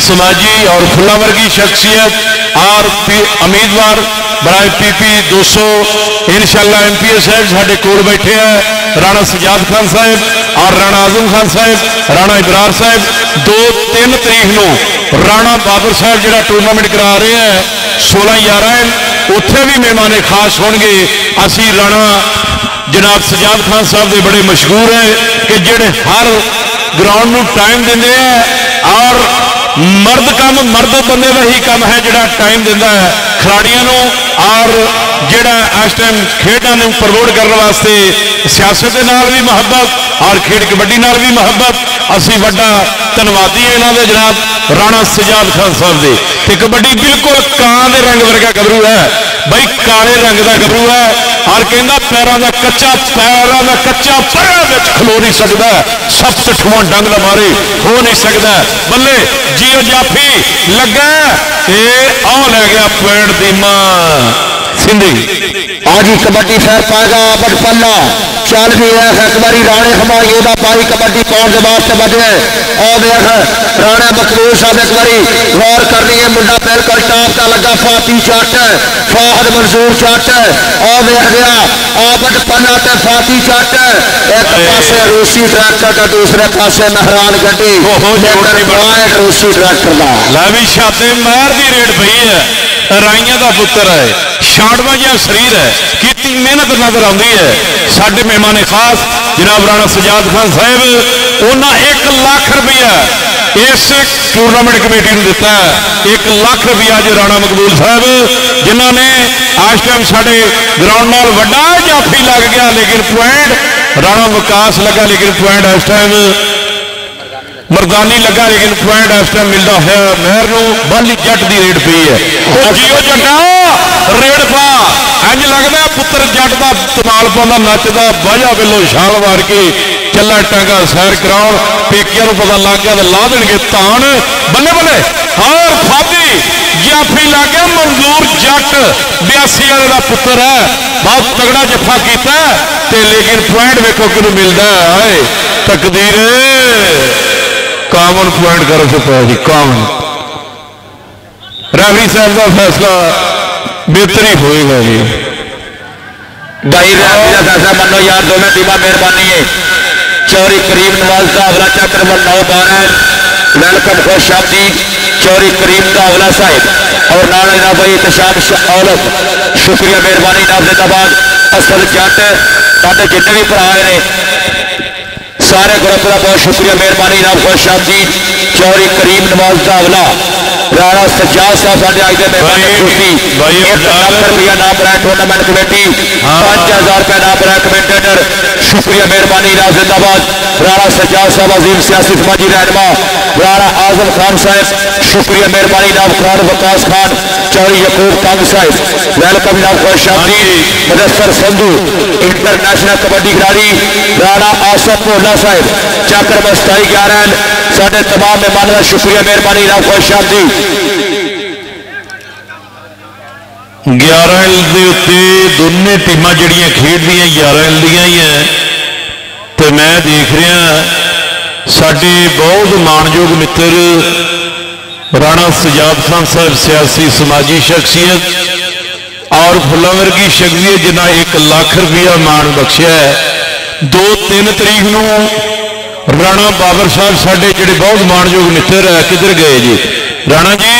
समाजी और फुला वर्गी शख्सियत और उम्मीदवार बराए PP 200 इंशाअल्लाह MPS साहब साढ़े कोल बैठे हैं राणा सजाद खान साहब और राणा आजम खान साहब राणा इबरार साहब 2-3 तरीक को राणा बाबर साहब जो टूरनामेंट करा रहे हैं 16-11 उत्थे भी मेहमान खास होंगे असी राणा जनाब सजाद खान साहब के बड़े मशहूर है कि जेड़े हर ग्राउंड में टाइम देंगे और मर्द काम मर्द बंदे का ही काम है जोड़ा टाइम देता है खिलाड़ियों और जोड़ा इस टाइम खेडा प्रमोट करने वास्ते सियासत के नाल भी मुहब्बत और खेड कबड्डी नाल भी मुहब्बत असी वड्डा धन्यवादी है इन्होंने जनाब राणा सजाद खान साहब के कबड्डी बिल्कुल कां दे रंग वर्गा गबरू है बई काले रंग का गबरू है और कहना पैरों का कच्चा पैरों में खलो नहीं सकता सब ठुआ डंग का मारे हो नहीं सकता बल्ले जियो जाफी लगा लै गया पॉइंट दीमा सिंधी आज कबड्डी फैर पाएगा बट पन्ना चल भी है एक बारी राणे हमारे का पाई कबड्डी पाने के वास्ते बजे और देख राणे मकबूल साहब एक बारी गौर करनी है मुंडा बिल्कुल टॉप का लगा फाती जट फाहद मंसूर जट और देख गया आबद पन्ना ते फाती जट एक पासे रूसी ट्रैक्टर का दूसरे पासे महरान गड्डी रूसी ट्रैक्टर का लावी शाते महर की रेड पई है राइया का पुत्र है छाड़वा जहा शरीर है की मेहनत नजर आती है साढ़े मेहमान खास जनाब राणा सजाद खान साहब उन्हें 1 लाख रुपया इस टूरनामेंट कमेटी ने दिता है 1 लाख रुपया जो राणा मकबूल साहब जिन्होंने आज टाइम साढ़े ग्राउंड नाल वड्डा जाफी लग गया लेकिन पॉइंट राणा विकास लगा लेकिन पॉइंट इस टाइम मरदानी लगा लेकिन पॉइंट इस टाइम मिलता है महर को बाली जट की रेड पई है जियो जटा रेड पा इंज लगता पुत्र जट का तमाल पाँदा नचदा वजह वेलो छाल मार के चला टांगा सैर कराओ पेकिया पता लग गया तो ला देंगे तान बल्ले बल्ले और फादी जाफी लग गया मंजूर जट 82 वाले का पुत्र है बहुत तगड़ा जफा किया लेकिन पॉइंट वेखो कि मिलता है तकदीर कामन पॉइंट करो चुका जी कामन रैफरी साहब का फैसला बेहतर ही होएगा जी भाई रैफरी का फैसला मनो यार दोनों टीम मेहरबानी है चौरी करीम नवाज का अगला चक्र 9-12 वेलकम खुश आमदीद चौरी करीम का अगला साहिब और नाना भाई एहतशाम औलत शुक्रिया मेहरबानी नाम जिंदाबाद असल जट साढ़े जितने भी भरा ने सारे ग्रुप का बहुत शुक्रिया मेहरबानी नाम खुश आमदीद चौरी करीम नवाज का अगला राणा सज्जाद साहब साढ़े आज के मेहमान खुशी 1 लाख रुपया नाम बनाया टूर्नामेंट कमेटी 5000 रुपया नाम बनाया कमेंटेटर शुक्रिया मेहरबानी राज जिंदाबाद राणा सज्जाद साहब अजीम सियासी समाजी रहनुमा राणा आजम खान साहब शुक्रिया मेहरबानी नाम खान वकास खान चौधरी यकूब कंग साहब वेलकम नाम खुशामदी मुदस्सर संधू इंटरनेशनल कबड्डी खिलाड़ी राणा आसफ भोला साहब चक्र मस्ताई 11 साढ़े तमाम मेहमानों का शुक्रिया मेहरबानी नाम खुशामदी 11 ਦੇ ਉੱਤੇ ਦੋਨੇ ਟੀਮਾਂ ਜਿਹੜੀਆਂ ਖੇਡਦੀਆਂ 11 ਦੀਆਂ ਹੀ ਹੈ ਤੇ ਮੈਂ ਦੇਖ ਰਿਹਾ ਸਾਡੇ ਬਹੁਤ ਮਾਣਯੋਗ ਮਿੱਤਰ ਰਾਣਾ ਸਜਾਦ ਖਾਨ ਸਾਹਿਬ ਸਿਆਸੀ ਸਮਾਜੀ ਸ਼ਖਸੀਅਤ और फुलों वर्गी शख्सियत जिन्हें 1 लाख रुपया मान बख्शिया है 2-3 तरीक को राणा बाबर साहब साढ़े जोड़े बहुत माणयोग मित्र है किधर गए जी राणा जी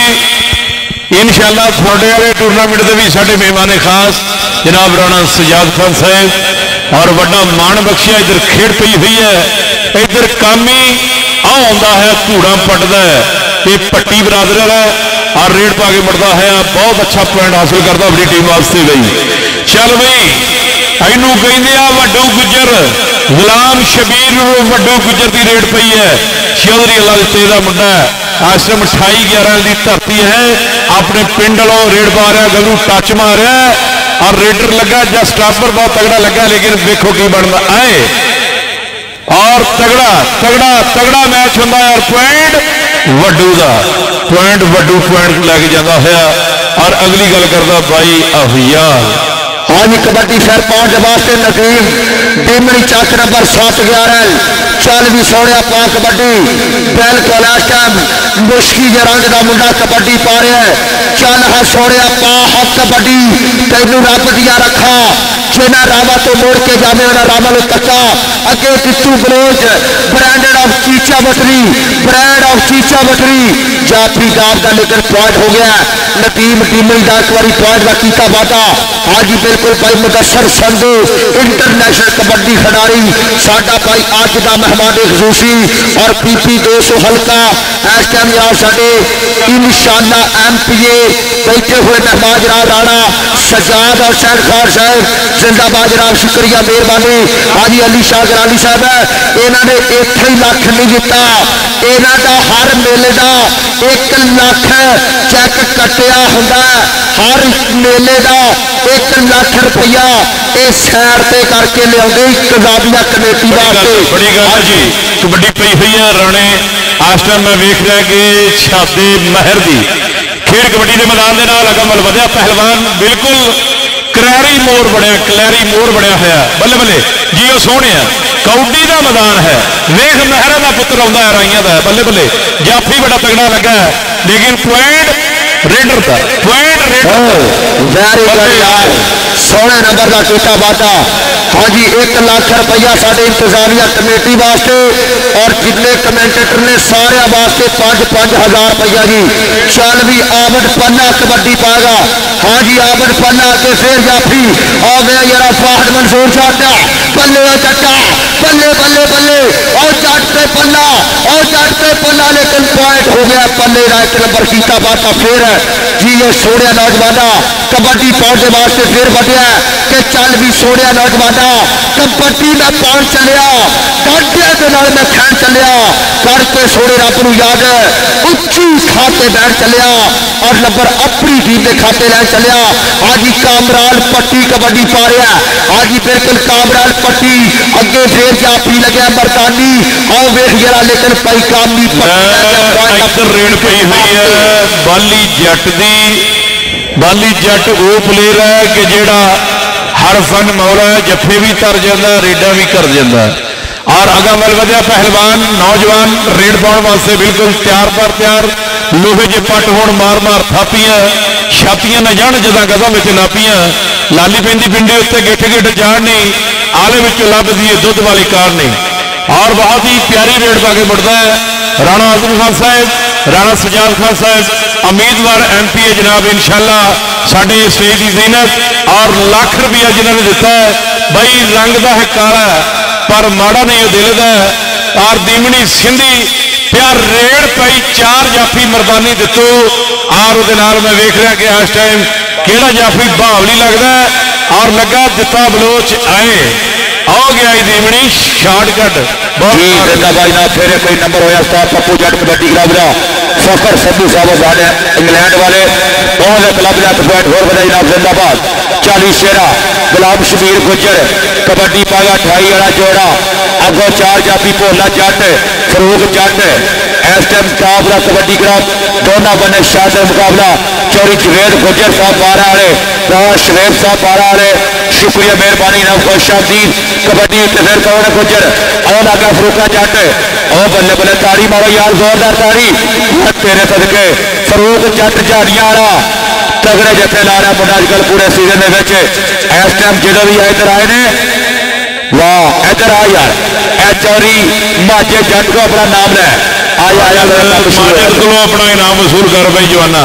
इंशाअल्लाह थोड़े वाले टूरनामेंट के भी साढ़े मेहमान खास जनाब राणा सजाद खान साहब और बड़ा मान बख्शिया इधर खेड़ पई हुई है इधर काम ही आता है धूड़ा पटदा है ये पट्टी बरादर है और रेड पा के मुड़ता है बहुत अच्छा पॉइंट हासिल करता अपनी टीम वास्ते गई चल बई इनू कहते वड्डू गुजर गुलाम शबीर वड्डू गुजर की रेड पई है चौधरी अल्लाह दिते का मुंडा है आश्रम 28-11 की धरती है अपने पिंड वालों रेड पा रहा गलू टच मार रहा है और रेडर लगा या स्टापर बहुत तगड़ा लगा लेकिन देखो की बनता आए और तगड़ा तगड़ा तगड़ा मैच होंगे और पॉइंट वड्डू का पॉइंट वड्डू पॉइंट लैके जाता है और अगली गल करता भाई अहियाल हाँ जी कबड्डी फेर पहुंचने वास्ते नकीम टीमड़ी चक नंबर 7-11 चल भी सोने पा कबड्डी बिल्कुल इस टाइम मुश्की रंग का मुंडा कबड्डी पा रहा है चल है सोने पा हक कबड्डी तेनू रब दिया रखा जिन्हें रामा तो मुड़ के जावे उन्हें रामा को तक्का अगे कितू बलोच ब्रांडेड ऑफ चीचा बटरी ब्रांड ऑफ चीचा बटरी जाफरी दाब का लेकर पॉइंट हो गया नकीम टीमड़ी का एक बार पॉइंट का किया वादा आज बिल्कुल भाई मुदस्सर संधू इंटरनेशनल कबड्डी खिडारी साडा भाई अज का मेहमान खसूसी और पीपी 200 हल्का इस टाइम जनाब साडे इंशाअल्लाह MPA बैठे हुए मेहमान जनाब राणा सजाद और सैन खान साहब जिंदाबाद जनाब शुक्रिया मेहरबानी हाजी अली शाह गराली साहब इन्होंने इत्थे ही लख नहीं दिता इन्हों का हर मेले का 1 लाख चैक कटिया होंदा हर मेले का 1 लाख रुपया ये सैर से करके लिया कजाबिया कमेटी वास्ते बड़ी गल जी कबड्डी पई हुई है राणे इस टाइम मैं वेख रहा कि छाते महर की खेड कबड्डी के मैदान के नाल अगमल वधिया पहलवान बिल्कुल करैरी मोड़ बनया कलैरी मोड़ बनया होया बल्ले बल्ले जी वो सोहने कौडी का मैदान है वेख महरा का पुत्र आता है राइया का बल्ले बल्ले जाफी बड़ा तगड़ा लगा है लेकिन पॉइंट रेडर का पॉइंट सोने नंबर का किया वादा हाँ जी 1 लाख रुपया साढ़े इंतजामिया कमेटी वास्ते और जितने कमेंटेटर ने सारे वास्ते 5-5 हज़ार रुपया जी चल भी आमद पन्ना कबड्डी पाएगा हाँ जी आमद पन्ना के फिर जाफी आ गया यार फाहद मंसूर चाटा बल्ले चट्टा बल्ले बल्ले बल्ले और जट पे पन्ना और जट पे पन्ना लेकिन पॉइंट हो गया पन्ने का 1 नंबर किया वादा फिर जी ये सोने नौजवाना कबड्डी पहुंचने वास्ते फिर बढ़िया कि चल भी सोने नौजवाना कबड्डी में पहुंच चलिया डांटे के नाल में खैन चलिया करके सोने रब नूं याद उच्ची खाते बैठ चलिया और नंबर अपनी टीम के खाते लैन चलिया आज ही कामरान पट्टी कबड्डी पा रहा आज ही बिल्कुल कामरान पट्टी अगे फिर जाफी लगे बरतानी और वेख जरा लेकिन पई कामनी रेड पई हुई है बाली जट वो प्लेयर है कि जेड़ा हर फन मौला है जफे भी तर जाता रेडा भी कर जाता और अगा वल वधिया पहलवान नौजवान रेड पाने वास्ते बिल्कुल तैयार पर तैयार लोहे जे पट होण मार मार थापियां छातियां न जान जदा गजा में नापियां लाली पेंदी पिंडे उत्ते गेठे गेठे जान नहीं आले में लभदी दुध वाली कार नहीं और बहुत ही प्यारी रेड पा के मुड़ता है राणा आजम खान साहब राणा सजाद खान साहब उम्मीदवार MPA जनाब इंशाअल्लाह साढ़े स्टेज की जीनत और लाख रुपया जिन्होंने दिता है भाई रंग का है काला पर माड़ा नहीं दिल का और दीमनी सिंधी प्यार रेड़ पई 4 जाफी मरदानी दितू और उहदे नाल मैं वेख रहा कि इस टाइम केड़ा जाफी बावली लगता है और लगा दिता बलोच आए आ गया दीवनी शॉर्टकट फिर कोई नंबर होया उस्ताद पप्पू जट कबड्डी क्लब का फखर संधू साहब साढ़े इंग्लैंड वाले उन्होंने क्लब का 1 पॉइंट होर बधाई नाम जिंदाबाद 40 शेरा गुलाम शबीर गुजर कबड्डी पागा 28 वाला जोड़ा अगो 4 जाफी भोला जट फरूक जट इस टाइम टॉप का कबड्डी क्लब दोनों बने शानदार मुकाबला चौरी जवेद गुजर साहब 12 वाले राज शवेब साहब 12 वाले शुक्रिया मेहरबानी नाम खुशाबदीन कबड्डी फिर कौन गुजर और आगे फरूका जट और बल्ले बल्ले ताड़ी मारो यार जोरदार ताड़ी तेरे सदके फरूक जट झाड़ियां वाला तगड़े जत्थे ला रहा मुंडा अजकल पूरे सीजन इस टाइम जो भी इधर आए ने वाह इधर आ यार ए चौरी माजे जट को अपना नाम ले आया माजिद को अपना इनाम वसूल कर भाई जवाना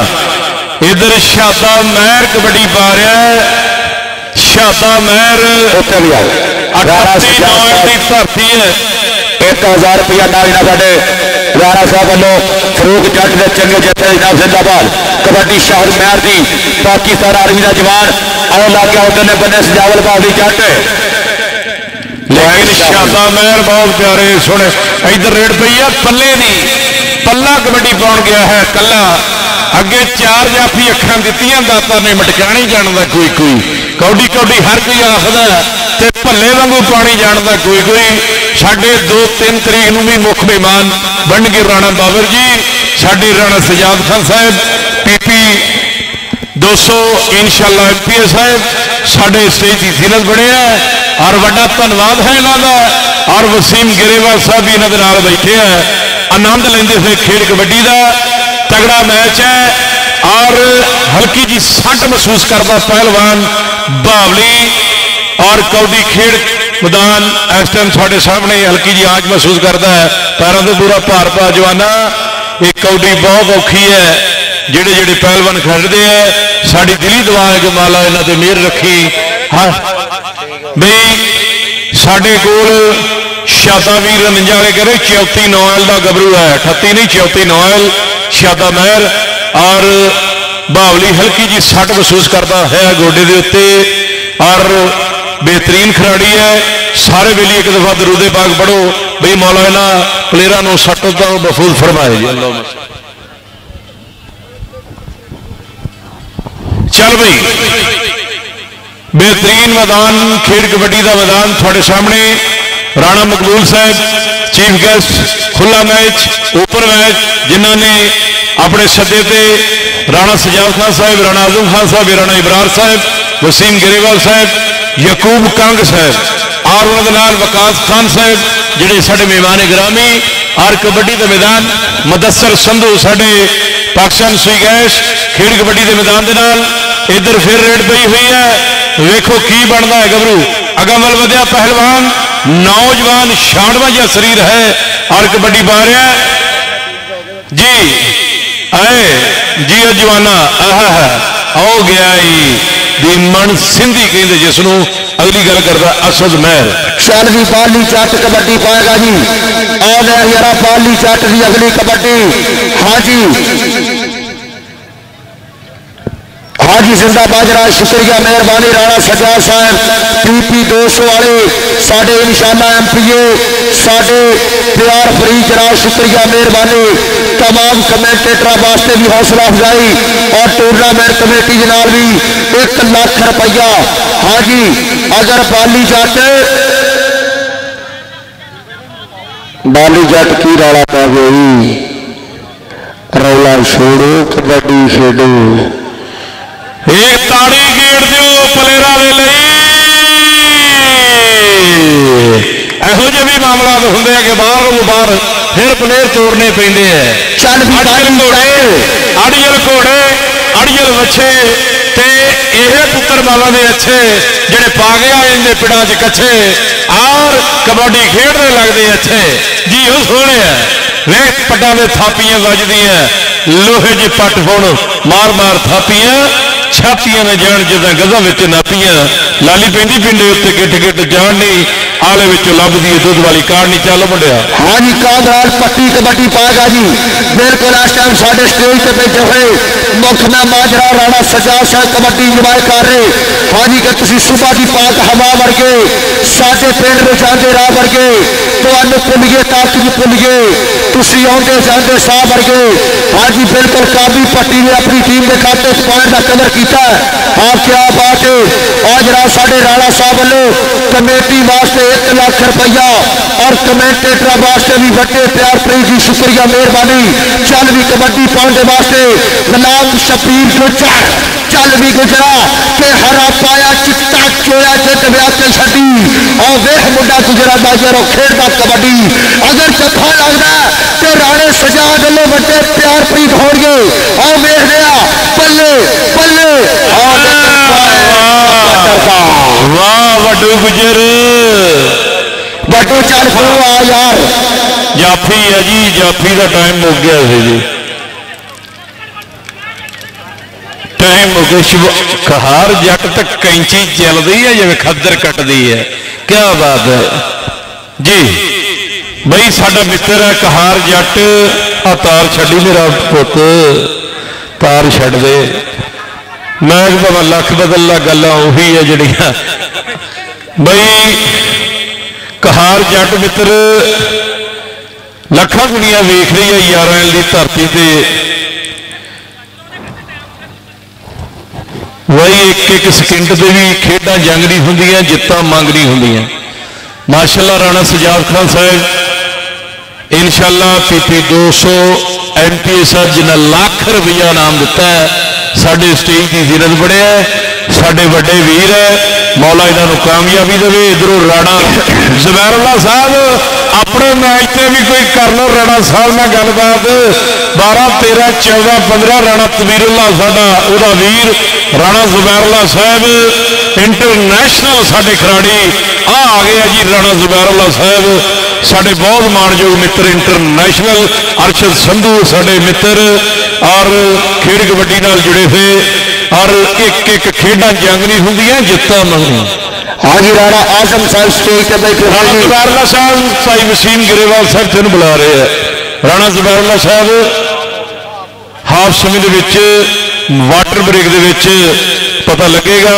इधर शादा महर कबड्डी पा रहा है शादा महर 38 की धरती है 1000 रुपया नाम साढ़े राणा साहब वालों फरूक जट के चंगे जत्थे नाम जिंदाबाद कबड्डी शाहर महर की पाकिस्तान आर्मी का जवान और लागे उधर बने सजावल बाबी जट लेकिन शादा महर बहुत प्यारे सुने इधर रेड पई है पल्ले दी पल्ला कबड्डी पाउन गया है कला अगे 4 जाफी अखा दित्तियां दाता ने मटकानी जानता कोई कोई कौडी कौडी हर कोई आखदा ते भल्ले वांगू पानी जानता कोई कोई साढ़े 2-3 तरीक नूं भी मुख मेहमान बन गए राणा बाबर जी साडे राणा सजाद खान साहब PP 200 इंशाअल्लाह MP साहब साढ़े स्टेज की सीरत बने हैं और बड़ा धन्यवाद है इन्हों का और वसीम गिरेवाल साहब भी इन्होंने नाल बैठे हैं आनंद लेंदे हुए खेल कबड्डी का तगड़ा मैच है और हल्की जी सट महसूस करता पहलवान बावली और कौडी खेड़ मैदान इस टाइम साढ़े सामने हल्की जी आंच महसूस करता है पैरों से पूरा भार पा जवाना एक कौडी बहुत औखी है जेड़े जेड़े पहलवान खड़ते हैं साड़ी दिली दुआ है कि माला इन्हों पर मेहर रखी हाँ बई साढ़े कोल शादा वीर निंजारे करे 34 नौयल का गबरू है 38 नहीं 34 नौयल शादा महर और बावली हल्की जी सट महसूस करता है गोडे के उत्ते और बेहतरीन खिलाड़ी है सारे वेली एक दफा दरूदे पाक पढ़ो बई मौला इन्हों प्लेयरों सट तो महफूज फरमाए जी अल्लाह चल भाई बेहतरीन मैदान खेल कबड्डी का मैदान थोड़े सामने राणा मकबूल साहब चीफ गेस्ट खुला मैच ओपन मैच जिन्होंने अपने सदे से राणा सजाद खान साहब राणा आजम खान साहब राणा इबरार साहब वसीम गिरेवाल साहब यकूब कंग साहब और उन्होंने वकास खान साहब जोड़े साढ़े मेहमान ग्रामी और कबड्डी का मैदान मुदस्सर संधू साढ़े पाकिस्तान सुई गैस खेल कबड्डी के मैदान के नाल इधर फिर रेड पई हुई है वेखो की बनता है गबरू अगमल वधिया पहलवान नौजवान शानवा जिहा शरीर है और कबड्डी पा रहा है जी आए जी जवाना आओ गया दीमन सिंधी कहते जिसनों अगली गल करता असद महर चल भी बाली जट कबड्डी पाएगा जी और यारा बाली जट की अगली कबड्डी हाँ जी हाजी जिंदाबाद राज शुक्रिया मेहरबानी राणा सजाद साहब PP 200 वाले साढ़े निशाना MPA साढ़े प्यार फरीद राज शुक्रिया मेहरबानी तमाम कमेंटेटर वास्ते भी हौसला अफजाई और टूर्नामेंट कमेटी के नाल भी 1 लाख रुपया हाँ जी अगर बाली जट की रौला पै गई रौला छोड़ो कबड्डी खेडो एक ताड़ी गेड़ दो प्लेयरा एहो जे भी मामला होंगे कि बाहर फिर प्लेयर तोड़ने पेंदे हैं चल अड़ियल घोड़े अड़ियल वछे ते यह पुत्र बाबा ने अच्छे जेडे पा गया इनके पिड़ा च कच्छे और कबड्डी खेडने लगते अच्छे जी वो सोने वेख पटा में थापियां वजदियां लोहे जी पट हुण मार मार थापियां छातियां ने जान जिदा गजा विच नापियां लाली पेंदी पिंडे उत्ते गिट गिट जान नहीं आले विचों लभदी है दुध वाली काढ़नी। चल मुंडिया। हाँ जी कांधराल पट्टी कबड्डी पाएगा जी बिल्कुल इस टाइम साढ़े स्टेज पे बैठे हुए मुखना माजरा राणा सजाद साहब कबड्डी इंजॉय कर रहे। हाँ जी कि तुम सुबह की पाक हवा वर्गे साडे पिंड में जाते राह वर्गे तो भुल गए ताकत भुल गए तुम आते जाते साह वर्गे। हाँ जी बिल्कुल काबी पट्टी ने अपनी टीम के खाते पॉइंट का कदर किया। हाँ क्या बात है। और जरा साढ़े राणा साहब वालों कमेटी वास्ते 1 लाख रुपया और कमेंटेटर वास्ते भी बड़े प्यार प्रीत जी शुक्रिया मेहरबानी। चल भी कबड्डी पाने वास्ते गुलाम शबीर गुजर चल भी गुजरा के हरा पाया चिट्टा चोया चित ब्याह के छड़ी और वेख मुंडा गुजरा दा जरो खेलदा कबड्डी अगर चौथा लगदा ते राणे सजाद लो बड़े प्यार प्रीत होणगे और वेख लिया बल्ले बल्ले वाह वड्डू गुजर बटू चल फिर आ यार जाफी है जी जाफी का टाइम मुक गया जी टाइम मुक गया। कहार जट तक कैंची चलती है जिवें खद्दर कटदी है। क्या बात है जी बई साडा मित्र है कहार जट। आ तार छड़ी मेरा पुत तार छड़ दे मैं भाव लख बदला गल्लां उही है जड़ियां बई कहार जट मित्र लखा दुनिया वेख रही है यारां की धरती से वही एक सकिंट से भी खेडां जंगनी होंदियां जित्तां मंगनी होंदियां। माशाअल्लाह राणा सजाद खान साहब इंशाअल्लाह पीपी 200 MPA साहब जिन्हें लाख रुपया इनाम दिता है साडे स्टेज की जीरत बड़े है साडे वड्डे वीर है मौला इन्हों कामयाबी देवे। इधरों राणा ज़ुबैरुल्लाह साहब अपने मैच से भी कोई कर लो राणा साहब में गलबात 12 13 14 15 राणा तबीरुल्लाह साडा उहदा वीर राणा ज़ुबैरुल्लाह साहब इंटरनेशनल साडे खिलाड़ी आ गया जी। राणा ज़ुबैरुल्लाह साहब साडे बहुत माणयोग मित्र इंटरनेशनल अरशद संधू साडे मित्र और खेड कबड्डी नाल जुड़े हुए और एक खेडां जंगनी होंदियां जित्तां मंगनी। हाँ जी राणा आजम साहब स्टेज पे बैठे राणा ज़ुबैरुल्लाह साहब साई वसीम ग्रेवाल साहब तेन बुला रहे हैं। राणा ज़ुबैरुल्लाह साहब हाफ समय के वाटर ब्रेक के पता लगेगा।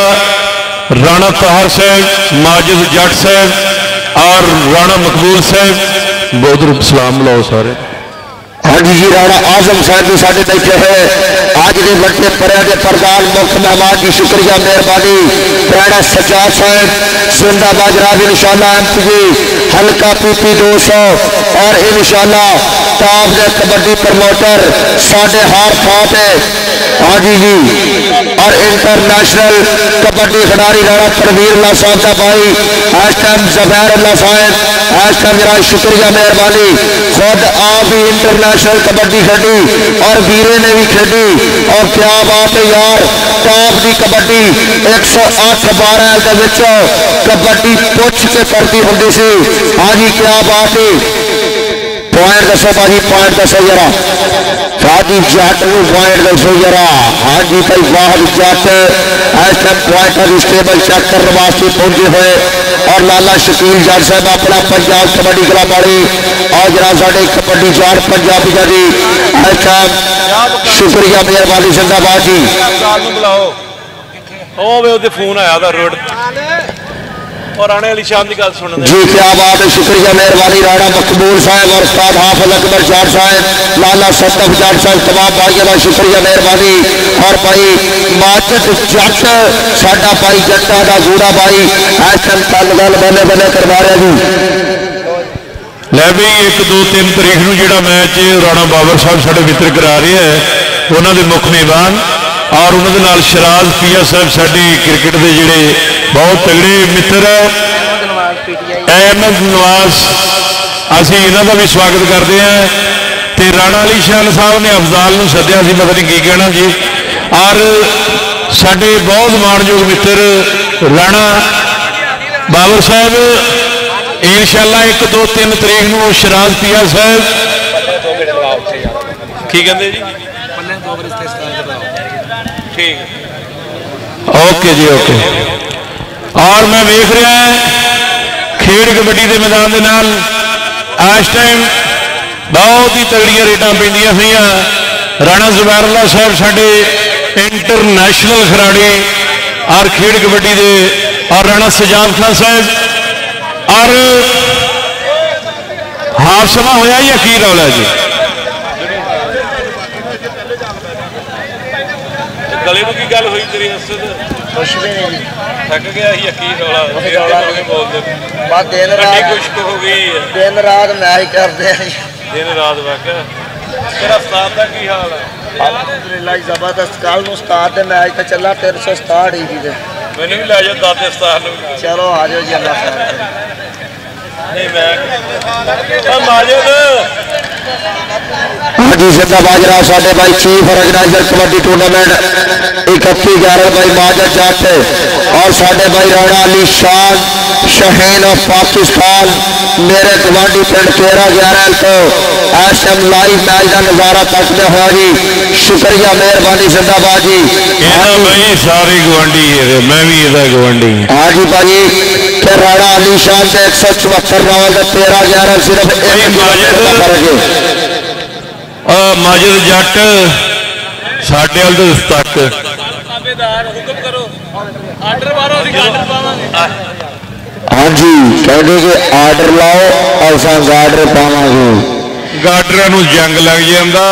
राणा ताहर साहब माजिद जट साहब और राणा मकबूल साहब बहुत रूप सलाम बुलाओ सारे। हाँ जी राणा आजम साहब भी साढ़े बैठे है आज के बड़े परिया के प्रधान मुख्य मेहमान की शुक्रिया मेहरबानी। राणा सजाद साहब जिंदाबाद राज इंशाअल्लाह MPG हल्का PP 200 और इंशाअल्लाह टॉप के कबड्डी प्रमोटर साढ़े हार फात है। हाँ जी और इंटरनेशनल कबड्डी खिलाड़ी राणा परवीर साहब का भाई इस टाइम ज़ुबैरुल्लाह साहब इस टाइम जरा शुक्रिया मेहरबानी। खुद आप भी इंटरनेशनल कबड्डी खेडी और वीरे ने भी खेडी और क्या बात है यार टॉप की कबड्डी 108-12 कबड्डी पुछ के करती होंगी सी। हाँ जी क्या बात है पॉइंट दसो भाजी पॉइंट दसो जरा शादी जट पॉइंट दसो जरा। हाँ जी भाई वाहद जट इस टाइम पॉइंट स्टेबल चेक करने वास्ते पहुंचे हुए और लाला शकील जट साहब अपना पंजाब कबड्डी क्लब वाले और जरा साढ़े कबड्डी जार पंजाबियों की इस टाइम शुक्रिया मेहरबानी जिंदाबाद जी। फोन आया रोड और आने वाली शाम की गल सुन जी क्या बात है शुक्रिया मेहरबानी। राणा मकबूल साहब और उस्ताद हाफिज अकबर जाट साहब लाला सतफ जाट साहब तमाम भाइयों का शुक्रिया मेहरबानी। और भाई माजिद जट साडा भाई जट्टा का जूड़ा भाई इस टाइम तल गल बल्ले बल्ले करवा रहा जी। लै भी 1 2 3 तारीख को जो मैच राणा बाबर साहब साढ़े मित्र करा रहे हैं उन्होंने मुख्य मेहमान और उन्होंने शराज पिया साहब साड़ी क्रिकेट के जोड़े बहुत तगड़े मित्र है अहमद नवाज असी इन्हों का भी स्वागत करते हैं। तो राणा अली शान साहब ने अफजाल को सद्या सी पता नहीं की कहना जी और साढ़े बहुत माणयोग मित्र राणा बाबर साहब इंशाअल्लाह 1 2 3 तारीख को शराज पिया साहब की कहते जी ठीक ओके जी ओके। और मैं देख रहा है खेड कबड्डी के मैदान के नाल इस टाइम बहुत ही तगड़ियां रेडां पैंदियां हुईयां। राणा जुबैरुल्लाह साहब साडे इंटरनेशनल खिलाड़ी और खेड कबड्डी के और राणा सजाद खान साहब और हाफ समा होया या की रौला जी? गले में की गल हुई तेरी असद? कुछ भी नहीं थक गया ही की रौला बोलते बस दिन रात खुश्क हो गई है। दिन रात मैच करते हैं दिन रात वाकया। तेरा उस्ताद का की हाल है? अलहमदुलिल्लाह जबरदस्त। कल उस्ताद के मैच तो चला 367 ही जी। मैंने भी लै जाओ दाते उस्ताद नूं। चलो आ जाओ जी अल्लाह खैर नहीं मैं माजिद हाँ जी जिंदाबाद जनाब साडे भाई चीफ ऑर्गेनाइजर कबड्डी टूर्नामेंट 31/11 भाई माजिद जट और साडे भाई राणा अली शान शहीन ऑफ पाकिस्तान मेरे गवांडी पिंड 13/11 तो एसएम लाइव मैच का नजारा तकते हुआ जी। शुक्रिया मेहरबानी जिंदाबाद जी। भाई सारे गवांडी है मैं भी ਇਹਦਾ गवांडी। हाँ जी भाई के राणा अली शान से 174 रावल 13/11 सिर्फ माजिद जट साढ़े वाल तक हाँ जी कहते कि आर्डर लाओ असा गार्डर पावे गार्डर जंग लग जाता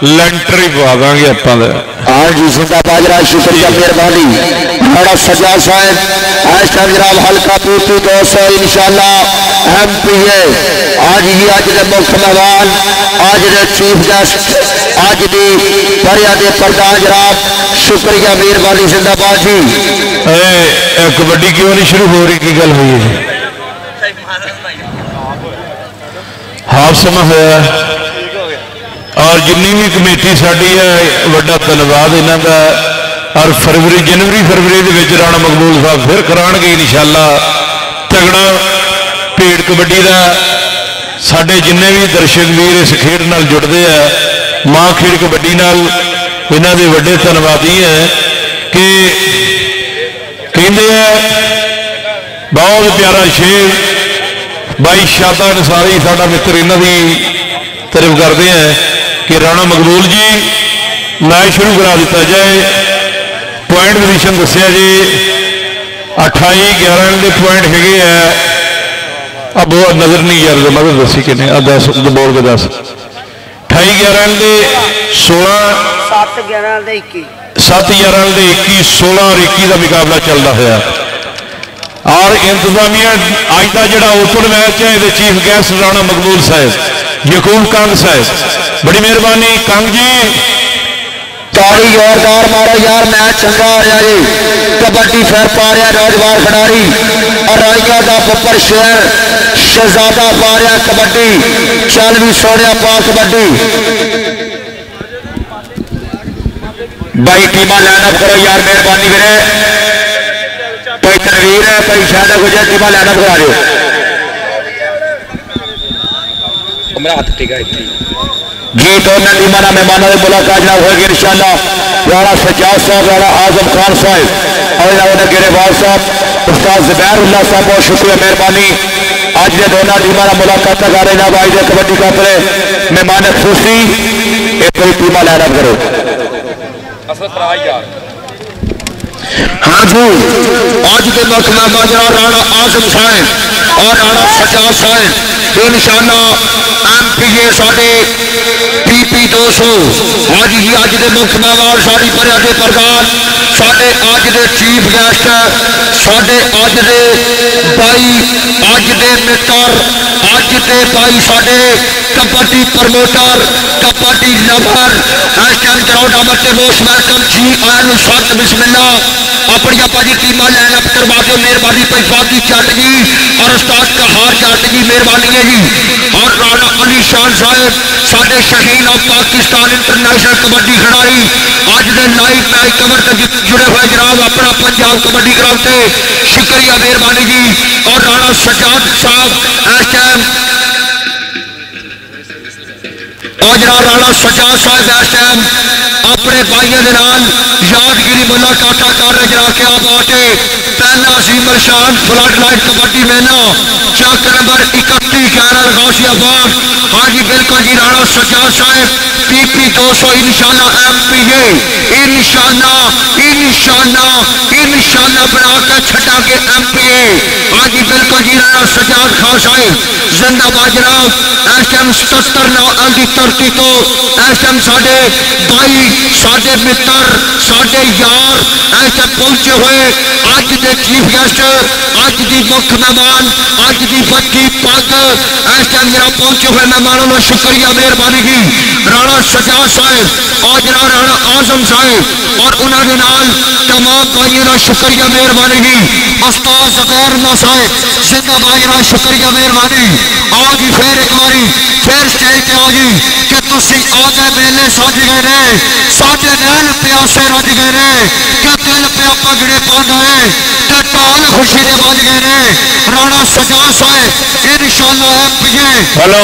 लेंटर ही पवा देंगे आप। हाँ जी जिंदाबाद जनाब शुक्रिया मेहरबानी। बड़ा सजा साहब इस टाइम जनाब हल्का पूर्ति 200 इंशाल्लाह MPA आज ही अज के मुख्य मेहमान अज के चीफ गेस्ट अज की परिया के प्रधान जनाब शुक्रिया मेहरबानी जिंदाबाद जी। कबड्डी क्यों नहीं शुरू हो रही की गल हुई है? हाफ समा होया और जिन्नी भी कमेटी साड़ी है बड़ा धन्यवाद इन्हों का। और जनवरी फरवरी के राणा मकबूल साहब फिर कराएंगे इंशाअल्लाह तगड़ा भेड़ कबड्डी का। साढ़े जिन्ने भी दर्शक वीर इस खेड नाल जुड़ते हैं मां खेड कबड्डी नाल इन्हों के बड़े धन्यवादी हैं कि कहते हैं बहुत प्यारा शेर भाई शादा अंसारी साडा मित्र इन्हों की तारीफ करते हैं कि राणा मकबूल जी मैच शुरू करा दिता जाए। पॉइंट पोजिशन दसिया जी 28/11 के पॉइंट है अब वो नजर नहीं यार मतलब दसी कि 10 बोल के 10 28/11 के 16 7/11 के 21 7/11 के 21 16 और 21 का मुकाबला चलता है। और इंतजामिया अज का जो ओपन मैच है ये चीफ गेस्ट राणा मकबूल साहब यकूब कंग साहब बड़ी मेहरबानी कंग जी। ताड़ी जोरदार मारो यार मैच चंगा हो रहा जी। कबड्डी फिर पा रहा नौजवान खिडारी और राइया का बब्बर शेर शहजादा पा रहा कबड्डी। चल भी सोने पा कबड्डी भाई टीमा लाइनअप करो यार मेहरबानी करे। कोई तनवीर है कोई शायद कुछ टीमा लाइनअप करा दो। जी तो टीमा मेहमानों की मुलाकात जनाब होगी इंशाअल्लाह। राणा सज्जाद साहब राणा आजम खान साहब और गिरेवाल साहब उस्ताद ज़ुबैरुल्लाह साहब बहुत शुक्रिया मेहरबानी। अज के दोनों टीमों का मुलाकात कर रहे हैं भाई कबड्डी कातरे मेहमान खुशी एक कोई टीमा लाइनअप करो। हाँ जी आज के मुख्य मेहमान राणा आजम साहब और राणा सज्जाद साहब इंशाअल्लाह MPA साढ़े PP 200 आज ही अज के मुख्य मेहमान साड़ी परिया के प्रधान साढ़े अज के चीफ गेस्ट साढ़े अज के भाई अज के मित्र अज के भाई साढ़े कबड्डी प्रमोटर कबड्डी लवर इस टाइम ग्राउंड नंबर से मोस्ट वेलकम जी आयन सत बिस्मिल्लाह अपनी भाजी टीमा लाइनअप करवा दो मेहरबानी पैसादी चट जी और उस्ताद कहार चट जी मेहरबानी है जी। और राणा अली शान साहब साढ़े शहीन ऑफ पाकिस्तान इंटरनेशनल कबड्डी खिडारी अज के लाइव मैच कवर तक जुड़े हुए जनाब अपना पंजाब कबड्डी ग्राउंड से शुक्रिया मेहरबानी जी। और राणा सज्जाद साहब इस टाइम और जनाब राणा सज्जाद साहब इस टाइम अपने भाइयों के नाल यादगिरी मुलाकात कर रहे जनाब क्या बात है। पहला सीमर शान फ्लड लाइट कबड्डी मेला चक नंबर 31 कैरल गौसियाबाद। हाँ जी बिल्कुल जी राणा सज्जाद साहब PP 200 इंशाल्लाह MPA इंशाल्लाह बना के छटा के MPA। हाँ जी बिल्कुल जी राणा सज्जाद खान साहब जिंदाबाद जनाब। इस टाइम 77 नाल की धरती तो इस टाइम साढ़े भाई साढ़े मित्र साढ़े यार इस टाइम पहुंचे हुए अज के चीफ गेस्ट अज की मुख्य मेहमान अज की बच्ची पग इस टाइम जरा पहुंचे हुए मेहमानों का शुक्रिया मेहरबानी की राणा सज्जाद साहब और जरा राणा आजम साहब और उन्होंने नाल तमाम भाइयों का शुक्रिया मेहरबानी की उस्ताद ज़ुबैर साहब जिंदाबाद जरा शुक्रिया मेहरबानी। आओ जी फिर एक बारी फिर स्टेज पे आओ जी कि तुसी आदे मेले सज गए ने साडे नैन प्यासे रज गए ने कि दिल पे पगड़े पाना है कि ढोल खुशी दे बज गए ने राणा सज्जाद साहब इंशाल्लाह MPA। हेलो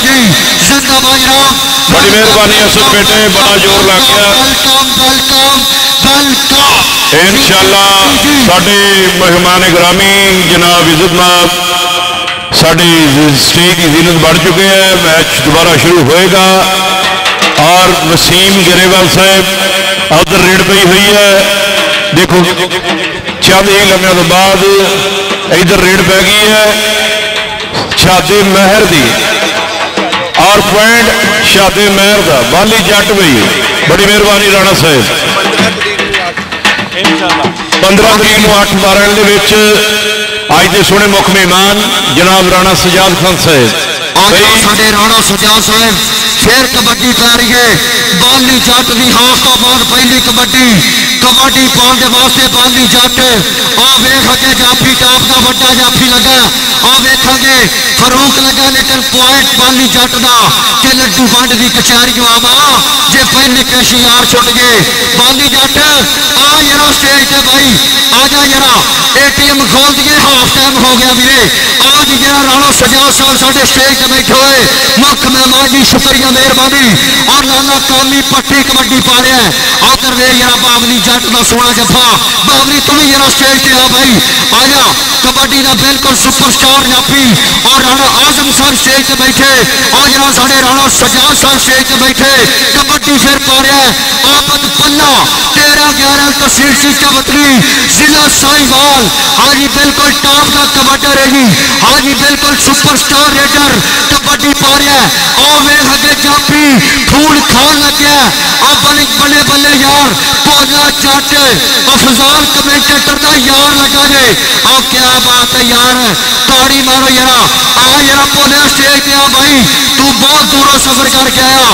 जी जिंदाबाद जनाब बड़ी मेहरबानी असद बेटे बड़ा जोर लग गया वेलकम वेलकम वेलकम इंशाल्लाह साडे मेहमान ग्रामी जनाब इज्जतनाब साड़ी स्टेज की जीनत बढ़ चुके हैं। मैच दोबारा शुरू होएगा और वसीम गरेवाल साहब उधर रेड पई हुई है देखो चंद ही लम्हे तो बाद इधर रेड पै गई है शादे महर दी और पॉइंट शादे महर का बाली जट भी बड़ी मेहरबानी राणा साहब 15 तरीक को 8-12 अज के सोने मुख मेहमान जनाब राणा सज्जाद खान साहब साढ़े राणा सज्जाद साहब फिर कबड्डी पै रही है बाली जट की हाफ तो बाद पहली कबड्डी कबड्डी पाने वास्ते बाली जट आ वेख अगे जाफी टॉप का बड़ा जाफी लगा आ वेखांगे फरूक लगा लेकिन पॉइंट बाली जट का कि लड्डू वंड की कचहरी आवा जे पहले कैश यार छुट गए बाली जट आ जरा स्टेज पे भाई आ जा जरा ATM खोल दिए हाफ टाइम हो गया वीरे आज जरा राणा सज्जाद साहब साढ़े स्टेज पे बैठे हुए मुख्य मेहमान जी शुक्रिया मेहरबानी और लाला कौमी पट्टी कबड्डी पा रहा है आकर वे जरा बावली जट का सोना जफा बावली तुम जरा स्टेज पे आ भाई आ जा कबड्डी का बिल्कुल सुपरस्टार जाफी और राणा आजम साहब स्टेज पे बैठे और जरा साढ़े राणा सज्जाद साहब स्टेज पे बैठे कबड्डी फिर पा रहा है आपद पल्ला 13-11 तहसील सीतावतनी जिला साहिवाल। हाँ जी बिल्कुल टॉप का कबड्डर है जी हाँ जी बिल्कुल सुपरस्टार रेडर कबड्डी पा रहा है और वे अगे जाफी खून खान लग गया अब बल्ले बल्ले यार भोला जट अफजाल कमेंटेटर का यार लगा जे और क्या बात है यार ताड़ी मारो यारा आ यारा भोलिया स्टेज पे आ भाई तू बहुत दूरों सफर करके आया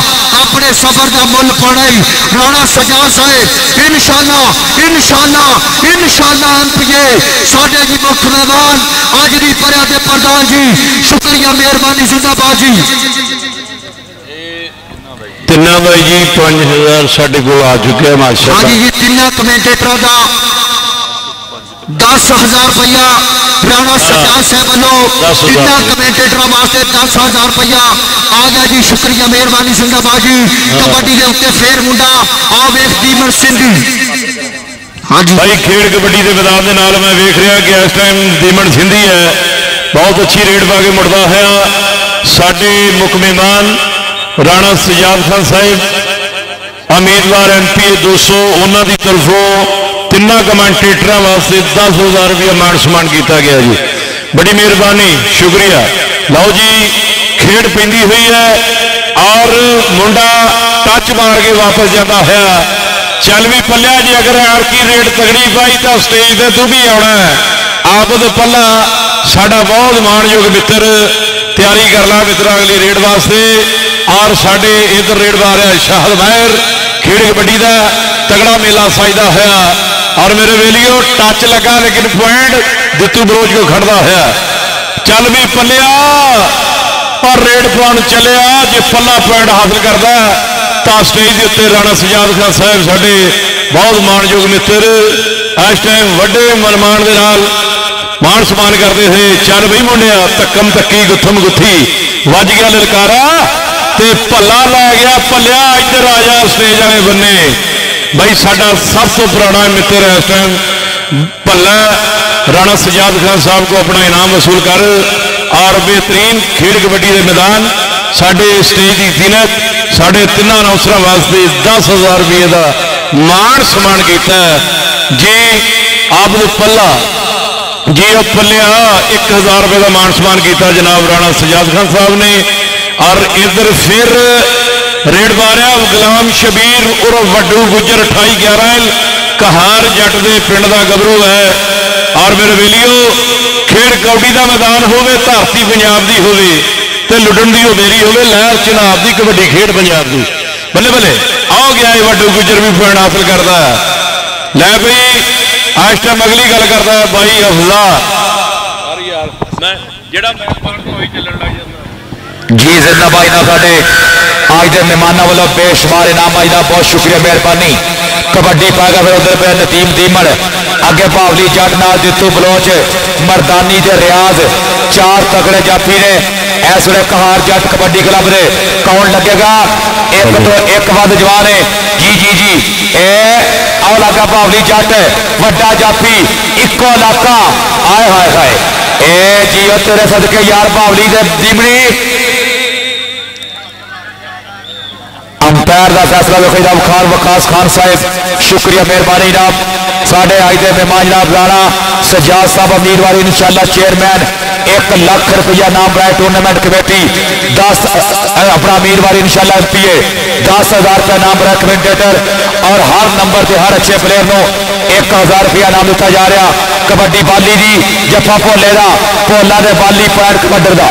अपने सफर का मुल पड़ाई राणा सज्जाद साहब इंशाल्लाह इंशाल्लाह इंशाल्लाह MPA साडे जी मुख्य मेहमान आज दी परिया दे प्रधान जी शुक्रिया मेहरबानी जिंदाबाद जी तिना भाई जी 5000 साढ़े को आ चुके हैं माशाअल्लाह। हाँ जी तिना कमेंटेटर का 10,000 रुपया राणा सज्जाद साहब वालों तिना कमेंटेटर वास्ते 10,000 रुपया आ गया जी शुक्रिया मेहरबानी जिंदाबाद जी कबड्डी के उत्ते फेर मुंडा आ वेख दीमन सिंधी। हाँ जी भाई खेड कबड्डी के मैदान के नाल मैं वेख रहा कि इस टाइम दीमन सिंधी है बहुत अच्छी रेड पा के मुड़ता है साडे मुख मेहमान राणा सज्जाद खान साहब उम्मीदवार MPA 200 उन्होंने तरफों तिना कमेंटेटर वास्ते 10,000 रुपया मान सम्मान किया गया जी बड़ी मेहरबानी शुक्रिया। लो जी खेड पैंदी हुई है और मुंडा टच मार के वापस जाता है चल भी पलिया जी अगर यार की रेड तगड़ी पाई तो स्टेज पे तू भी आना है आप तो पला साडा बहुत मानयोग मित्र तैयारी कर ला मित्र अगली रेड वास्ते और साडे इधर रेड पा रहा शाहद महर खेड कबड्डी का तगड़ा मेला सजदा है और मेरे वेलियो टच लगा लेकिन पॉइंट दित्तू बरोज को खड़ता है चल भी पलिया और रेड पॉइंट चलिया जो पला पॉइंट हासिल करता तो स्टेज के उत्ते राणा सज्जाद खान साहब साडे बहुत मानयोग मित्र इस टाइम वड्डे मनमान दे नाल मान सम्मान करते हुए चल बई मुंडिया धक्कम धक्की गुत्थम गुत्थी वज गया ललकारा ते भला लै गया भलिया इधर आ जा स्टेज वाले बन्ने भाई साडा सब तो पुराना मित्र इस टाइम भल्ला राणा सजाद खान साहब को अपना इनाम वसूल कर और बेहतरीन खेड कबड्डी के मैदान साढ़े स्टेज की जीनत साढ़े तिना अनाउंसर वास्ते 10,000 रुपये का मान सम्मान किया जी आप पल्ला जी पलिया 1,000 रुपये का मान सम्मान किया जनाब राणा सजाद खान साहब ने। और इधर फिर रेड मारिया गुलाम शबीर और वड्डू गुजर 28-11 कहार जट के पिंड का गबरू है। और मेरे वेलियो खेड कबड्डी का मैदान होवे धरती पंजाब की होवे ते लुडन की मेरी होवे लहर चिनाब की कबड्डी खेड पंजाब की बल्ले बल्ले आओ गया है वड्डू गुजर भी पॉइंट हासिल करता है। लै भाई आज टाइम अगली गल करता है भाई अफजा जी जिंदा भाई ना साडे आज के मेहमानों वालों बेशुमार इनाम भाई का बहुत शुक्रिया मेहरबानी। कबड्डी पाएगा फिर उधर पे नतीम दीमड़ अगे भावली जट नाल जितू बलोच मरदानी दे रियाज 4 तगड़े जाफी ने इस वे कहार जट कबड्डी क्लब दे कौन लगेगा एक तो एक वध जवान है जी जी जी ए आओ लगा भावली जट वड्डा जाफी इको इलाका आए हाय हाय ए जी तेरे सदके यार भावली दे दीमड़ी अंपायर का फैसला देखो जनाब खान वकास खान साहब शुक्रिया मेहरबानी जनाब साढ़े आज के मेहमान जनाब राणा सजाद साहब उम्मीदवार इंशाल्लाह चेयरमैन 1 लाख रुपया नाम रहा टूर्नामेंट कमेटी 10 अपना उम्मीदवार इंशाल्लाह एमपीए 10,000 रुपया नाम रहा कमेंटेटर और हर नंबर से हर अच्छे प्लेयर को 1,000 रुपया नाम दिता जा रहा। कबड्डी बाली जी जफा भोले का भोला दे बाली पैर कबड्डर का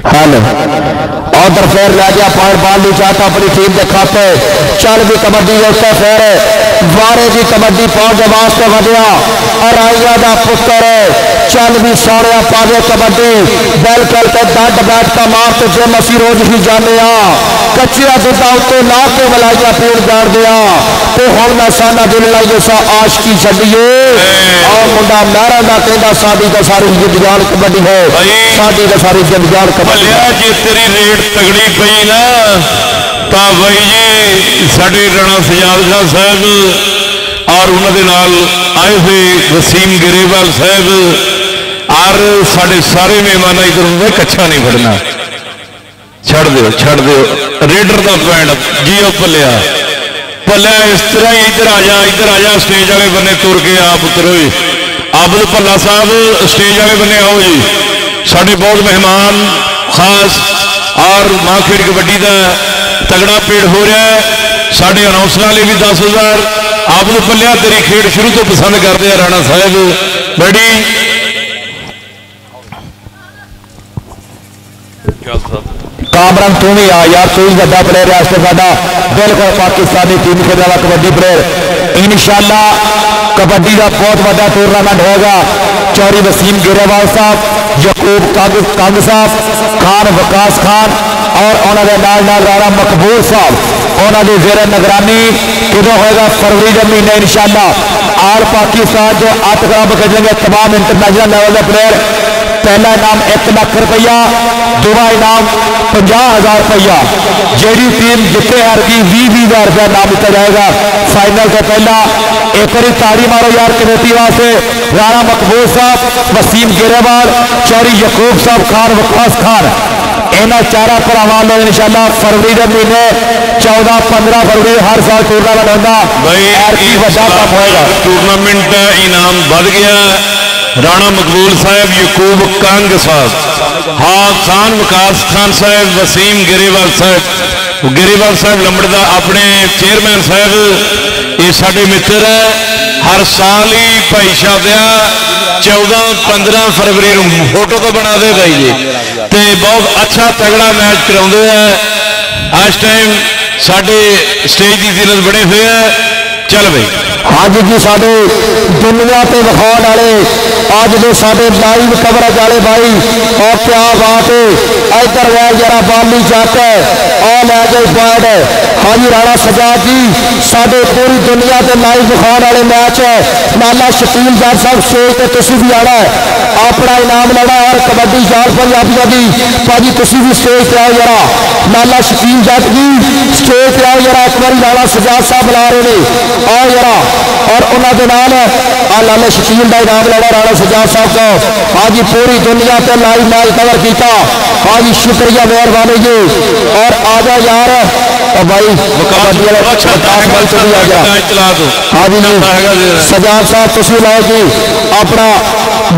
हेलो उधर फिर लै गया पार बाली चाहता अपनी टीम के खाते चल भी कबड्डी उससे फिर वारे की कबड्डी पाओ के वास्ते वधिया और आइया का पुत्र चल भी सोने पावे कबड्डी बिल्कुल के डंड बैठ का मार तो जिम असी रोज ही जाने कच्चिया दुधा उत्ते ला के मलाइया पीड़ जान दिया तो हम मैं साना दिल लाइए सा आश की छड़िए और मुंडा लहरा का कहता साड़ी का सारी जिंदगान कबड्डी है साड़ी का सारी जिंदगान कबड्डी जी तेरी रेट तगड़ी पई ना तो भाई जी साडे राणा सजाद खान साहब और उन्होंने नाल आए हुए वसीम गरेवाल साहब और साडे सारे मेहमान इधर होंगे कच्छा नहीं फड़ना छड़ दो रेडर का पॉइंट जी पलिया भला इस तरह ही इधर आ जा स्टेज वाले बने तुर के आप उतरो आबद भला साहब स्टेज वाले बने आओ जी साढ़े बहुत मेहमान खास और मां खेड कबड्डी का तगड़ा पेड़ हो रहा है साढ़े अनाउंसर लिए भी 10,000 आबद भलिया तेरी खेड शुरू तो पसंद करते हैं राणा साहब बड़ी कामरान तू भी आ यार तू ही बड़ा प्लेयर है साडा बिल्कुल पाकिस्तानी टीम खेलने वाला कबड्डी प्लेयर इंशाल्लाह कबड्डी का बहुत बड़ा टूर्नामेंट होगा। चौरी वसीम गिरेवाल साहब यकूब कंग साहब खान वकास खान और उन्होंने नाल राणा मकबूल साहब उन्होंने जेर निगरानी कदों होगा फरवरी के महीने इंशाल्लाह आल पाकिस्तान जो 8 क्लब खेलेंगे तमाम इंटरनेशनल लेवल के प्लेयर पहला इनाम 1 लाख रुपया दूसरा इनाम 50,000 रुपया जी टीम जितने हरगी 20,000 रुपया नाम दिता जाएगा फाइनल से पहला एक बार ताड़ी मारो यार कमेटी वास्ते राणा मकबूल साहब वसीम गिरेवाल चौरी यकूब साहब खान वकास खान इन्होंने चारा भरावान ने इंशाल्लाह फरवरी के महीने 14-15 फरवरी हर साल टूर्नामेंट होगा टूर्नामेंट का इनाम बढ़ गया। राणा मकबूल साहब यकूब कंग साहब हाँ खान वकास खान साहब वसीम गिरेवाल साहब लंबड़दा अपने चेयरमैन साहब ये साडे मित्र है हर साल ही भाई शादिया 14-15 फरवरी फोटो तो बना दे भाई जी ते बहुत अच्छा तगड़ा मैच कराते हैं। आज टाइम साडे स्टेज की जीनत बने हुए है चल भाई हाँ जी साडे दुनिया पे विखाण वाले अज के साडे लाइव कवरेज वाले भाई और क्या बात है इधर लै जरा बाली जट और लै गए पॉइंट हाँ जी राणा सजाद जी साडे पूरी दुनिया के लाइव विखाण वाले मैच है नाला शकील जट साहब स्टेज पर तुसीं भी आना है अपना इनाम लेना और कबड्डी जाल पंजाबियों की भाजी तुसीं भी स्टेज पर आओ जरा लाला शकील जट जी स्टेज पे आओ जरा, एक बार लाला सजाद साहब बुला रहे हैं, आओ जरा। और उन्होंने नाल लाला शकील का इनाम लेना राणा सजाद साहब को। हाँ जी पूरी दुनिया पे लाइव मैच कवर किया। हाँ जी शुक्रिया मेहरबानी जी। और आ जा यार भाई कबड्डी वाले हाँ जी सजाद साहब तुम लाओ जी अपना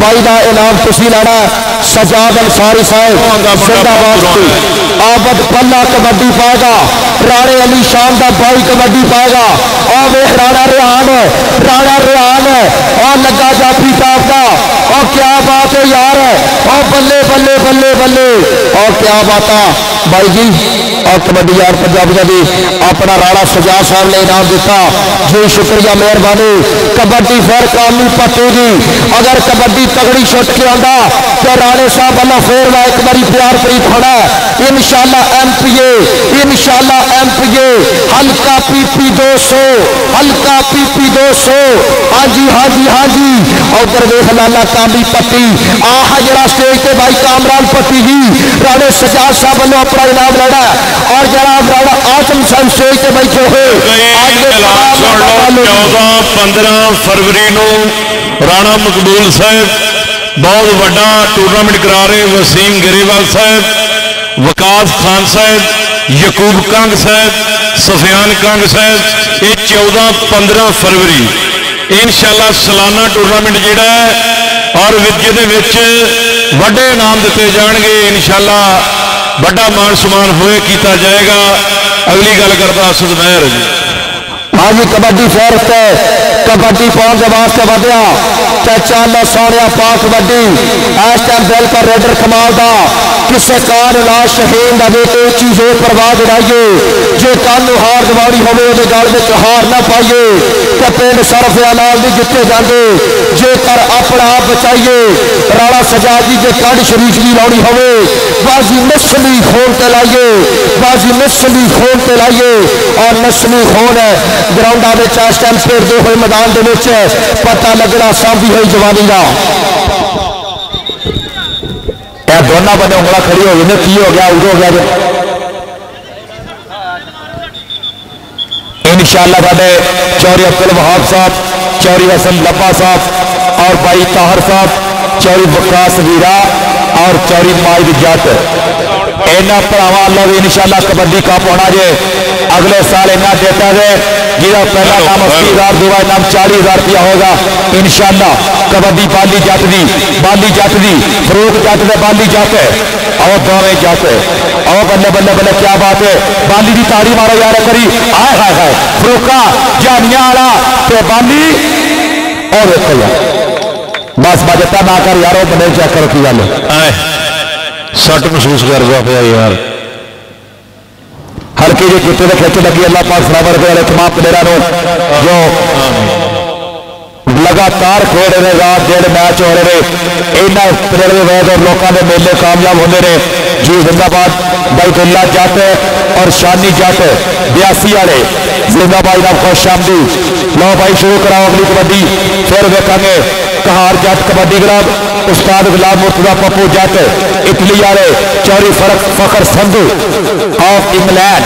बाई का इनाम तुम लेना। सजाद अंसारी साहब जिंदाबाद की आबद पल्ला कबड्डी पाएगा। राणे अली शान का भाई कबड्डी पाएगा। और वे राणा रिहान और लगा जाफी साहब का। और क्या बात है यार, और बल्ले बल्ले बल्ले बल्ले, और क्या बात है भाई जी। और कबड्डी यार पंजाबियों की अपना राणा सजाद साहब ने इनाम दिता जी, शुक्रिया मेहरबानी। कबड्डी फिर कानूनी पटेगी। अगर कबड्डी तगड़ी छुट के आता तो राणे साहब वाला फिर मैं एक बारी प्यार प्रीत होना इंशाल्लाह। MPA हल्का PP 200 हल्का PP 200। हाँ जी हाँ जी हाँ जी। उधर देख लाला कामी पट्टी आह जरा स्टेज पे भाई कामरान पट्टी जी राणे सजाद साहब वालों अपना इनाम लेना। और जनाब राणा आजम साहब स्टेज पे बैठे हुए 14-15 फरवरी को राणा मकबूल साहब बहुत बड़ा टूर्नामेंट करा रहे। वसीम गरेवाल साहब, वकास खान साहब, यकूब कंग साहब, सफियान कंग साहब, ये 14-15 फरवरी इंशाल्लाह सालाना टूर्नामेंट जिहड़ा है और जिहदे विच वड्डे इनाम दिते जाणगे। इंशाल्लाह बड़ा मान सम्मान होए किया जाएगा। अगली गल करता असद महर जी। हाँ जी कबड्डी फेर उत्ते कबड्डी पाउण के वास्ते वधिया ते चल सोनिया पा कबड्डी इस टाइम बिल्कुल रेडर कमाल का किसे कान लाश शहीन का बेटे उची जोर परवाह दिलाइए। जे कल हार दिवाड़ी होवे उहदे गल विच हार ना पाइए ते पिंड सरफ नाल नहीं जिते जाते। जेकर अपना आप बचाइए राणा सजाद जी जे कड़ शरीफ की लाउणी होवे बाजी नस्ली खून ते लाइए, बाजी नस्ली खून ते लाइए। और नस्ली खून ग्राउंड इस टाइम खेलते हुए मैदान के पता लगना सांभी हुई जवानी का। दोनों बने उंगला खड़ी हो गई की हो गया उड़ हो गया जो इंशाअल्लाह साडे चौरी अब्दुल वहाब साहब, चौरी हसन लब्बा साहब और भाई ताहर साहब, चौरी वकास वीरा और चौरी माइद जट इन्होंने भरावां अल्लाह भी इंशाअल्लाह कबड्डी कप होना जे अगले साल इन्ना देता है जिसका पहला नाम 80,000 दूसरा नाम 40,000 रुपया होगा इंशाअल्लाह। कबड्डी बाली जट दी फरूक जट दे बाली जट और दोवें जट और बल्ले बल्ले बल्ले क्या बात है। बाली की ताड़ी मारो यार करी आए हाय हाय फरूका जानिया वाला ते बाली और देखो यार बस बजता ना कर यार वो बने चेक करो की गल सट महसूस करता पाया यार। हल्के जी जूते में खिंच लगी अल्लाह पाक सलामत करे तमाम प्लेयर जो लगातार खेल रहे रात डेढ़ मैच हो रहे इन्होंने प्लेयर वैद और लोगों के मेले कामयाब होते हैं जी। जिंदाबाद बैतुल्ला जट और शानी जट 82 वाले जिंदाबाद नाम खुश आमदी। लो भाई शुरू कराओ अगली कबड्डी फिर वेखांगे कहार जट कबड्डी क्लब उस्ताद गुलाम मुर्तजा पप्पू जट इटली वाले चौरी फखर संधू ऑफ इंग्लैंड,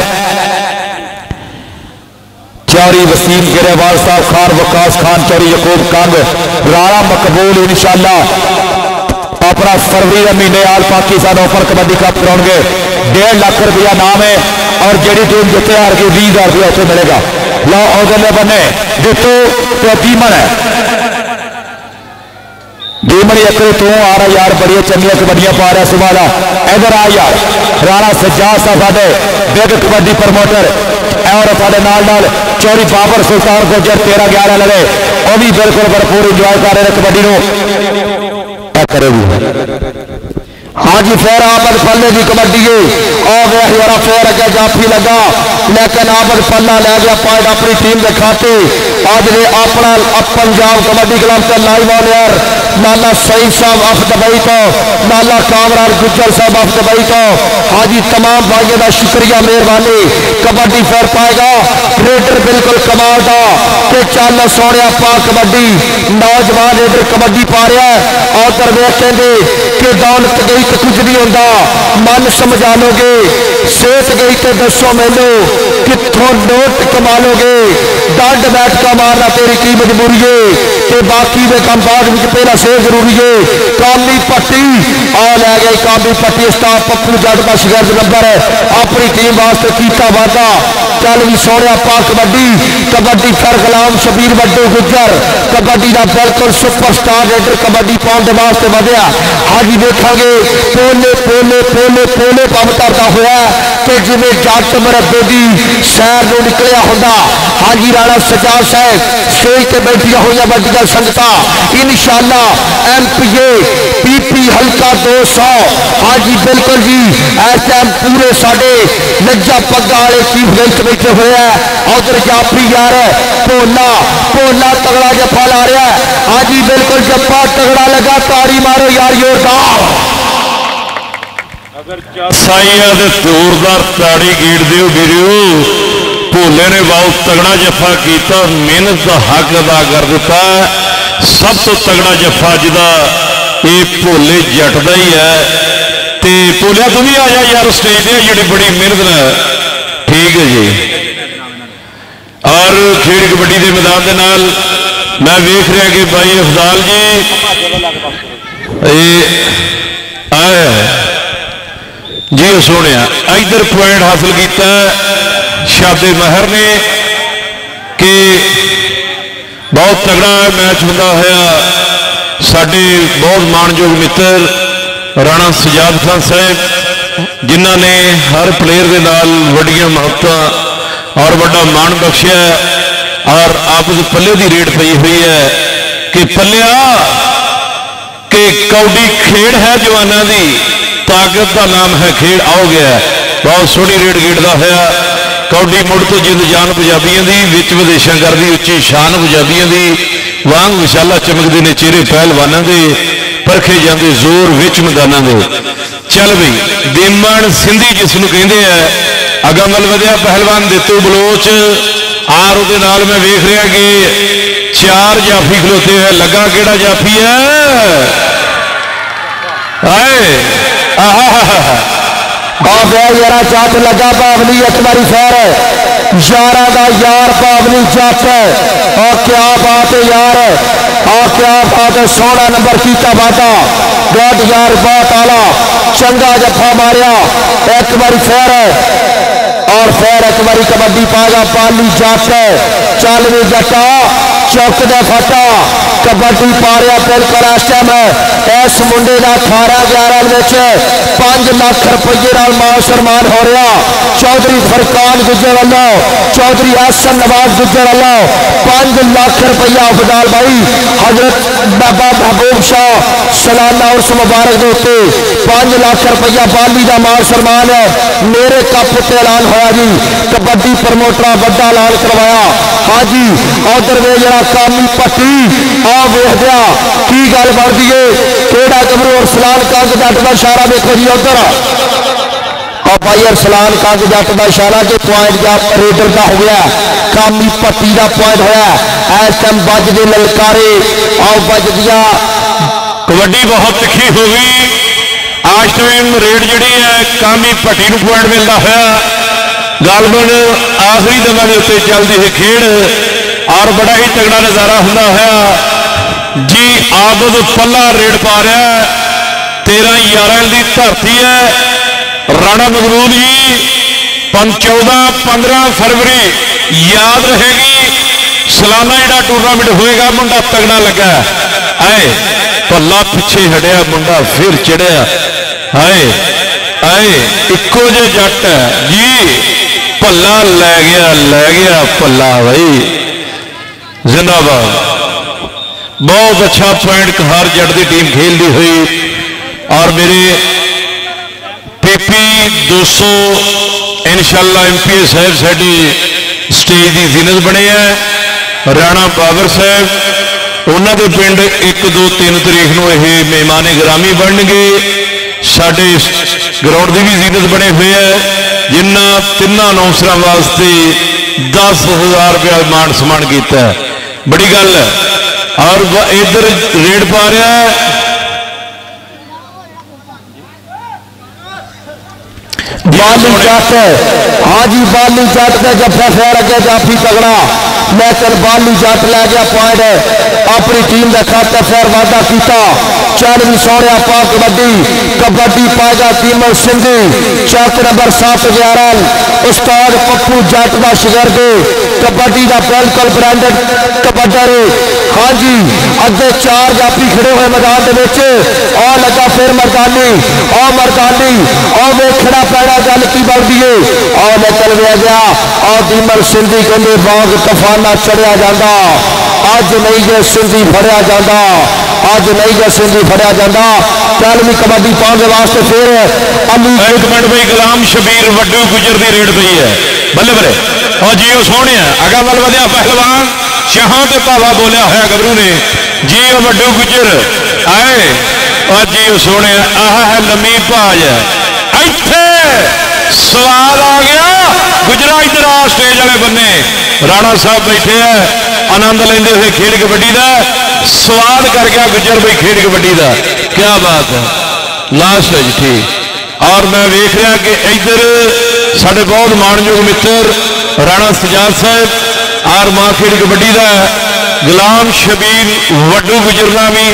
चौरी वसीम गिरेवाल साहब खान वकास खान चौरी यकूब कंग राणा मकबूल इंशाअल्लाह अपना फरवरी के महीने आल पाकिस्तान ओपन कबड्डी कप कराएंगे। 1.5 लाख रुपया नाम है और जी टीम जिते हार गई 20,000 रुपया उत्थे मिलेगा। लो अगले बने जितू तो दीमन है दीमन एक तू आ रहा यार बड़िया चंगिया कबड्डियां पा रहा सुबह का इधर आ यार। राणा सज्जाद साहब साडे बिग कबड्डी प्रमोटर और साडे नाल चौरी बाबर सुल्तान गुजर 13-11 लगे वह भी बिल्कुल भरपूर इंजॉय कर रहे कबड्डी करेगी। हाँ जी फिर आमद पल्ले की कबड्डी और फिर अगे जाफी लगा लेकिन आमद पल्ला लै गया पॉइंट अपनी टीम के खाते। अज ने अपना पंजाब कबड्डी क्लब से लाइव ऑन एयर लाला सईद साहब अफ दुबई तो लाला कामरान गुज्जर साहब अफ दुबई तो हाँ जी तमाम भाइयों का शुक्रिया मेहरबानी। कबड्डी फिर पाएगा रेडर बिल्कुल कमाल का ते चल सोनिया पा कबड्डी नौजवान रेडर कबड्डी पा रहा है और दरवेश कहते कि दौलत गई तो कुछ नहीं होता मन समझा लोगे सेठ गई तो दसो मैनू कितों नोट कमा लोगे, डंड बैठका मारना तेरी की मजबूरी है, ते बाकी दे काम बाद में पहला शेर जरूरी है। कामी पट्टी आ लै गई, कामी पट्टी स्टाफ पप्पू जट का शिकायत नंबर अपनी टीम वास्ते कीता वादा। चल भी सोने पा कबड्डी, कबड्डी फिर गुलाम शबीर वड्डू गुजर कबड्डी का बिल्कुल सुपरस्टार रेडर कबड्डी पाने वास्ते वधिया। हाँ जी देखांगे पोले पोले पोले पोले पंप करता हुआ कि जिमें जट मरबे की सैर में निकलिया होंदा। हाँ जी राणा सजाद साहब स्टेज पर बैठिया हुई वड्डिया संगतां इंशाअल्लाह MPA PP हल्का 200। हाँ जी बिल्कुल जी इस टाइम पूरे साडे लज्जा पग्गा वाले चीफ गेस्ट बैठे हुए हैं। उधर जाफरी यार भोला भोला तगड़ा जफा ला रहा है। हाँ जी बिल्कुल जफा तगड़ा लगा, ताड़ी मारो यार जोरदार। साइया दे जोरदार ताड़ी गेड़ दियो वीरो। भोले ने बहुत तगड़ा जफा किया, मेहनत का हक अदा कर दिता। सब तो तगड़ा जफा जिदा ये भोले जट का ही है। ते भोलिया तू भी आ जा यार स्टेज पे, जी बड़ी मेहनत न। ठीक है जी। और खेल कबड्डी के मैदान के नाल मैं वेख रहा कि भाई अफजाल जी आया जी सोने इधर पॉइंट हासिल किया शादे महर ने कि बहुत तगड़ा मैच होंदा होया। साडे बहुत मानयोग मित्र राणा सजाद खान साहब जिन्हों ने हर प्लेयर के नाल वड्डियां महत्ता और बड़ा मान बख्शिया और आपस पल्ले की रेड पई हुई है कि पल्लिया कि कौडी खेड़ है जवाना की, ताकत का नाम है खेड़ आओ गया। बहुत सोहनी रेड गेड़दा होया कौडी मुड़ तो जिंद जान पंजाबियों की विच विदेशा करती उच्ची शान पंजाबियों की वांग विशाला चमकते ने चेहरे पहलवानों के परखे जाते जोर विच मैदानों के। चल बई दीमन सिंधी जिसनों कहते हैं अगमल वधिया पहलवान दित्तू बलोच आर उहदे नाल मैं वेख रहा कि 4 जाफी खलोते हैं। लगा केड़ा जाफी है यारा जट लगा पावली एक बारी फिर यारा का यार पावली जट और क्या बात है यार, और क्या बात है। 16 नंबर किया वादा गड यार बहुत आला चंगा जफा मारिया एक बारी फिर और फिर एक बारी कबड्डी पागा पाली जट। चल भी जटा चौक दे फटा कबड्डी पा रहा बिल्कुल इस टाइम इस मुंडे का 18-11 5 लाख रुपये मान सम्मान हो रहा। चौधरी फरकान गुजर वालों चौधरी एहसन नवाज गुजर वालों 5 लाख रुपया अफजाल भाई हजरत बाबा महबूब शाह सालाना उर्स मुबारक के उत्ते 5 लाख रुपया बाली का मान सम्मान है। मेरे कप उत्ते ऐलान होया जी कबड्डी प्रमोटर बड़ा ऐलान करवाया। हाँ जी उधर वे जरा कामी पट्टी आ वेख दिया की गल बनती है केड़ा गबरू और सलान कंग जट का इशारा देखो जी उधर और भाई अरसलान कंग जट का इशारा के पॉइंट जा रेडर का हो गया कामी पट्टी का पॉइंट होया। इस टाइम बज दे ललकारे और बज दिया कबड्डी बहुत तिखी हो गई। आज टाइम रेड जी है कामी पट्टी को पॉइंट मिलता होया गालबन आखिरी दमा के उत्ते चलती है खेड़ और बड़ा ही तगड़ा नज़ारा होंदा होया जी। आबद पल्ला रेड पा रहा है 13-11 की धरती है। राणा मगरूल जी 14-15 फरवरी याद रहेगी सालाना जो टूरनामेंट होएगा मुंडा तगड़ा लगा आए पल्ला पिछे हटिया मुंडा फिर चढ़िया आए आए इको जे जट जी भला लै गया भला भाई जिंदाबाद। बहुत अच्छा पॉइंट हर जट की टीम खेलती हुई और मेरे PP 200 इंशाअल्लाह MPA साहब साड़ी स्टेज की जीनत बने हैं। राणा बाबर साहब उन्होंने पिंड 1-2-3 तारीख को यह मेहमान गिरामी बन गए। साढ़े ग्राउंड की भी जीनत बने हुए है जिन्होंने 3 अनाउंसर वास्ते 10,000 रुपया मान सम्मान किया बड़ी गल है। और इधर रेड पा रहा है बाली जट, हाँ जी बाली जट के जफा फेर अगे जाफी तगड़ा, लेकिन बाली जट लै गया पॉइंट अपनी टीम के खाते फिर वादा किया। चल भी सोने पा कबड्डी, कबड्डी पाएगा तीमल सिंधी, चौक नंबर 7-11 उस्ताद पप्पू जट का शिगिर्द, कबड्डी का बिल्कुल ब्रांडेड कबड्डर। हाँ जी अगे 4 जाफी खड़े हुए मैदान के आ लगा फिर मरदानी, आ मरदानी आ वेखना पैना गल की बनती है, आ निकल गया आ तीमल सिंधी कहते बाग तफाना चढ़िया जाता, अज नहीं जे सिंधी फड़िया जाता, अज नहीं जे सिंधी फड़िया जाता। चल भी कबड्डी पाने वास्ते फिर अली एक मिनट भाई गुलाम शबीर वड्डू गुजर की रेड पई है बल्ले बल्ले। और जी सोने अगा बल वध्या पहलवान शाह ते भावा बोलिया होया गबरू ने जी वड्डू गुजर आए और जी सोने आह है लम्मी भाज इत्थे स्वाद आ गया। गुजरा इधर आ स्टेज वाले बन्ने राणा साहब बैठे है आनंद लेंदे हुए खेल कबड्डी का स्वाद कर गया गुजर भाई खेल कबड्डी का क्या बात है लास्ट है जी ठीक। और मैं वेख रहा कि इधर साढ़े बहुत मानयोग मित्र राणा सजाद साहब और मां खेल कबड्डी का गुलाम शबीर वड्डू गुजरना भी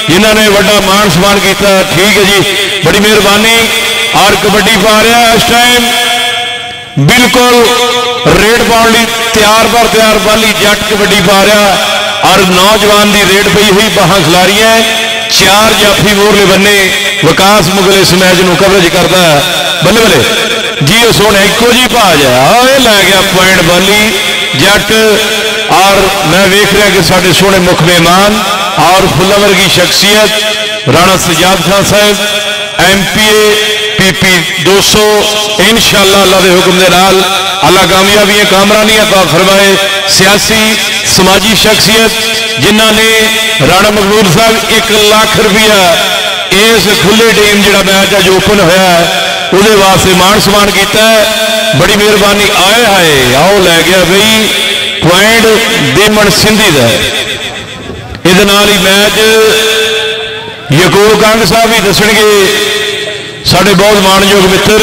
जिन्होंने बड़ा मान सम्मान किया ठीक है जी बड़ी मेहरबानी। और कबड्डी पा रहा है इस टाइम बिल्कुल रेड पाने तैयार पर तैयार बाली जट कबड्डी पा रहा और नौजवान की रेड पई हुई बाहां खिलारी है 4 जाफी मोरले बन्ने विकास मुगल इस मैच में कवरेज करता है बल्ले बल्ले जी सोने एको जी भाज है लै गया पॉइंट बाली जट। और मैं वेख रहा कि साढ़े सोने मुख मेहमान और फुलावर की शख्सियत राणा सजाद खान साहब MPA PP 200 इंशाअल्लाह अल्लाह के हुक्म के नाल अल्लाह कामयाबियां कामरानियां अता फरमाए। सियासी समाजी शख्सियत जिन्होंने राणा मकबूल साहब 1 लाख रुपया इस खुले टीम जो मैच अज ओपन होया है वो वास्ते मान सम्मान किया है बड़ी मेहरबानी। आए हाए आओ लै गया बई पॉइंट देमन सिंधी का ये मैच यकूब कंग साहब भी दसणगे साढ़े बहुत मानयोग मित्र